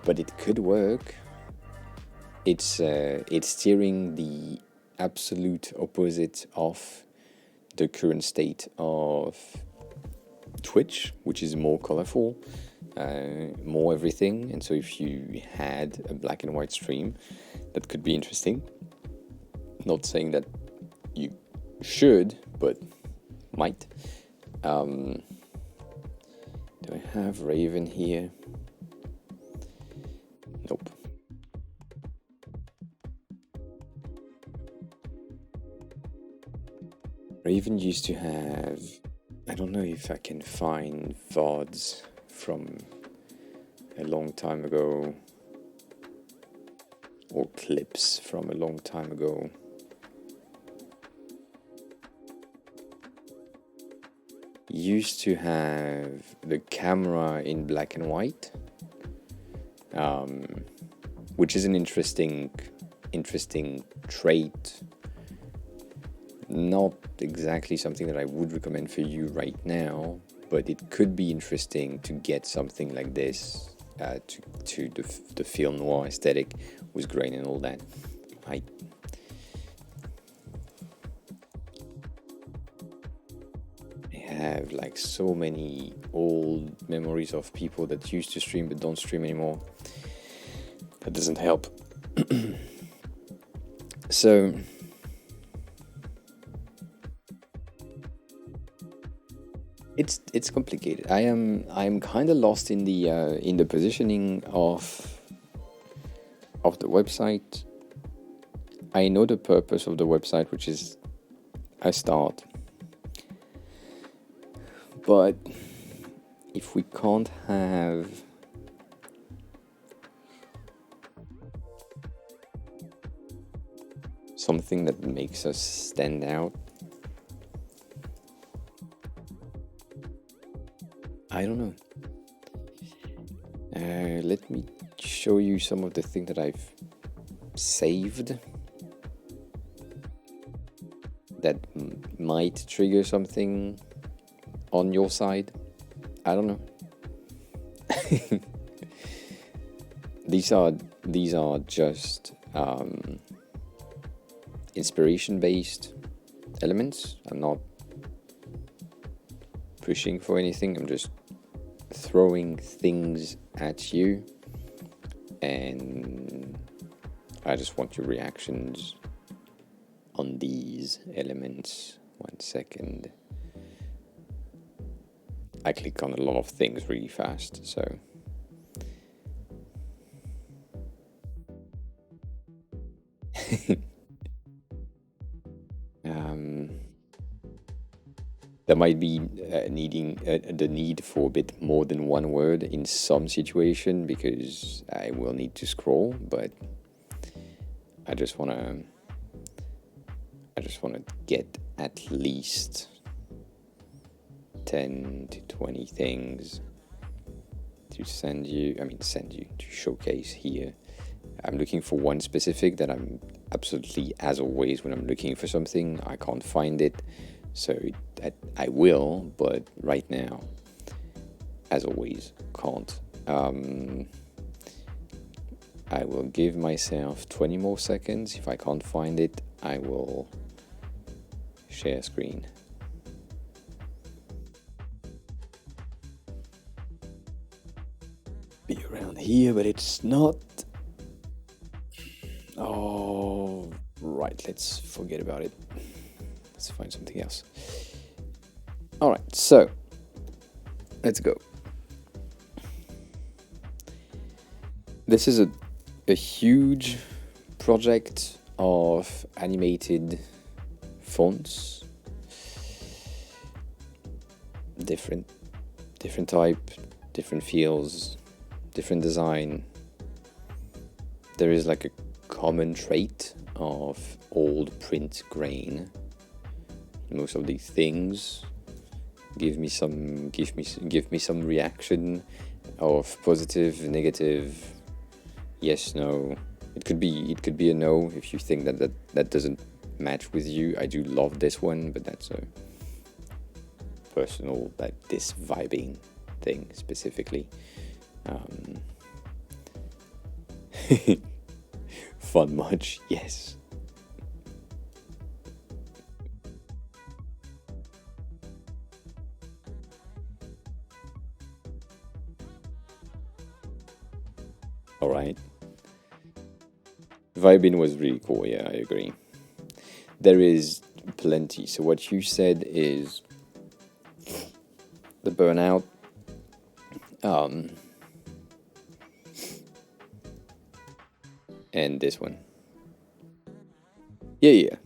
but it could work. It's steering the absolute opposite of the current state of Twitch, which is more colorful, more everything. And so if you had a black and white stream, that could be interesting. Not saying that you should, but might. Do I have Raven here? Nope. Raven used to have, I don't know if I can find VODs from a long time ago or clips from a long time ago. Used to have the camera in black and white, which is an interesting trait. Not exactly something that I would recommend for you right now, but it could be interesting to get something like this to the film noir aesthetic with grain and all that. I have like so many old memories of people that used to stream but don't stream anymore. That doesn't help. So it's complicated. I'm kind of lost in the positioning of the website. I know the purpose of the website, which is a start. But if we can't have something that makes us stand out, I don't know. Let me show you some of the things that I've saved that might trigger something on your side. I don't know. These are just inspiration-based elements. I'm not pushing for anything. I'm just throwing things at you, and I just want your reactions on these elements. 1 second. I click on a lot of things really fast, so there might be needing the need for a bit more than one word in some situation, because I will need to scroll, but I just wanna get at least 10 to 20 things to to showcase here. I'm looking for one specific that I'm absolutely, as always, when I'm looking for something, I can't find it. So I will, but right now, as always, can't. I will give myself 20 more seconds. If I can't find it, I will share screen. Be around here, but it's not. Oh, right, let's forget about it. Let's find something else. Alright, so Let's go. This is a huge project of animated fonts. Different type, different feels, different design. There is like a common trait of old print grain. Most of these things give me some reaction of positive, negative, yes, no. It could be a no if you think that doesn't match with you. I do love this one, but that's a personal, like, this vibing thing specifically. Fun much? Yes. All right. Vibing was really cool. Yeah, I agree. There is plenty. So what you said is the burnout. And this one. Yeah.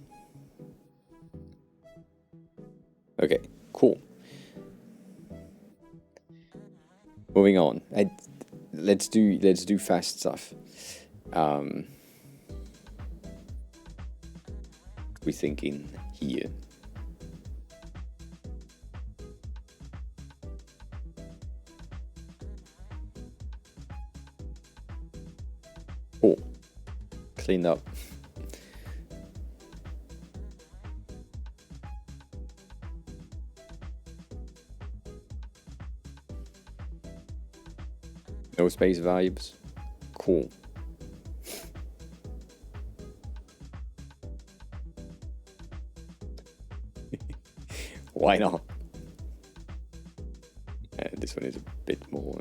Okay, cool. Moving on. Let's do fast stuff. We're thinking here. Cool. Cleaned up. No space vibes. Cool. Why not? This one is a bit more.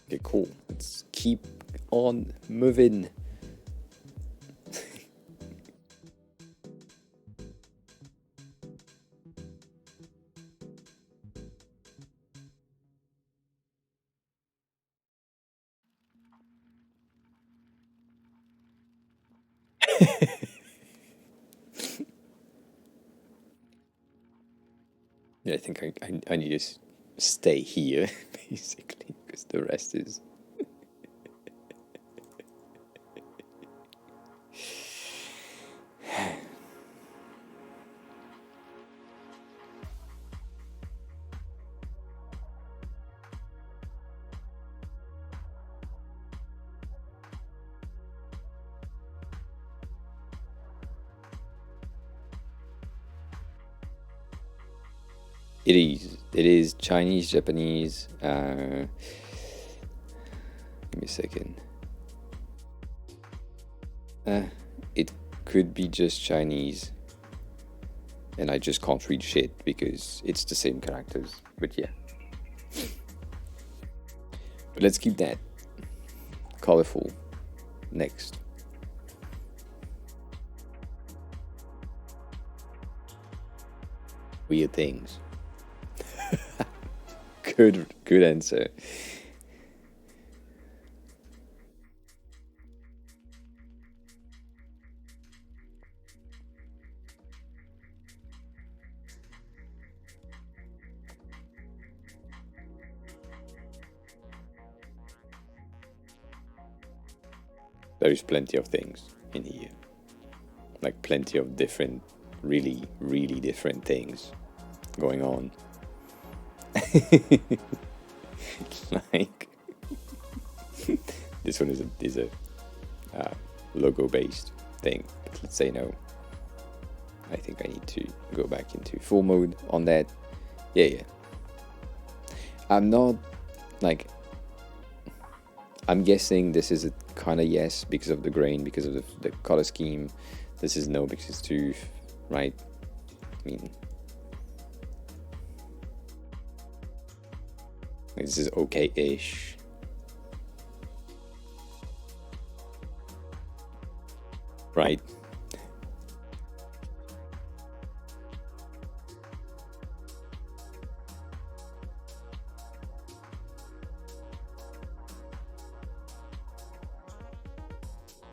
Okay, cool. Let's keep on moving. Yeah, I think I need to stay here, basically, because the rest is... It is Chinese, Japanese. Give me a second. It could be just Chinese, and I just can't read shit because it's the same characters. But yeah. But let's keep that colorful. Next. Weird things. Good answer. There is plenty of things in here. Like plenty of different, really, really different things going on. Like this one is a logo based thing. But let's say no. I think I need to go back into full mode on that. Yeah. I'm not like. I'm guessing this is a kind of yes because of the grain, because of the color scheme. This is no because it's too, right? I mean, this is okay-ish. right?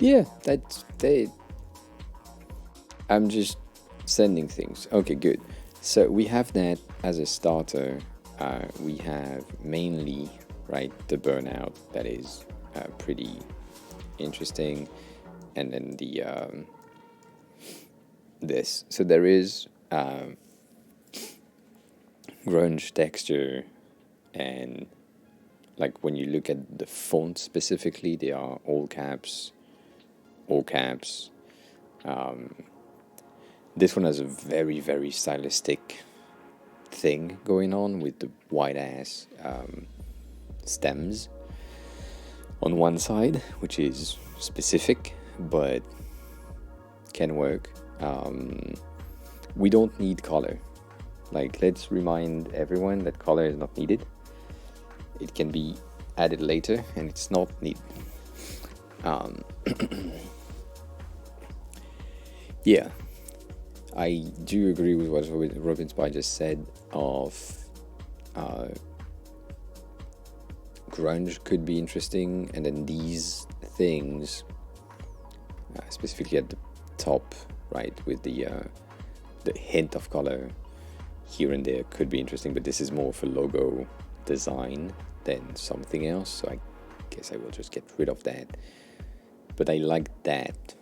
Yeah, that's they. I'm just sending things. Okay, good. So we have that as a starter. We have mainly, right, the burnout that is pretty interesting, and then the this. So there is grunge texture, and like when you look at the font specifically, they are all caps, all caps. This one has a very, very stylistic thing going on with the white ass stems on one side, which is specific but can work. We don't need color. Like, let's remind everyone that color is not needed. It can be added later, and it's not needed. Yeah, I do agree with what Robin Spy just said of grunge could be interesting, and then these things, specifically at the top, right, with the hint of color here and there, could be interesting. But this is more of a logo design than something else, so I guess I will just get rid of that. But I like that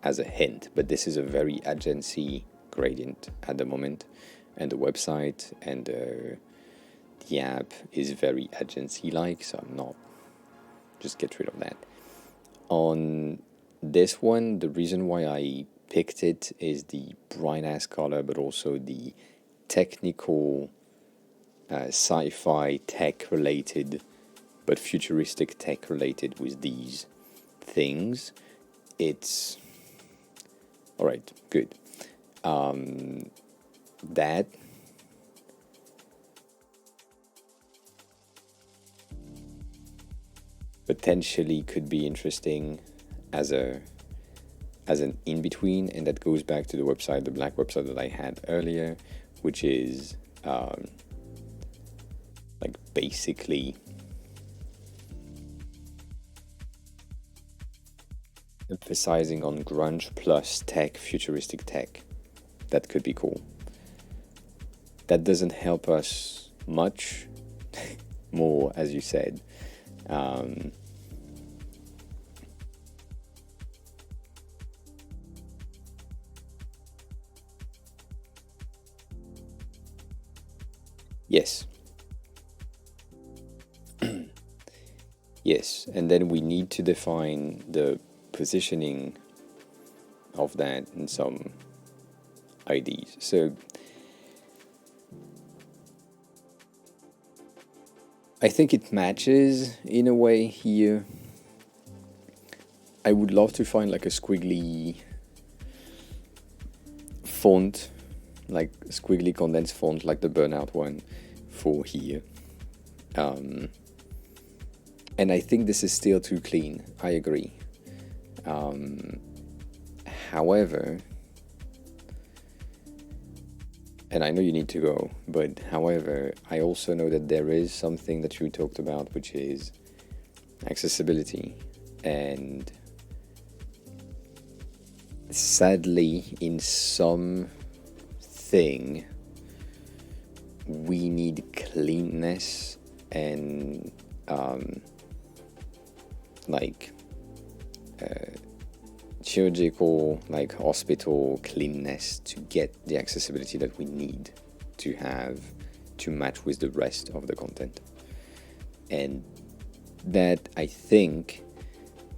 as a hint, but this is a very agency gradient at the moment, and the website and the app is very agency like, so I'm not, just get rid of that. On this one, the reason why I picked it is the bright ass color, but also the technical sci-fi tech related, but futuristic tech related with these things. It's all right, good. That potentially could be interesting as an in between, and that goes back to the website, the black website that I had earlier, which is like basically emphasizing on grunge plus tech, futuristic tech. That could be cool. That doesn't help us much more, as you said. Yes. Yes, and then we need to define the positioning of that in some IDs. So I think it matches in a way here. I would love to find like a squiggly font, like squiggly condensed font, like the burnout one for here. And I think this is still too clean. I agree. However, and I know you need to go, but however, I also know that there is something that you talked about, which is accessibility. And sadly, in some thing, we need cleanness and like chirurgical, like hospital cleanness to get the accessibility that we need to have to match with the rest of the content. And that, I think,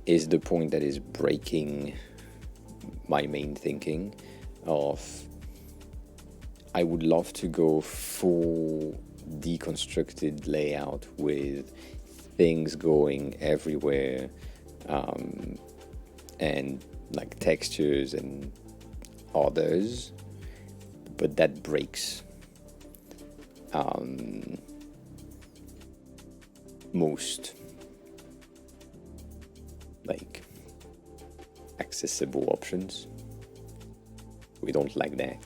is the point that is breaking my main thinking of I would love to go full deconstructed layout with things going everywhere, and like textures and others, but that breaks most like accessible options. We don't like that.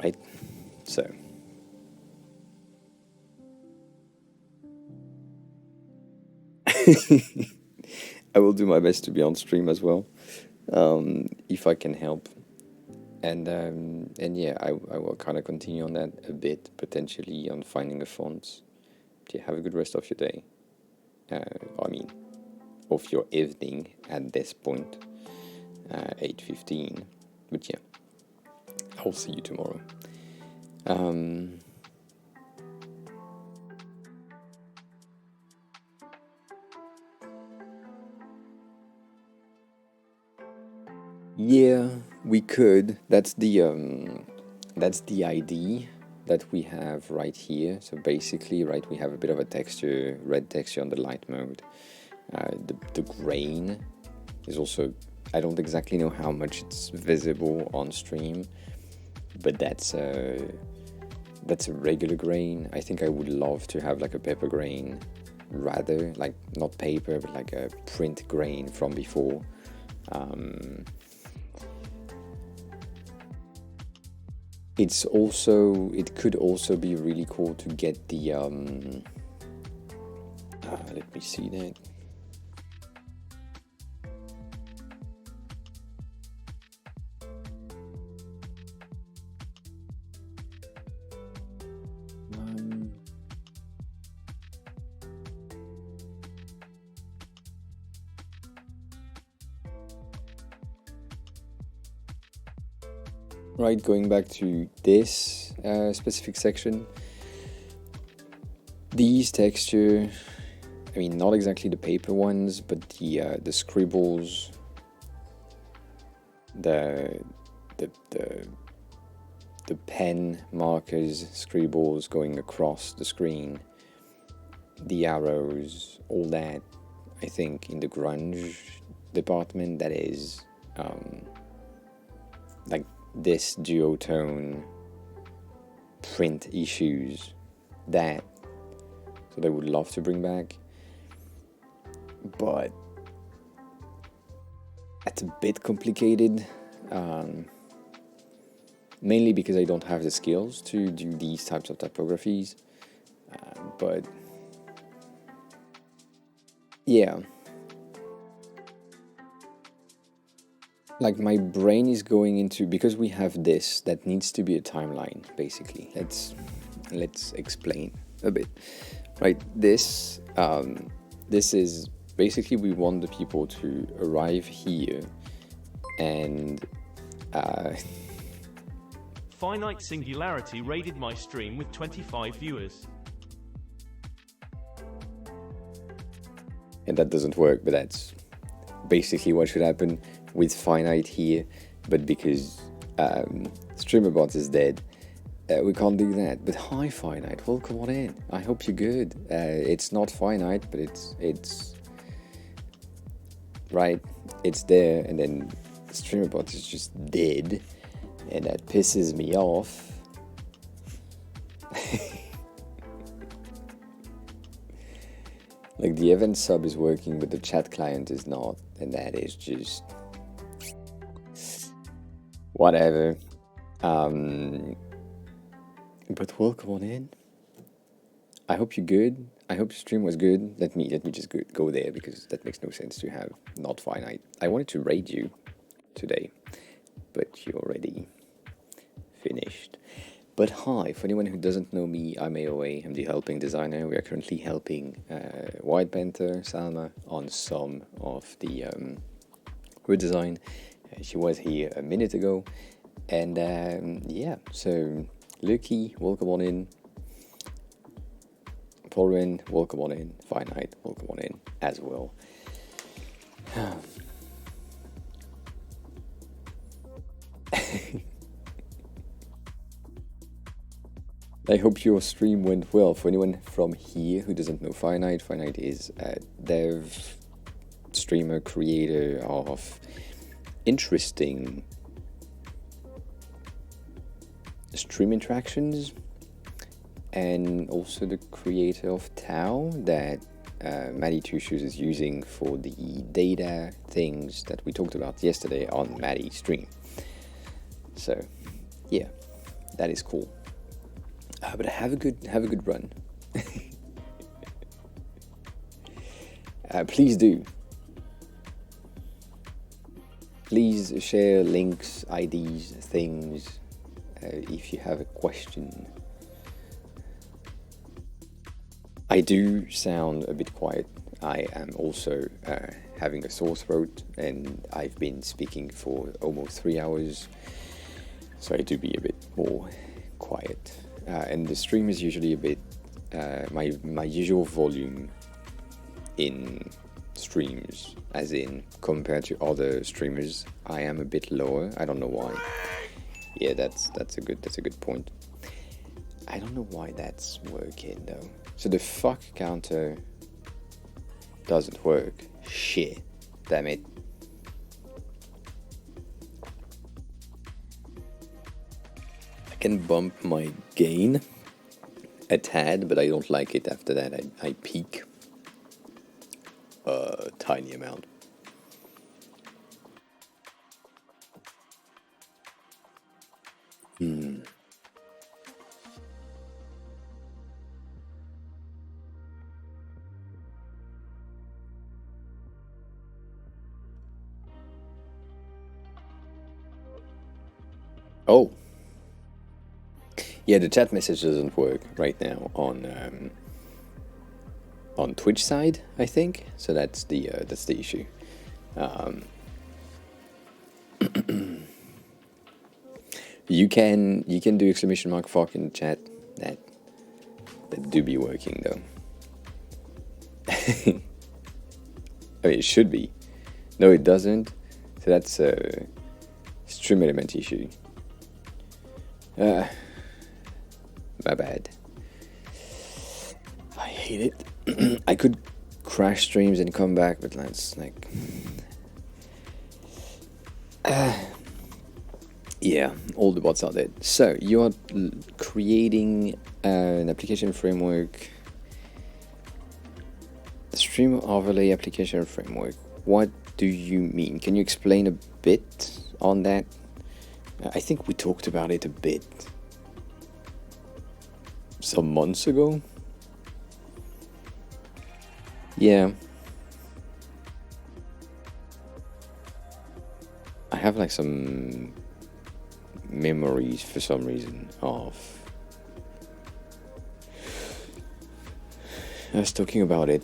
Right? So I will do my best to be on stream as well, if I can help. And yeah, I will kind of continue on that a bit, potentially on finding a font. Yeah, have a good rest of your day. I mean, of your evening at this point, 8:15. But yeah, I'll see you tomorrow. Yeah, we could. That's the ID that we have right here. So basically, right, we have a bit of a texture, red texture on the light mode. The grain is also, I don't exactly know how much it's visible on stream, but that's a regular grain. I think I would love to have like a paper grain, rather, like not paper, but like a print grain from before. It could also be really cool to get the let me see that. Right, going back to this specific section, these texture, I mean, not exactly the paper ones, but the scribbles, the pen markers, scribbles going across the screen, the arrows, all that. I think in the grunge department, that is like this duotone print issues, that so they would love to bring back, but that's a bit complicated, mainly because I don't have the skills to do these types of typographies, but yeah, like my brain is going into, because we have this that needs to be a timeline. Basically, let's explain a bit, right? This is basically, we want the people to arrive here and Finite Singularity raided my stream with 25 viewers. And that doesn't work, but that's basically what should happen with Finite here. But because StreamerBot is dead, we can't do that. But hi Finite, welcome on in. I hope you're good. It's not Finite, but it's right, it's there, and then StreamerBot is just dead, and that pisses me off. Like, the event sub is working, but the chat client is not, and that is just whatever. But welcome on in. I hope you're good. I hope your stream was good. Let me just go there, because that makes no sense to have not Finite. I wanted to raid you today, but you already finished. But hi, for anyone who doesn't know me, I'm AOA, I'm the helping designer. We are currently helping White Panther, Salma, on some of the redesign. She was here a minute ago, and yeah, so Lucky, welcome on in. Paulrin, welcome on in. Finite, welcome on in as well. I hope your stream went well. For anyone from here who doesn't know Finite, Finite is a dev streamer, creator of interesting stream interactions, and also the creator of Tao that Maddie Two Shoes is using for the data things that we talked about yesterday on Maddie's stream. So, yeah, that is cool. But have a good run. Please do. Please share links, IDs, things, if you have a question. I do sound a bit quiet. I am also having a sore throat, and I've been speaking for almost 3 hours, so I do be a bit more quiet. And the stream is usually a bit my usual volume in streams, as in compared to other streamers, I am a bit lower. I don't know why. Yeah, that's a good point. I don't know why that's working though. So the fuck counter doesn't work. Shit. Damn it. I can bump my gain a tad, but I don't like it after that. I peak a tiny amount. Oh. Yeah, the chat message doesn't work right now on Twitch side, I think. So that's the issue. You can do exclamation mark fuck in the chat. That do be working though. I mean, it should be. No, it doesn't. So that's a stream element issue. My bad. I hate it. I could crash streams and come back, but that's like... yeah, all the bots are dead. So, you are creating an application framework. Stream overlay application framework. What do you mean? Can you explain a bit on that? I think we talked about it a bit some months ago. Yeah. I have like some memories for some reason of us talking about it.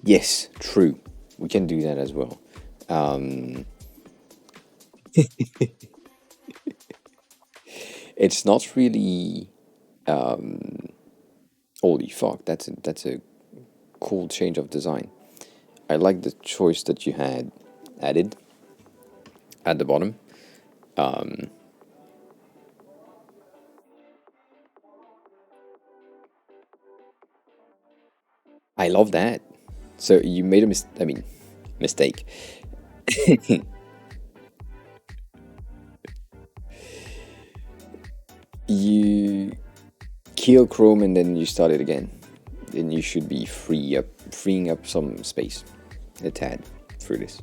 Yes, true. We can do that as well. It's not really. Holy fuck! That's a cool change of design. I like the choice that you had added at the bottom. I love that. So you made a mistake. You kill Chrome and then you start it again. Then you should be freeing up some space, a tad, through this.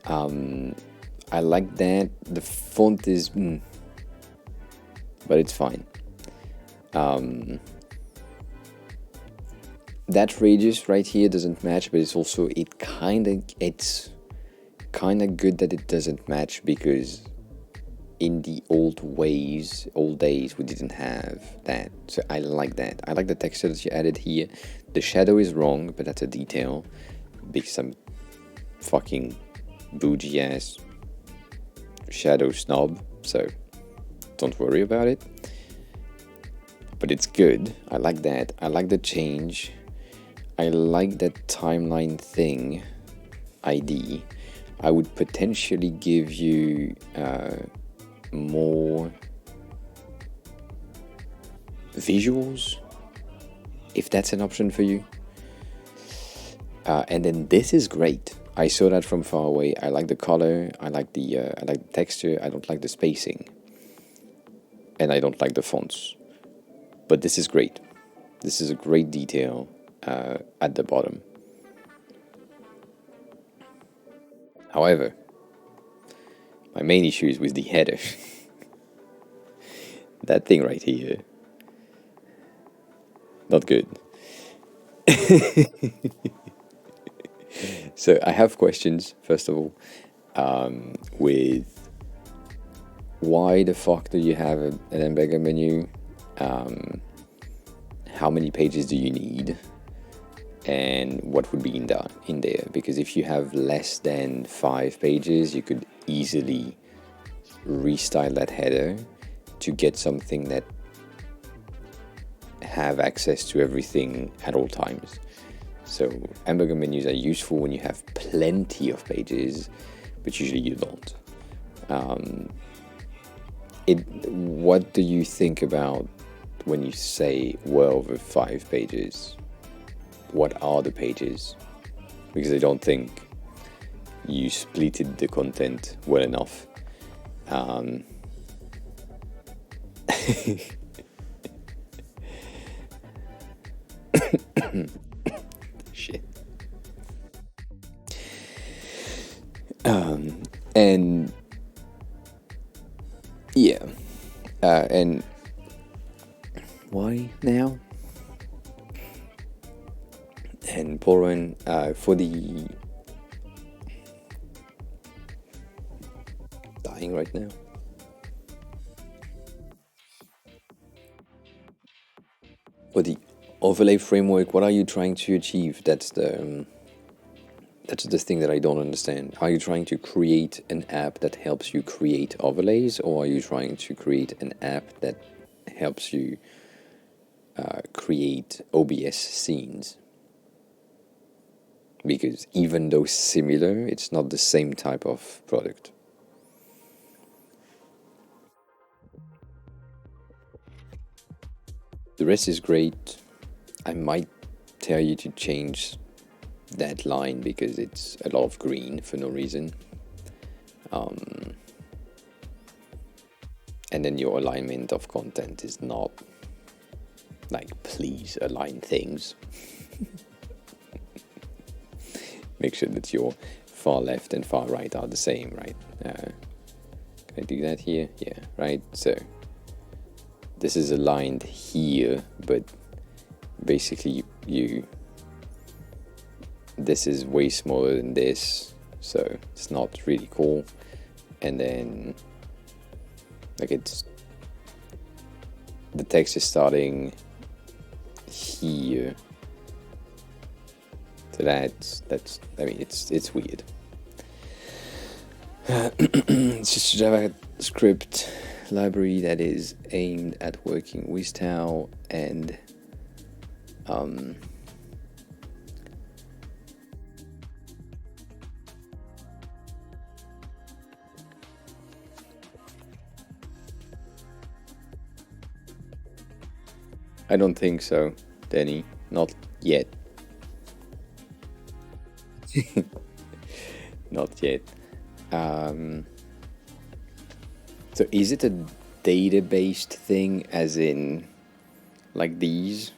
I like that. The font is, but it's fine. That radius right here doesn't match, but it's also it's kind of good that it doesn't match, because in the old days, we didn't have that. So I like that. I like the texture that you added here. The shadow is wrong, but that's a detail, because I'm fucking bougie ass shadow snob, so don't worry about it. But it's good. I like that. I like the change. I like that timeline thing ID. I would potentially give you more visuals, if that's an option for you. And then this is great. I saw that from far away. I like the color. I like the texture. I don't like the spacing, and I don't like the fonts. But this is great. This is a great detail at the bottom. However, my main issue is with the header. That thing right here. Not good. So I have questions, first of all, with why the fuck do you have an embedder menu? How many pages do you need? And what would be in there? Because if you have less than 5 pages, you could easily restyle that header to get something that have access to everything at all times. So hamburger menus are useful when you have plenty of pages, but usually you don't. What do you think about when you say well over 5 pages? What are the pages? Because I don't think you splitted the content well enough. Shit. And yeah, and why now? And Poran, for the dying right now. For the overlay framework, what are you trying to achieve? That's the thing that I don't understand. Are you trying to create an app that helps you create overlays, or are you trying to create an app that helps you create OBS scenes? Because even though similar, it's not the same type of product. The rest is great. I might tell you to change that line because it's a lot of green for no reason. And then your alignment of content is not like, please align things. Make sure that your far left and far right are the same, right? Can I do that here? Yeah, right. So this is aligned here, but basically this is way smaller than this, so it's not really cool. And then like the text is starting here, so that's I mean it's weird. It's just a JavaScript library that is aimed at working with Tau and I don't think so, Danny. Not yet. Not yet. So is it a data-based thing, as in like these?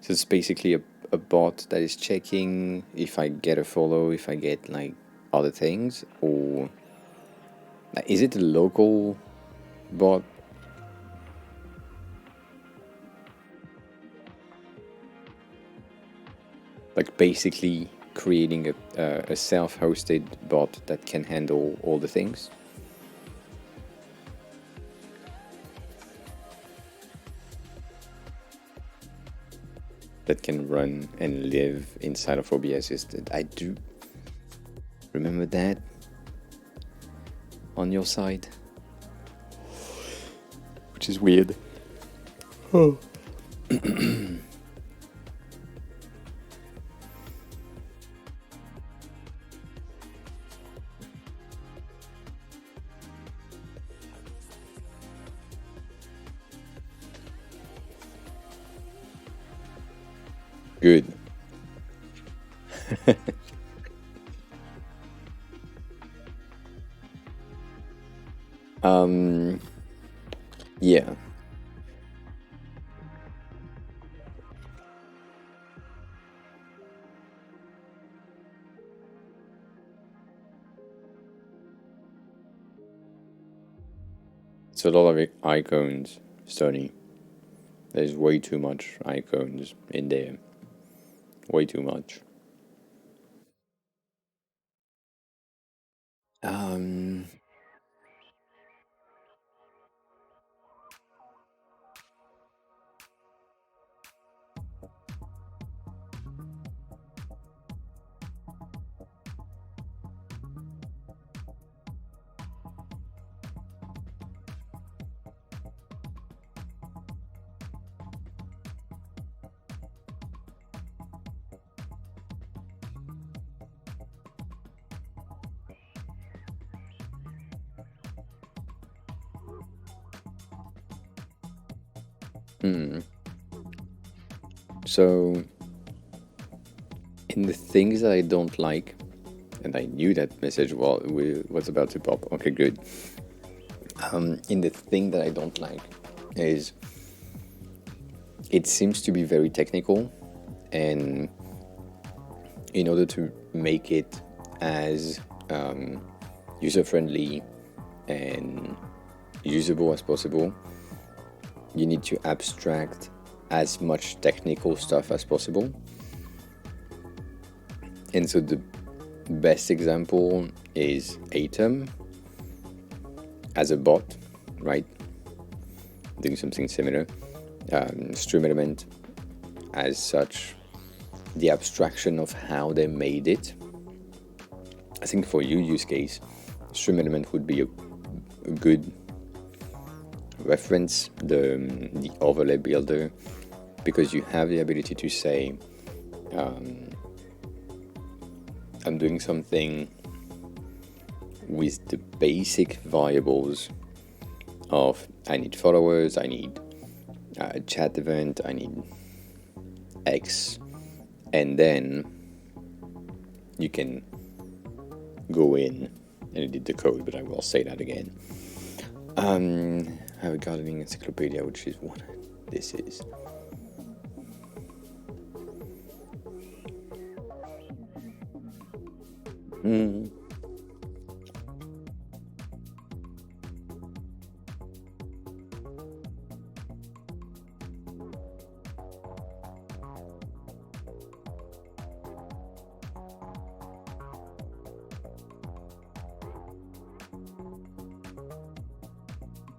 So it's basically a bot that is checking if I get a follow, if I get like other things, or like, is it a local bot? Like basically creating a self-hosted bot that can handle all the things? That can run and live inside of OBS. I do remember that on your side, which is weird. Oh. Good. Yeah. It's a lot of icons, Stoney. There's way too much icons in there. Way too much. Um, So, in the things that I don't like, and I knew that message was about to pop. Okay, good. In the thing that I don't like is it seems to be very technical, and in order to make it as user-friendly and usable as possible, you need to abstract as much technical stuff as possible. And so the best example is Atom as a bot, right? Doing something similar. Stream Element as such, the abstraction of how they made it. I think for your use case, Stream Element would be a good reference, the overlay builder, because you have the ability to say, I'm doing something with the basic variables of I need followers, I need a chat event, I need X, and then you can go in and edit the code, but I will say that again. I have a gardening encyclopedia, which is what this is.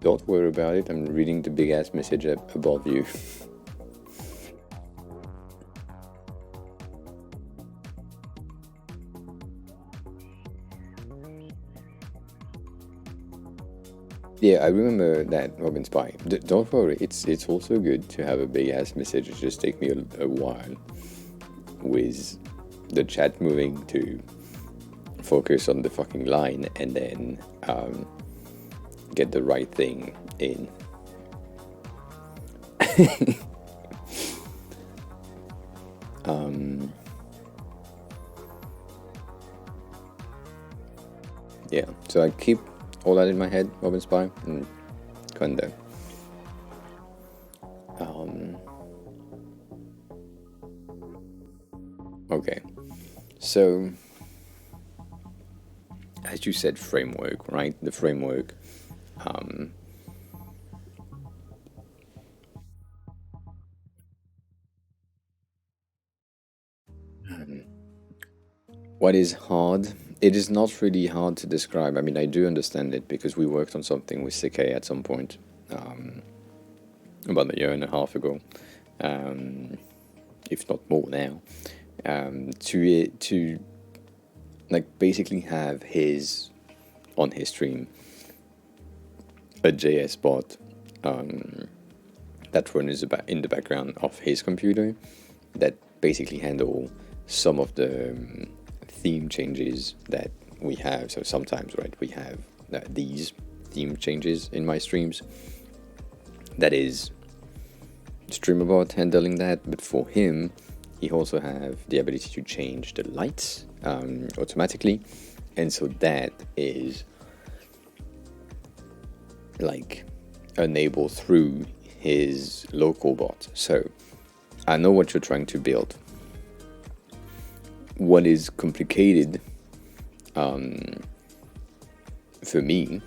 Don't worry about it, I'm reading the big ass message above you. Yeah, I remember that Robin Spy. Don't worry, it's also good to have a big ass message. It just take me a while with the chat moving to focus on the fucking line and then get the right thing in. Yeah, so I keep all that in my head, Robin Spy, and kinda. Okay, so as you said, framework, right? The framework. What is hard? It is not really hard to describe. I mean, I do understand it because we worked on something with CK at some point, about a year and a half ago, if not more now, to like basically have on his stream a JS bot that runs in the background of his computer that basically handle some of the theme changes that we have. So sometimes, right, we have these theme changes in my streams. That is StreamerBot handling that, but for him, you also have the ability to change the lights automatically, and so that is like enabled through his local bot. So I know what you're trying to build. What is complicated for me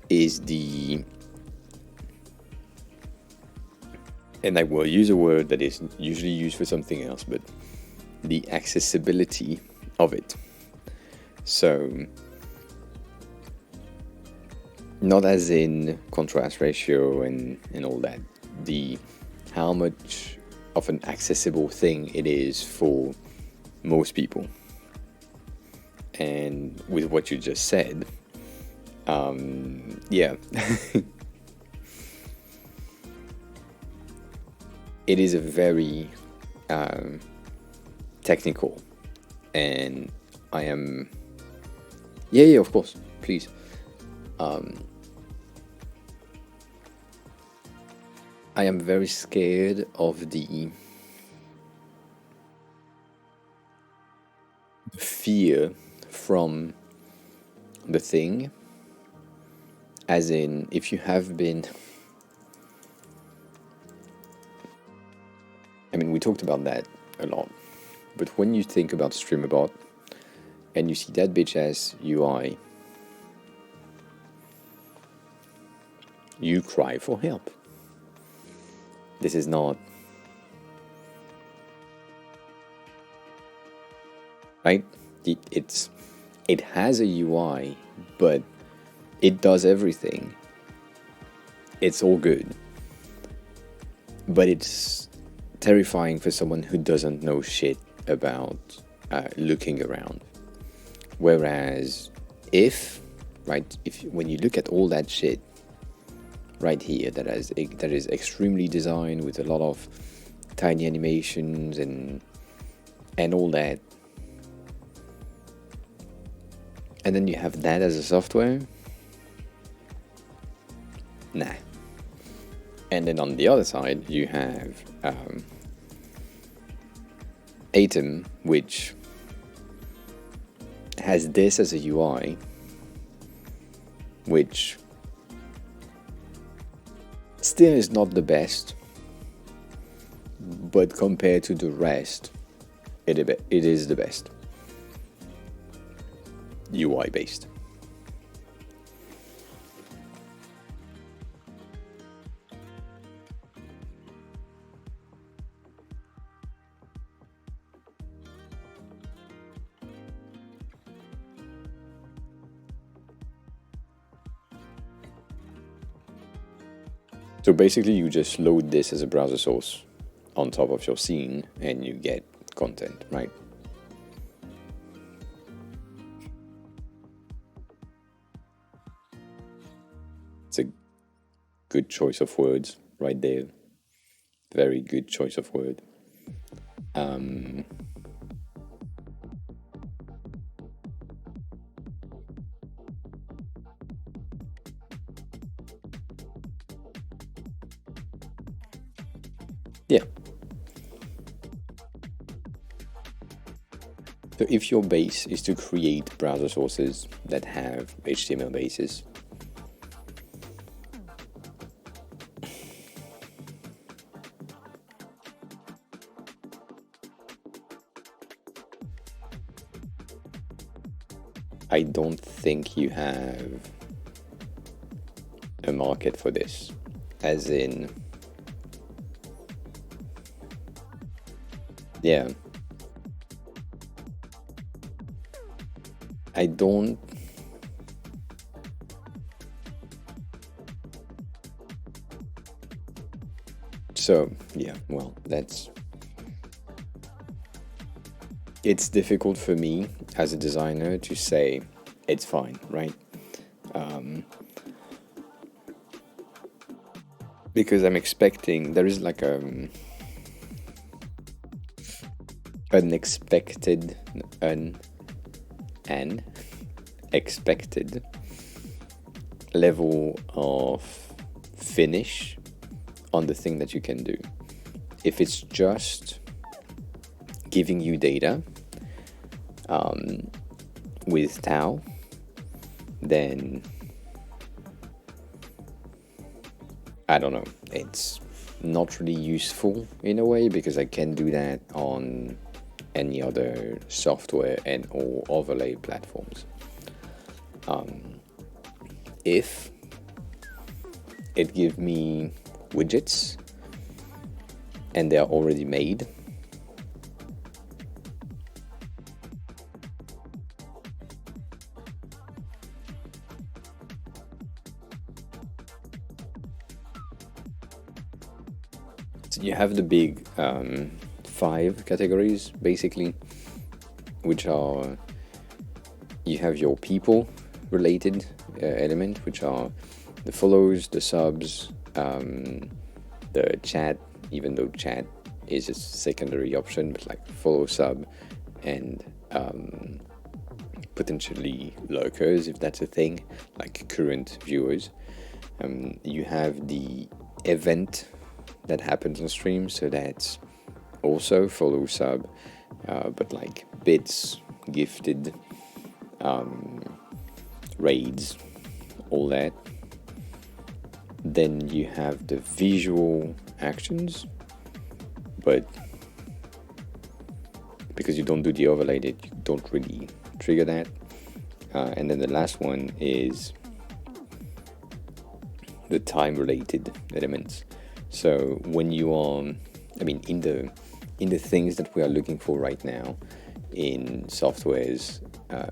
is and I will use a word that is usually used for something else, but the accessibility of it. So not as in contrast ratio and all that, how much of an accessible thing it is for most people. And with what you just said, yeah. It is a very technical, and I am... Yeah, of course, please. I am very scared of the fear from the thing, as in, if you have been... I mean, we talked about that a lot, but when you think about StreamerBot and you see that bitch as UI, you cry for help. This is not... Right? It has a UI, but it does everything. It's all good. But it's terrifying for someone who doesn't know shit about looking around. Whereas when you look at all that shit right here that is extremely designed with a lot of tiny animations and all that, and then you have that as a software, nah. And then on the other side you have Atom, which has this as a UI, which still is not the best, but compared to the rest, it is the best UI based. So basically you just load this as a browser source on top of your scene and you get content, right? It's a good choice of words right there. Very good choice of word. Yeah. So if your base is to create browser sources that have HTML bases, I don't think you have a market for this, as in... Yeah. I don't... So, yeah, well, that's... It's difficult for me as a designer to say it's fine, right? Because I'm expecting... There is like an expected level of finish on the thing that you can do. if it's just giving you data with tau, then I don't know, it's not really useful in a way, because I can do that on any other software and or overlay platforms. If it gives me widgets and they are already made, so you have the big 5 categories basically, which are, you have your people related element, which are the follows, the subs, the chat, even though chat is a secondary option, but like follow, sub, and potentially lurkers, if that's a thing, like current viewers. You have the event that happens on stream, so that's also follow, sub, but like bits, gifted, raids, all that. Then you have the visual actions, but because you don't do the overlay, that you don't really trigger that. And then the last one is the time related elements. So when you are, I mean, in the things that we are looking for right now in softwares,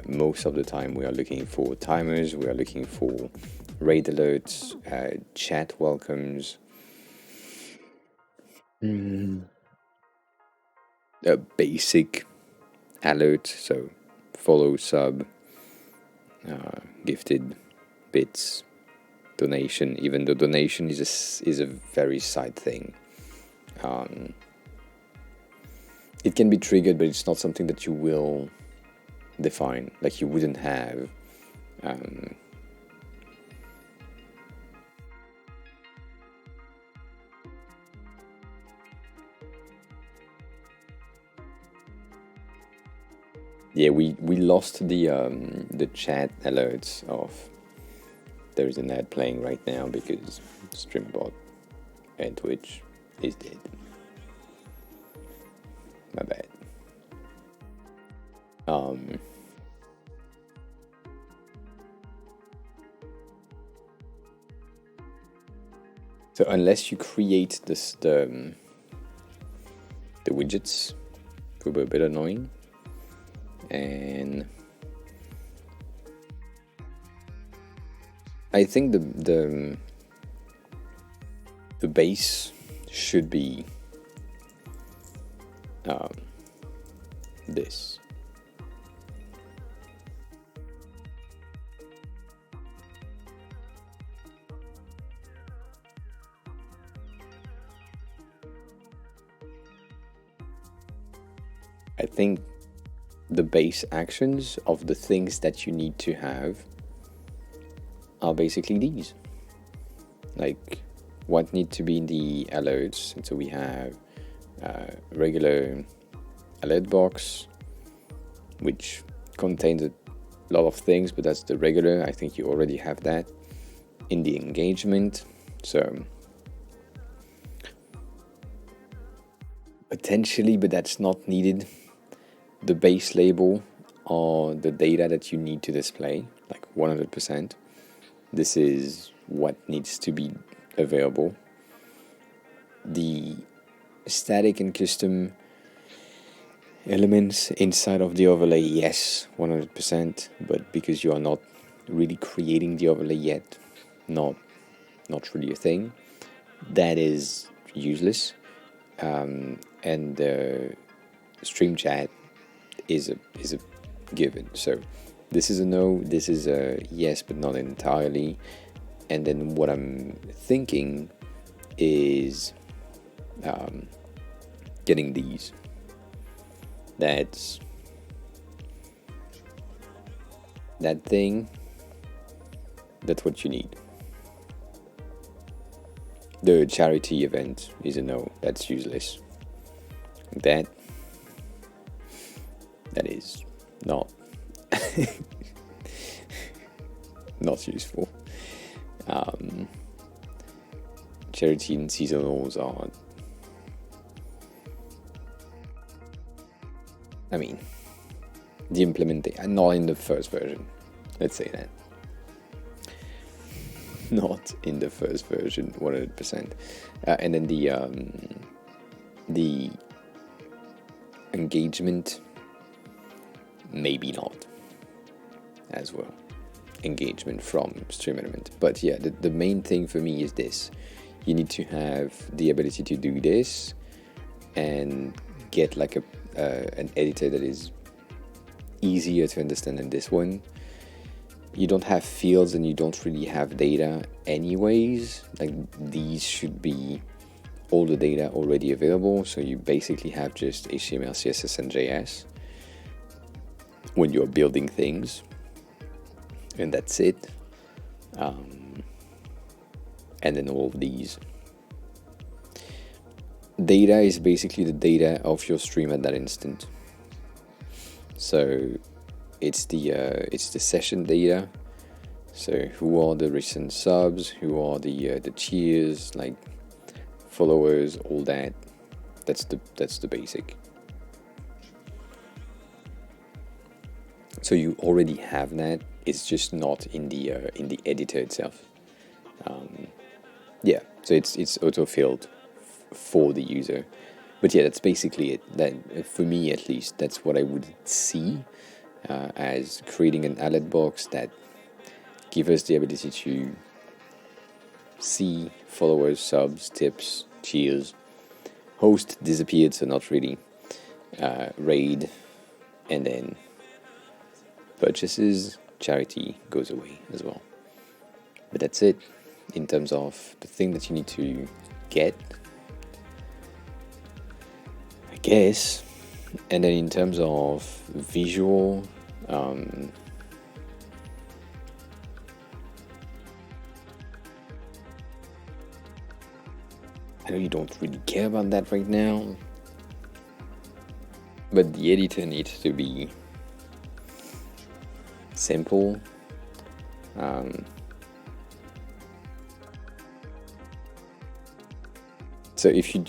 most of the time we are looking for timers, we are looking for raid alerts, chat welcomes, a basic alert, so follow, sub, gifted, bits, donation, even though donation is a very side thing. It can be triggered, but it's not something that you will define, like you wouldn't have yeah, we lost the chat alerts of there's an ad playing right now because Streambot and Twitch is dead. My bad. So unless you create this the widgets, it will be a bit annoying. And I think the base should be this. I think the base actions of the things that you need to have are basically these. Like what need to be in the alerts. And so we have regular alert box, which contains a lot of things, but that's the regular. I think you already have that in the engagement. So potentially, but that's not needed. The base label or the data that you need to display, like 100%. This is what needs to be available. The static and custom elements inside of the overlay, yes, 100%, but because you are not really creating the overlay yet, not really a thing, that is useless. And the stream chat is a given. So this is a no, this is a yes, but not entirely. And then what I'm thinking is getting these. That's that thing. That's what you need. The charity event is a no. That's useless. That is not not useful. Charity and seasonals are, I mean, the implementation, not in the first version, let's say that. Not in the first version, 100%. And then the engagement, maybe not as well. Engagement from stream element. But yeah, the main thing for me is this. You need to have the ability to do this and get like an editor that is easier to understand than this one. You don't have fields and you don't really have data anyways. Like, these should be all the data already available, so you basically have just HTML, CSS, and JS when you're building things, and that's it. And then all of these data is basically the data of your stream at that instant. So it's the session data. So who are the recent subs? Who are the cheers, like followers, all that. That's the basic. So you already have that. It's just not in the editor itself. Yeah, so it's auto-filled for the user. But yeah, that's basically it. That, for me at least, that's what I would see as creating an alert box that gives us the ability to see followers, subs, tips, cheers. Host disappeared, so not really. Raid, and then purchases, charity goes away as well. But that's it in terms of the thing that you need to get, I guess. And then in terms of visual, I know you don't really care about that right now, but the editor needs to be simple. So if you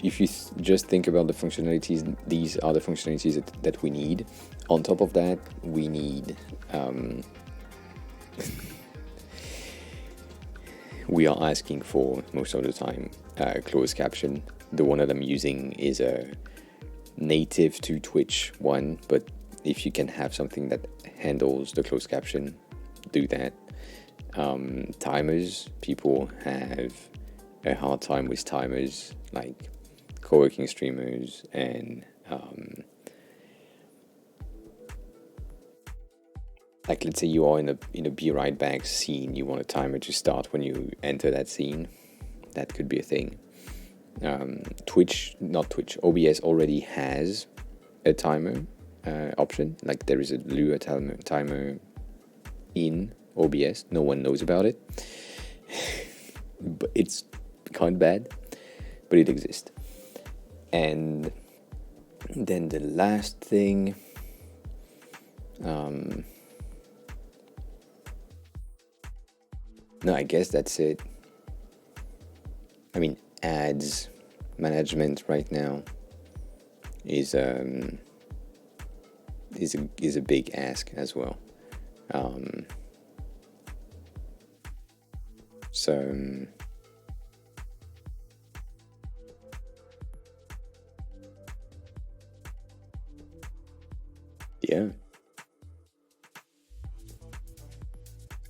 just think about the functionalities, these are the functionalities that we need. On top of that, we need we are asking for, most of the time, closed caption. The one that I'm using is a native to Twitch one, but if you can have something that handles the closed caption, do that. Timers, people have a hard time with timers, like co-working streamers and like, let's say you are in a Be Right Back scene, you want a timer to start when you enter that scene. That could be a thing. OBS already has a timer option. Like, there is a Lua timer in OBS. No one knows about it. But it's kind of bad, but it exists. And then the last thing, no, I guess that's it. I mean, ads management right now is a big ask as well. So yeah.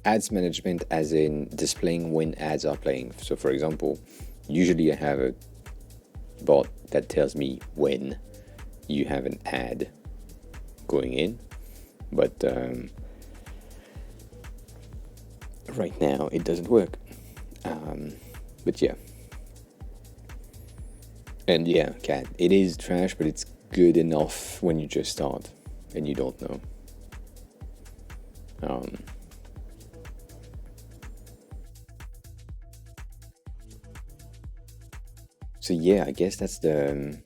Ads management, as in displaying when ads are playing. So for example, usually I have a bot that tells me when you have an ad going in, but right now it doesn't work. But yeah. And yeah, cat, it is trash, but it's good enough when you just start and you don't know. So yeah, I guess that's the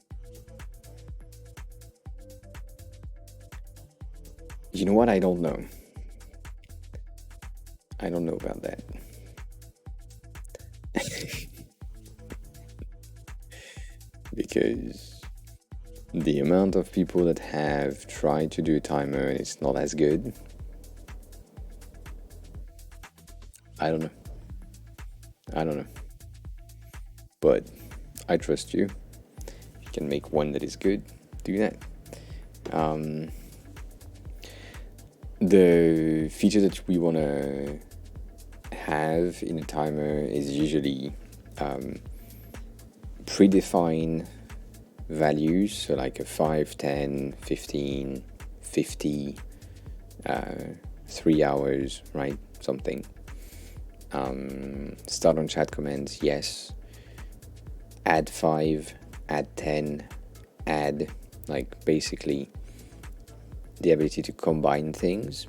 you know what? I don't know. I don't know about that. Because the amount of people that have tried to do a timer and it's not as good, I don't know. I don't know. But I trust you. If you can make one that is good, do that. The feature that we want to have in a timer is usually predefine values, so like a 5, 10, 15, 50, 3 hours, right? Something. Start on chat commands, yes. Add 5, add 10, add, like basically the ability to combine things,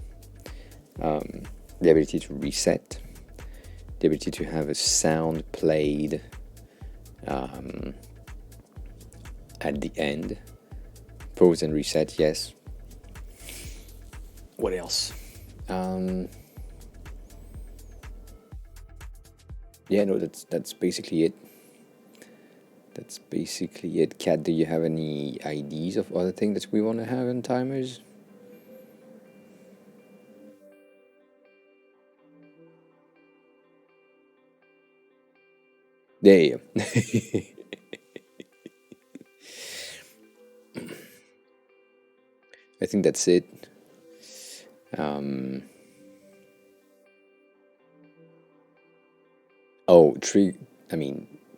the ability to reset, the ability to have a sound played at the end, pause and reset, yes. What else? Yeah, no, that's basically it. That's basically it. Kat, do you have any ideas of other things that we want to have on timers? There you go. I think that's it. Oh,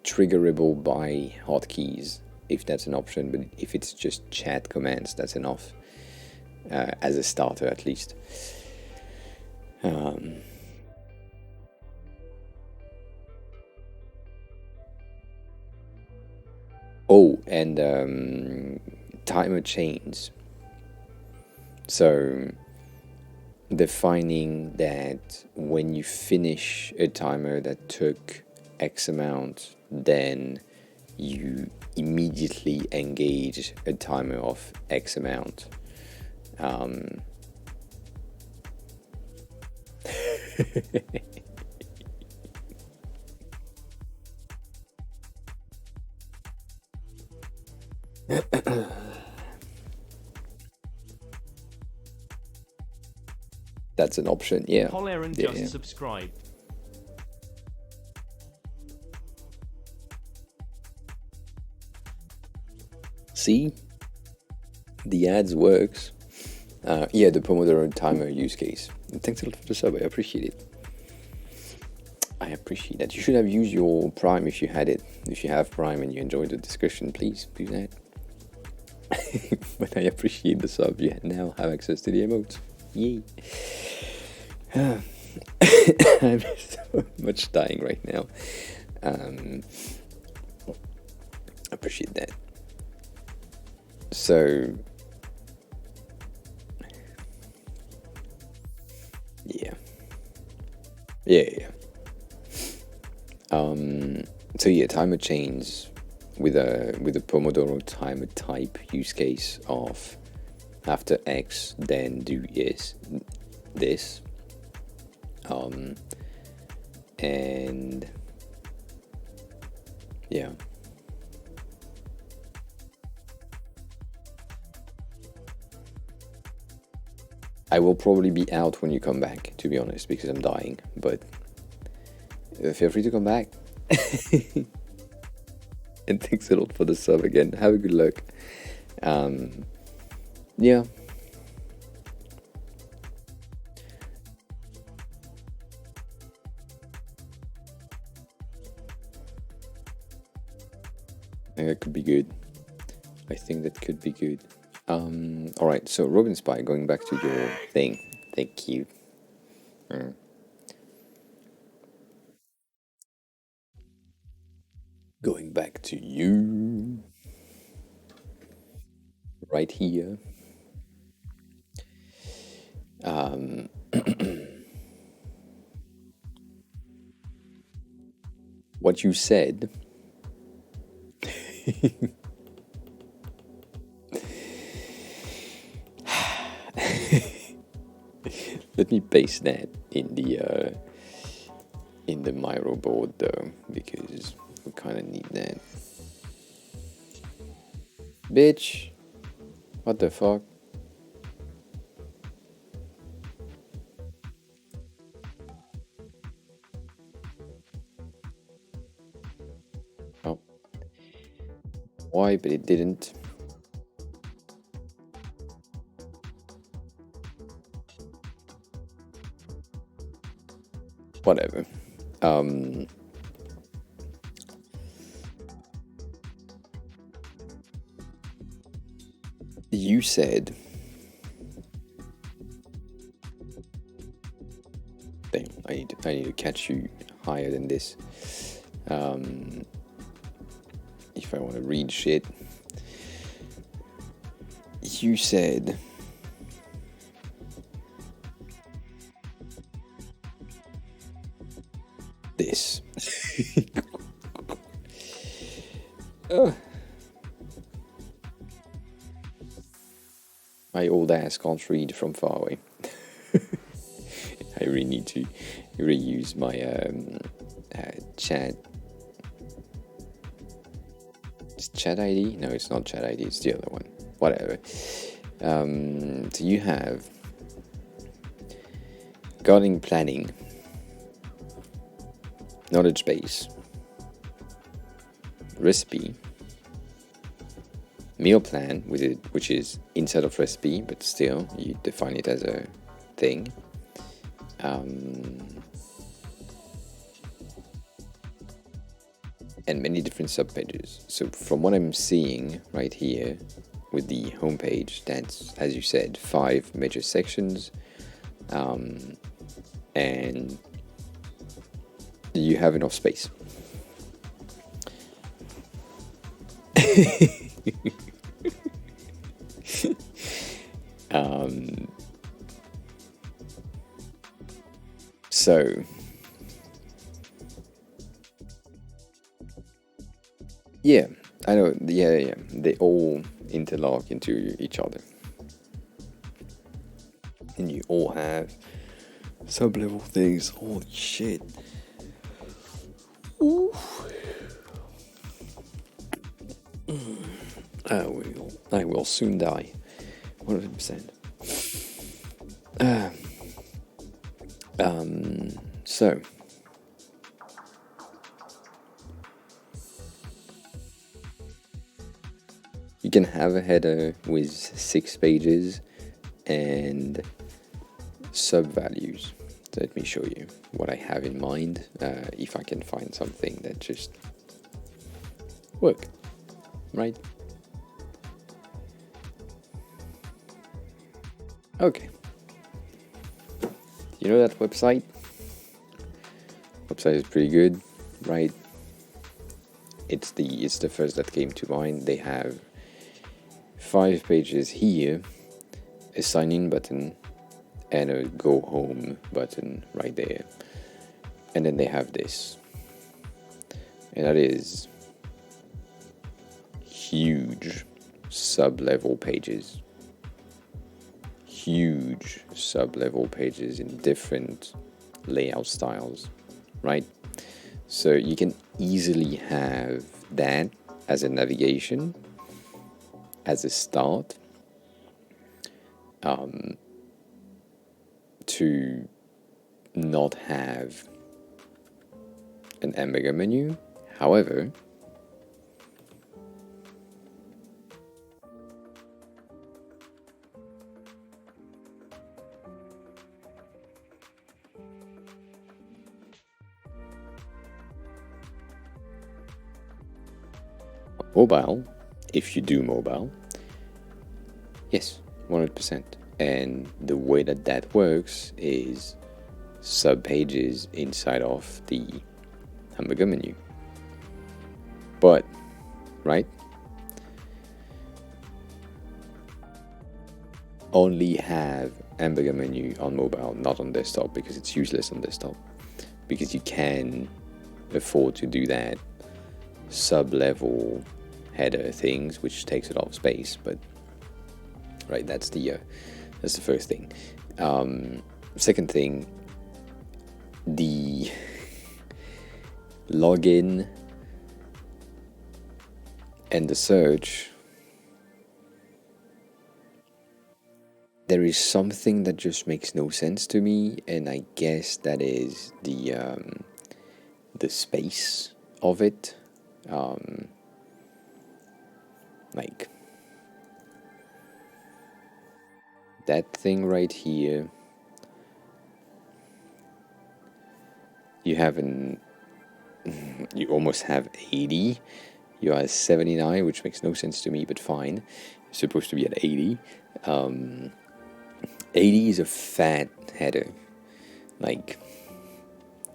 triggerable by hotkeys, if that's an option, but if it's just chat commands, that's enough. As a starter, at least. Oh, and timer chains. So, defining that when you finish a timer that took X amount, then you immediately engage a timer of X amount. That's an option, yeah. Aaron Yeah, just yeah. subscribed. See? The ads works. Yeah, the Pomodoro timer use case. Thanks a lot for the sub, I appreciate it. I appreciate that. You should have used your Prime if you had it. If you have Prime and you enjoyed the discussion, please do that. But I appreciate the sub. You now have access to the emotes. Yay. I'm so much dying right now. Appreciate that. So, yeah. Yeah. So yeah, timer chains with a Pomodoro timer type use case of after X, then do this. And yeah. I will probably be out when you come back, to be honest, because I'm dying, but feel free to come back. And thanks a lot for the sub again. Have a good luck. Yeah. I think that could be good. I think that could be good. Alright, so Robin Spy, going back to your thing. Thank you. Going back to you. Right here. What you said Let me paste that in the Miro board though, because we kind of need that. Bitch, what the fuck? Oh, why? But it didn't. Whatever. You said, damn, I need to catch you higher than this. If I want to read shit. You said this. My old ass can't read from far away. I really need to reuse my chat. It's chat ID? No, it's not chat ID, it's the other one. Whatever. So you have gardening planning, knowledge base, recipe, meal plan with it, which is inside of recipe, but still you define it as a thing. And many different subpages. So from what I'm seeing right here with the homepage, that's, as you said, 5 major sections, and you have enough space. So yeah, I know. Yeah, they all interlock into each other, and you all have sub-level things. Holy shit! Ooh. I will soon die. 100%. So you can have a header with 6 pages and sub-values. Let me show you what I have in mind, if I can find something that just work, right? Okay. You know that website? Website is pretty good, right? It's the first that came to mind. They have 5 pages here, a sign in button, and a go home button right there. And then they have this. And that is huge sub-level pages. Huge sub-level pages in different layout styles, right? So you can easily have that as a navigation, as a start, to not have an hamburger menu. However, mobile, if you do mobile, yes, 100%. And the way that works is sub-pages inside of the hamburger menu. But, right? Only have hamburger menu on mobile, not on desktop, because it's useless on desktop. Because you can afford to do that sub-level header things, which takes a lot of space. But right, that's the first thing. Second thing, the login and the search. There is something that just makes no sense to me, and I guess that is the space of it. Like that thing right here. You have you almost have 80. You are at 79, which makes no sense to me, but fine. You're supposed to be at 80. 80 is a fat header, like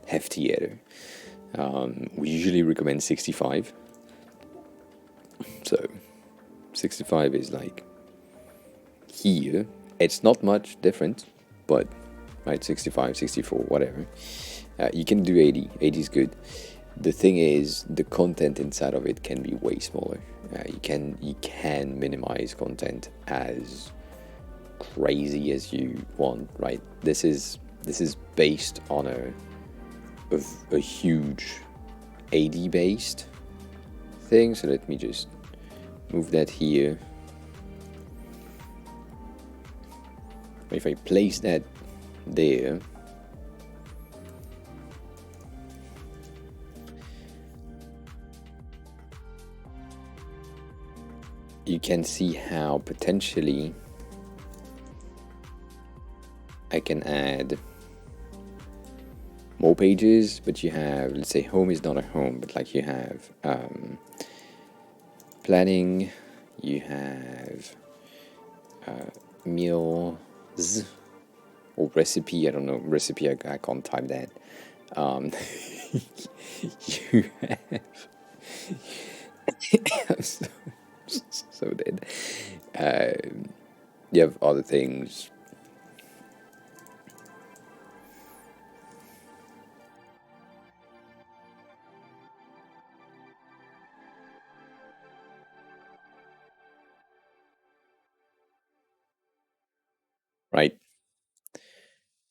hefty header. We usually recommend 65. So 65 is like here. It's not much different, but right, 65, 64, whatever. You can do 80. 80 is good. The thing is, the content inside of it can be way smaller. You can minimize content as crazy as you want, right? This is based on a huge 80 based thing. So let me just move that here. If I place that there, you can see how potentially I can add more pages, but you have, let's say home is not a home, but like you have planning, you have meals or recipe, I don't know, recipe, I can't type that. You have I'm so dead. You have other things. Right?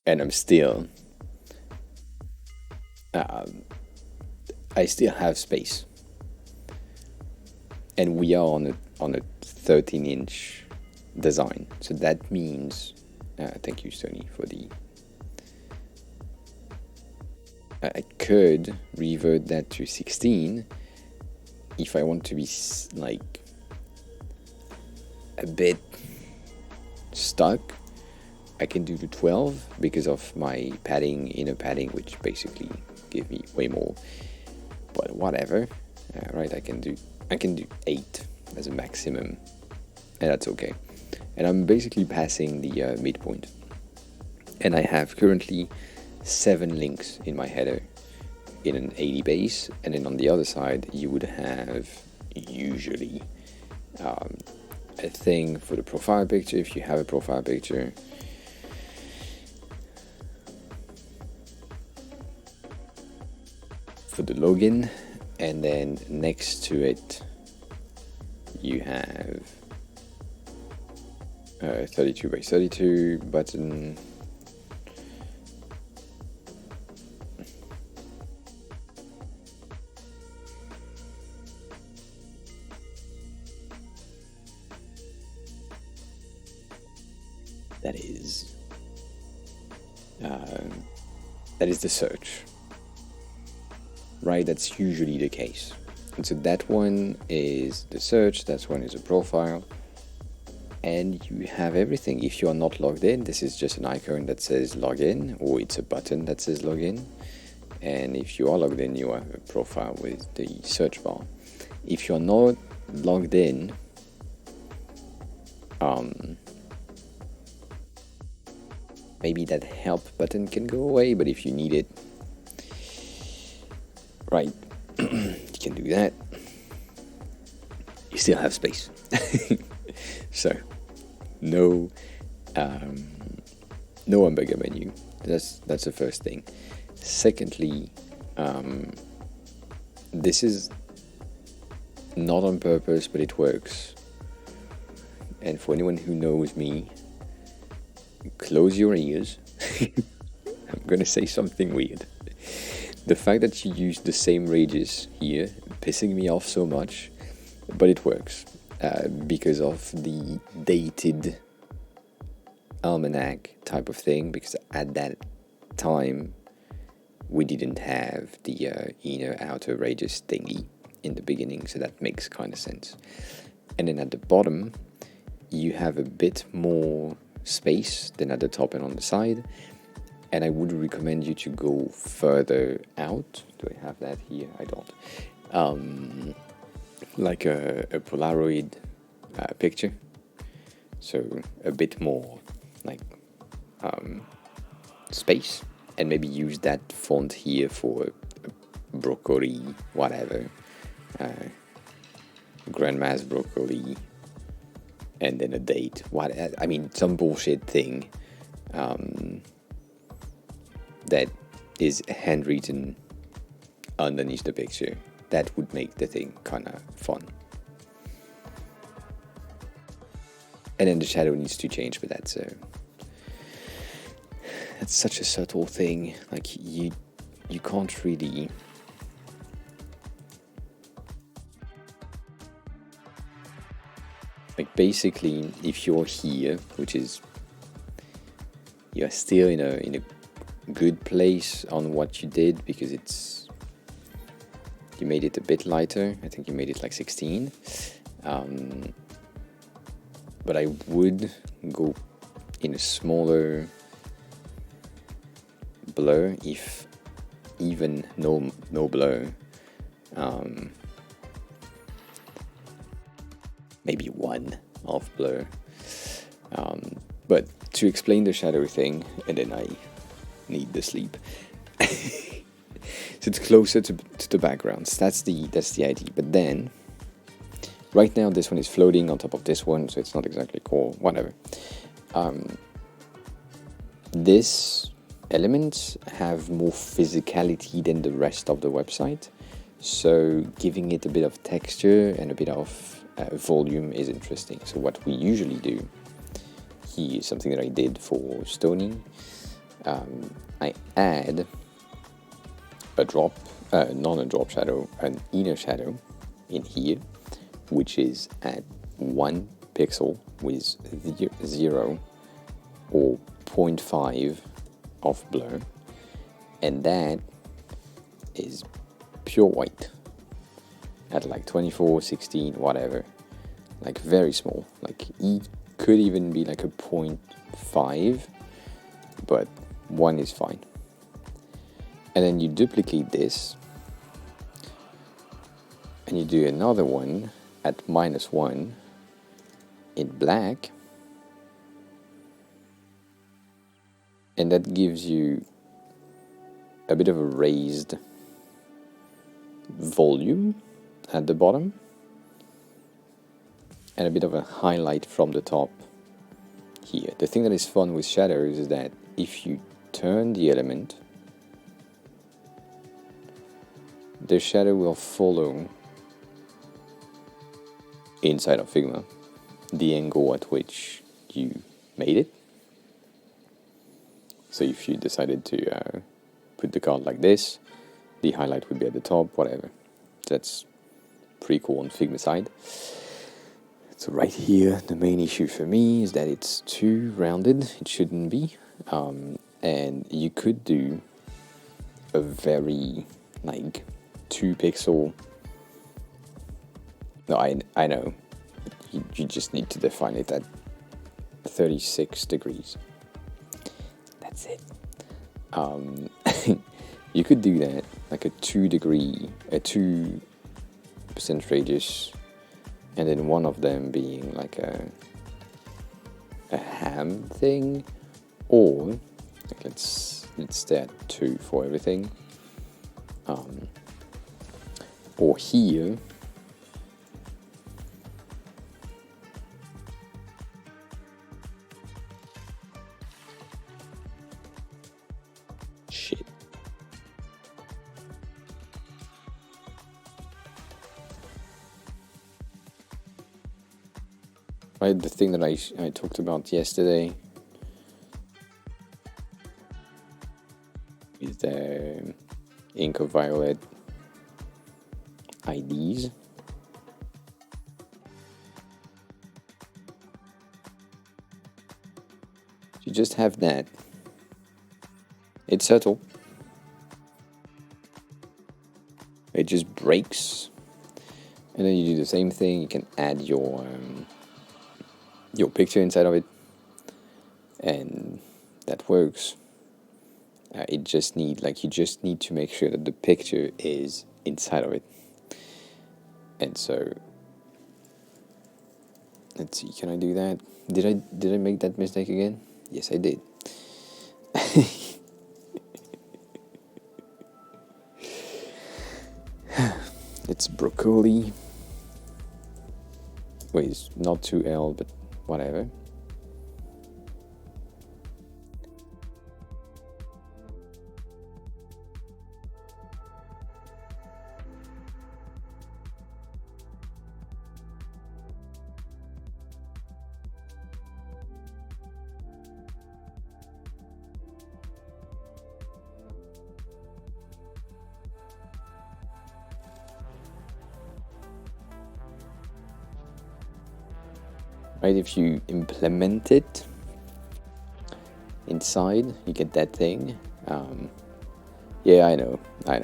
And I'm still I still have space. And we are on a 13-inch design. So that means thank you, Sony, for the I could revert that to 16 if I want to be like a bit stuck. I can do the 12 because of my padding, inner padding, which basically give me way more. But whatever, right? I can do 8 as a maximum, and that's okay. And I'm basically passing the midpoint. And I have currently 7 links in my header in an 80 base, and then on the other side you would have usually a thing for the profile picture if you have a profile picture. For the login, and then next to it you have 32 by 32 button. That is the search. Right, that's usually the case. And so that one is the search, that one is a profile, and you have everything. If you are not logged in, this is just an icon that says login, or it's a button that says login. And if you are logged in, you have a profile with the search bar. If you're not logged in, maybe that help button can go away, but if you need it, right, you can do that. You still have space. So no hamburger menu. That's the first thing. Secondly, this is not on purpose, but it works. And for anyone who knows me, close your ears. I'm gonna say something weird. The fact that you use the same radius here, pissing me off so much, but it works because of the dated almanac type of thing, because at that time we didn't have the inner outer radius thingy in the beginning, so that makes kind of sense. And then at the bottom you have a bit more space than at the top and on the side, and I would recommend you to go further out. Do I have that here? I don't. Like a Polaroid picture, so a bit more like space, and maybe use that font here for broccoli, whatever, grandma's broccoli, and then a date. I mean, some bullshit thing that is handwritten underneath the picture. That would make the thing kind of fun. And then the shadow needs to change, but that's such a subtle thing. Like you can't really. Like basically, if you're here, which is you're still in a good place on what you did, because you made it a bit lighter. I think you made it like 16. But I would go in a smaller blur, if even no blur. Maybe one of blur. But to explain the shadow thing, and then I need the sleep. So it's closer to the backgrounds. That's the idea. But then, right now this one is floating on top of this one, so it's not exactly cool. Whatever. This elements have more physicality than the rest of the website, so giving it a bit of texture and a bit of volume is interesting. So what we usually do here is something that I did for Stony. I add a drop, not a drop shadow, an inner shadow in here, which is at 1 pixel with 0 or 0.5 of blur, and that is pure white at like 24, 16, whatever, like very small. Like it could even be like a 0.5, but 1 is fine. And then you duplicate this and you do another one at -1 in black, and that gives you a bit of a raised volume at the bottom and a bit of a highlight from the top here. The thing that is fun with shadows is that if you turn the element, the shadow will follow inside of Figma the angle at which you made it. So if you decided to put the card like this, the highlight would be at the top, whatever. That's pretty cool on Figma side. So right here, the main issue for me is that it's too rounded. It shouldn't be. And you could do a very, like, 2 pixel. No, I know. You just need to define it at 36 degrees. That's it. You could do that, like a 2% radius, and then one of them being like a ham thing, or like let's stay at 2 for everything. Or here, shit. Right, the thing that I talked about yesterday is the ink of violet IDs. You just have that. It's subtle. It just breaks, and then you do the same thing. You can add your picture inside of it, and that works. You just need to make sure that the picture is inside of it. And so, let's see. Can I do that? Did I make that mistake again? Yes, I did. It's broccoli. Wait, it's not 2L, but whatever. Right, if you implement it inside, you get that thing. Yeah, I know. I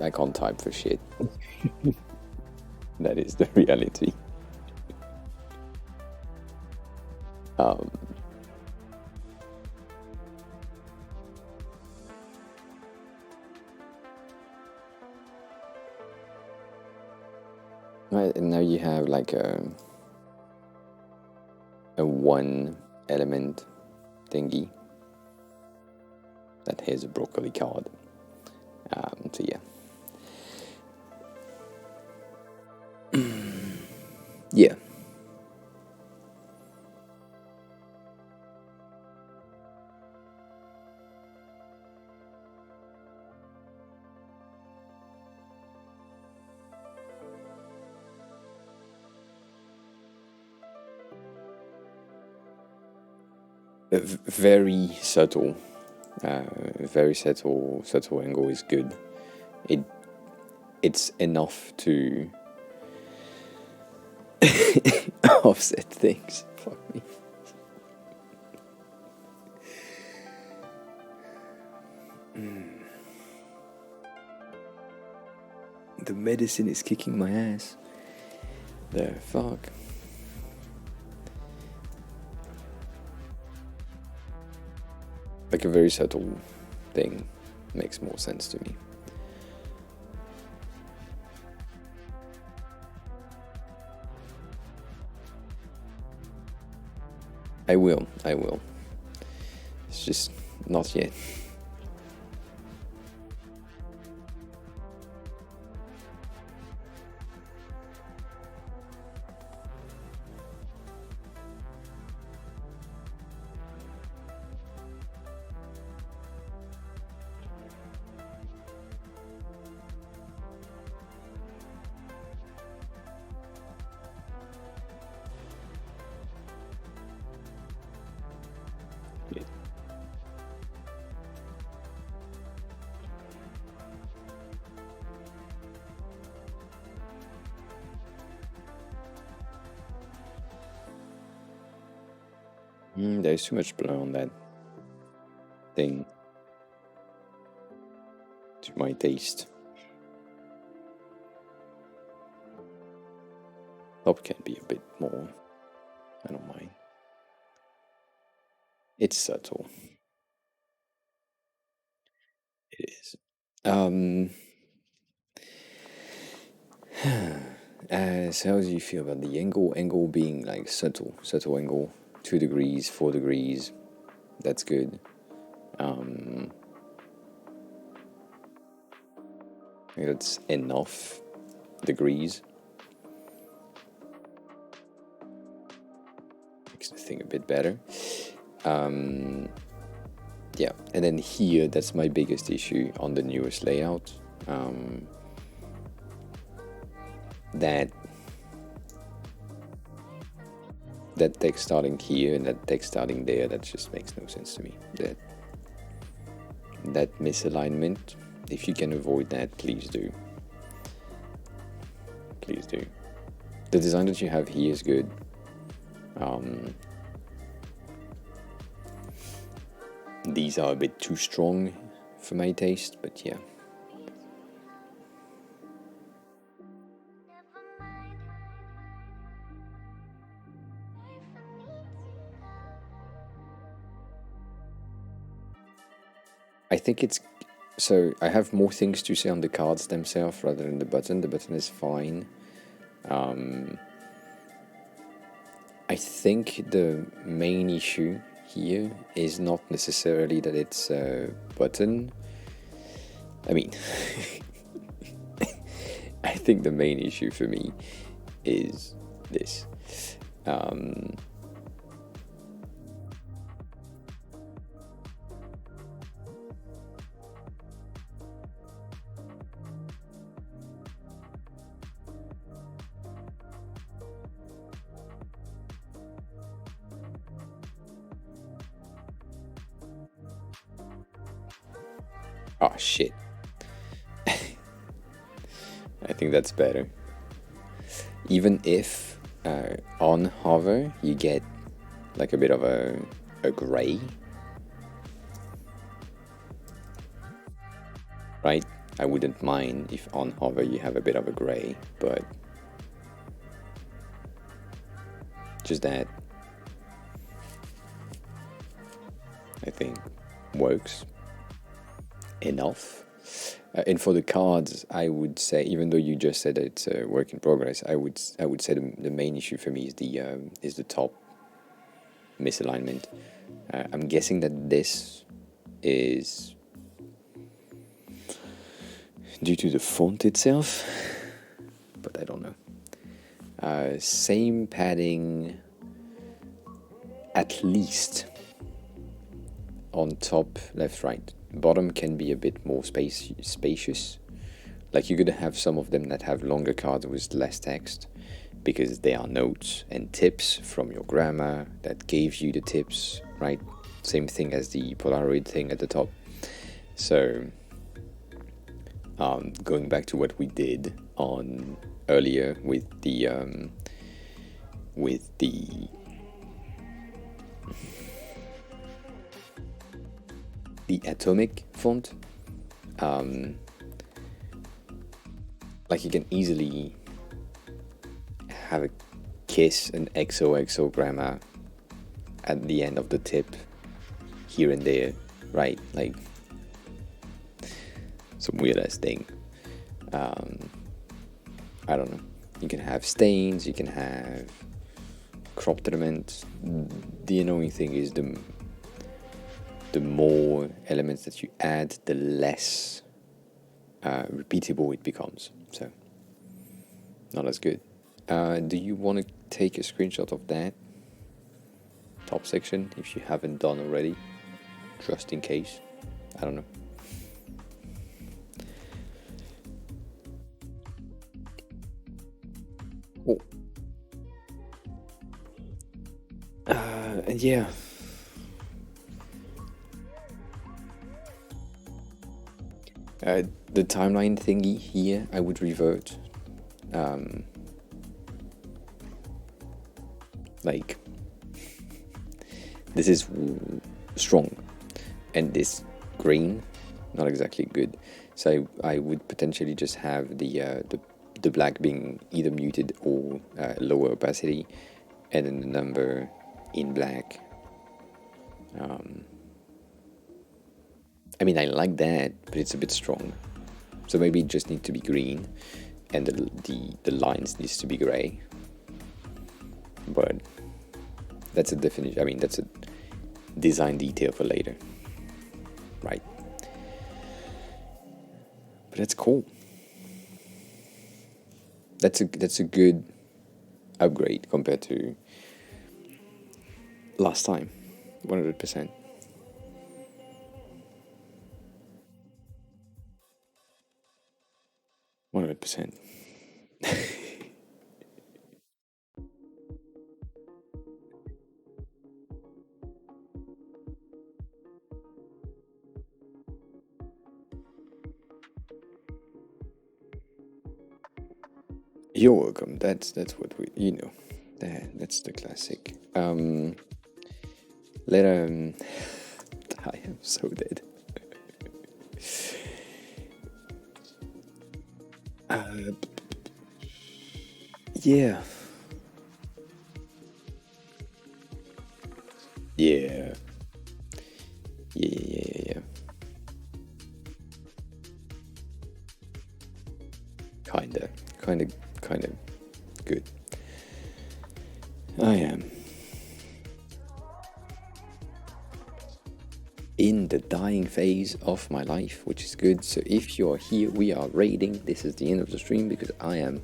can't type for shit. That is the reality. Right, and now you have like a one element thingy that has a broccoli card. So yeah. Yeah. Very subtle. Very subtle angle is good. It's enough to offset things. Fuck me. The medicine is kicking my ass. The fuck. Like a very subtle thing makes more sense to me. I will. It's just not yet. There's too much blur on that thing to my taste. Top can be a bit more. I don't mind. It's subtle. It is. So how do you feel about the angle? Angle being like subtle angle, 2 degrees, 4 degrees. That's good. That's enough degrees. Makes the thing a bit better. Yeah, and then here, that's my biggest issue on the newest layout. That that text starting here and that text starting there, that just makes no sense to me. That misalignment, if you can avoid that, please do. Please do. The design that you have here is good. These are a bit too strong for my taste, but yeah. I think it's so I have more things to say on the cards themselves rather than the button. The button is fine. I think the main issue here is not necessarily that it's a button. I mean, I think the main issue for me is this. Oh shit. I think that's better. Even if on hover you get like a bit of a gray, right? I wouldn't mind if on hover you have a bit of a gray, but just that I think works enough. And for the cards, I would say, even though you just said that it's a work in progress, I would say the main issue for me is the top misalignment. I'm guessing that this is due to the font itself, but I don't know. Same padding, at least on top, left, right. Bottom can be a bit more spacious. Like you're gonna have some of them that have longer cards with less text because they are notes and tips from your grammar that gave you the tips, right? Same thing as the Polaroid thing at the top. So going back to what we did on earlier with the atomic font, like you can easily have a kiss and XOXO grammar at the end of the tip here and there, right? Like some weird ass thing. I don't know. You can have stains, you can have cropped elements. The annoying thing is the more elements that you add, the less repeatable it becomes. So, not as good. Do you want to take a screenshot of that top section if you haven't done already? Just in case. I don't know. Oh. And yeah. The timeline thingy here, I would revert. Like, this is strong, and this green, not exactly good. So I would potentially just have the black being either muted or lower opacity, and then the number in black. I mean, I like that, but it's a bit strong. So maybe it just needs to be green, and the lines needs to be gray. But that's a definition. I mean, that's a design detail for later, right? But that's cool. That's a good upgrade compared to last time. 100%. You're welcome. That's what we, that's the classic. Let I am so dead. Yeah. Yeah. Yeah. Kinda good. I am in the dying phase of my life, which is good. So if you're here, we are raiding. This is the end of the stream because I am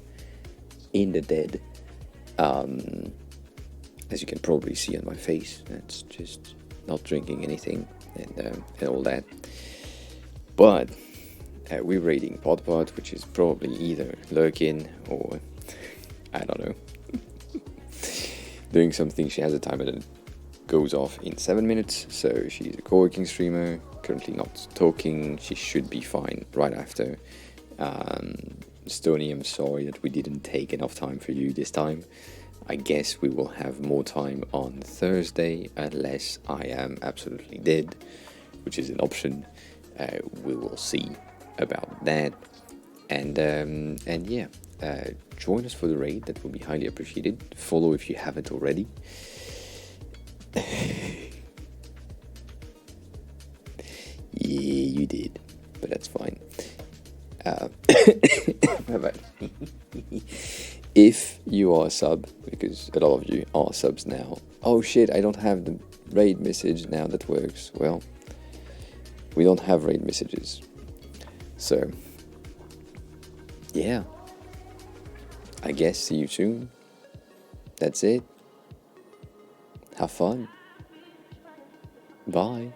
in the dead. As you can probably see on my face, that's just not drinking anything and all that. But we're raiding Podpod, which is probably either lurking or I don't know, doing something. She has a timer that goes off in 7 minutes, so she's a co-working streamer, currently not talking. She should be fine right after. Stony, I'm sorry that we didn't take enough time for you this time. I guess we will have more time on Thursday, unless I am absolutely dead, which is an option. We will see about that. And yeah, join us for the raid. That will be highly appreciated. Follow if you haven't already. Yeah, you did, but that's fine. If you are a sub, because a lot of you are subs now. Oh shit, I don't have the raid message now that works. Well, we don't have raid messages. So, yeah. I guess see you soon. That's it. Have fun. Bye.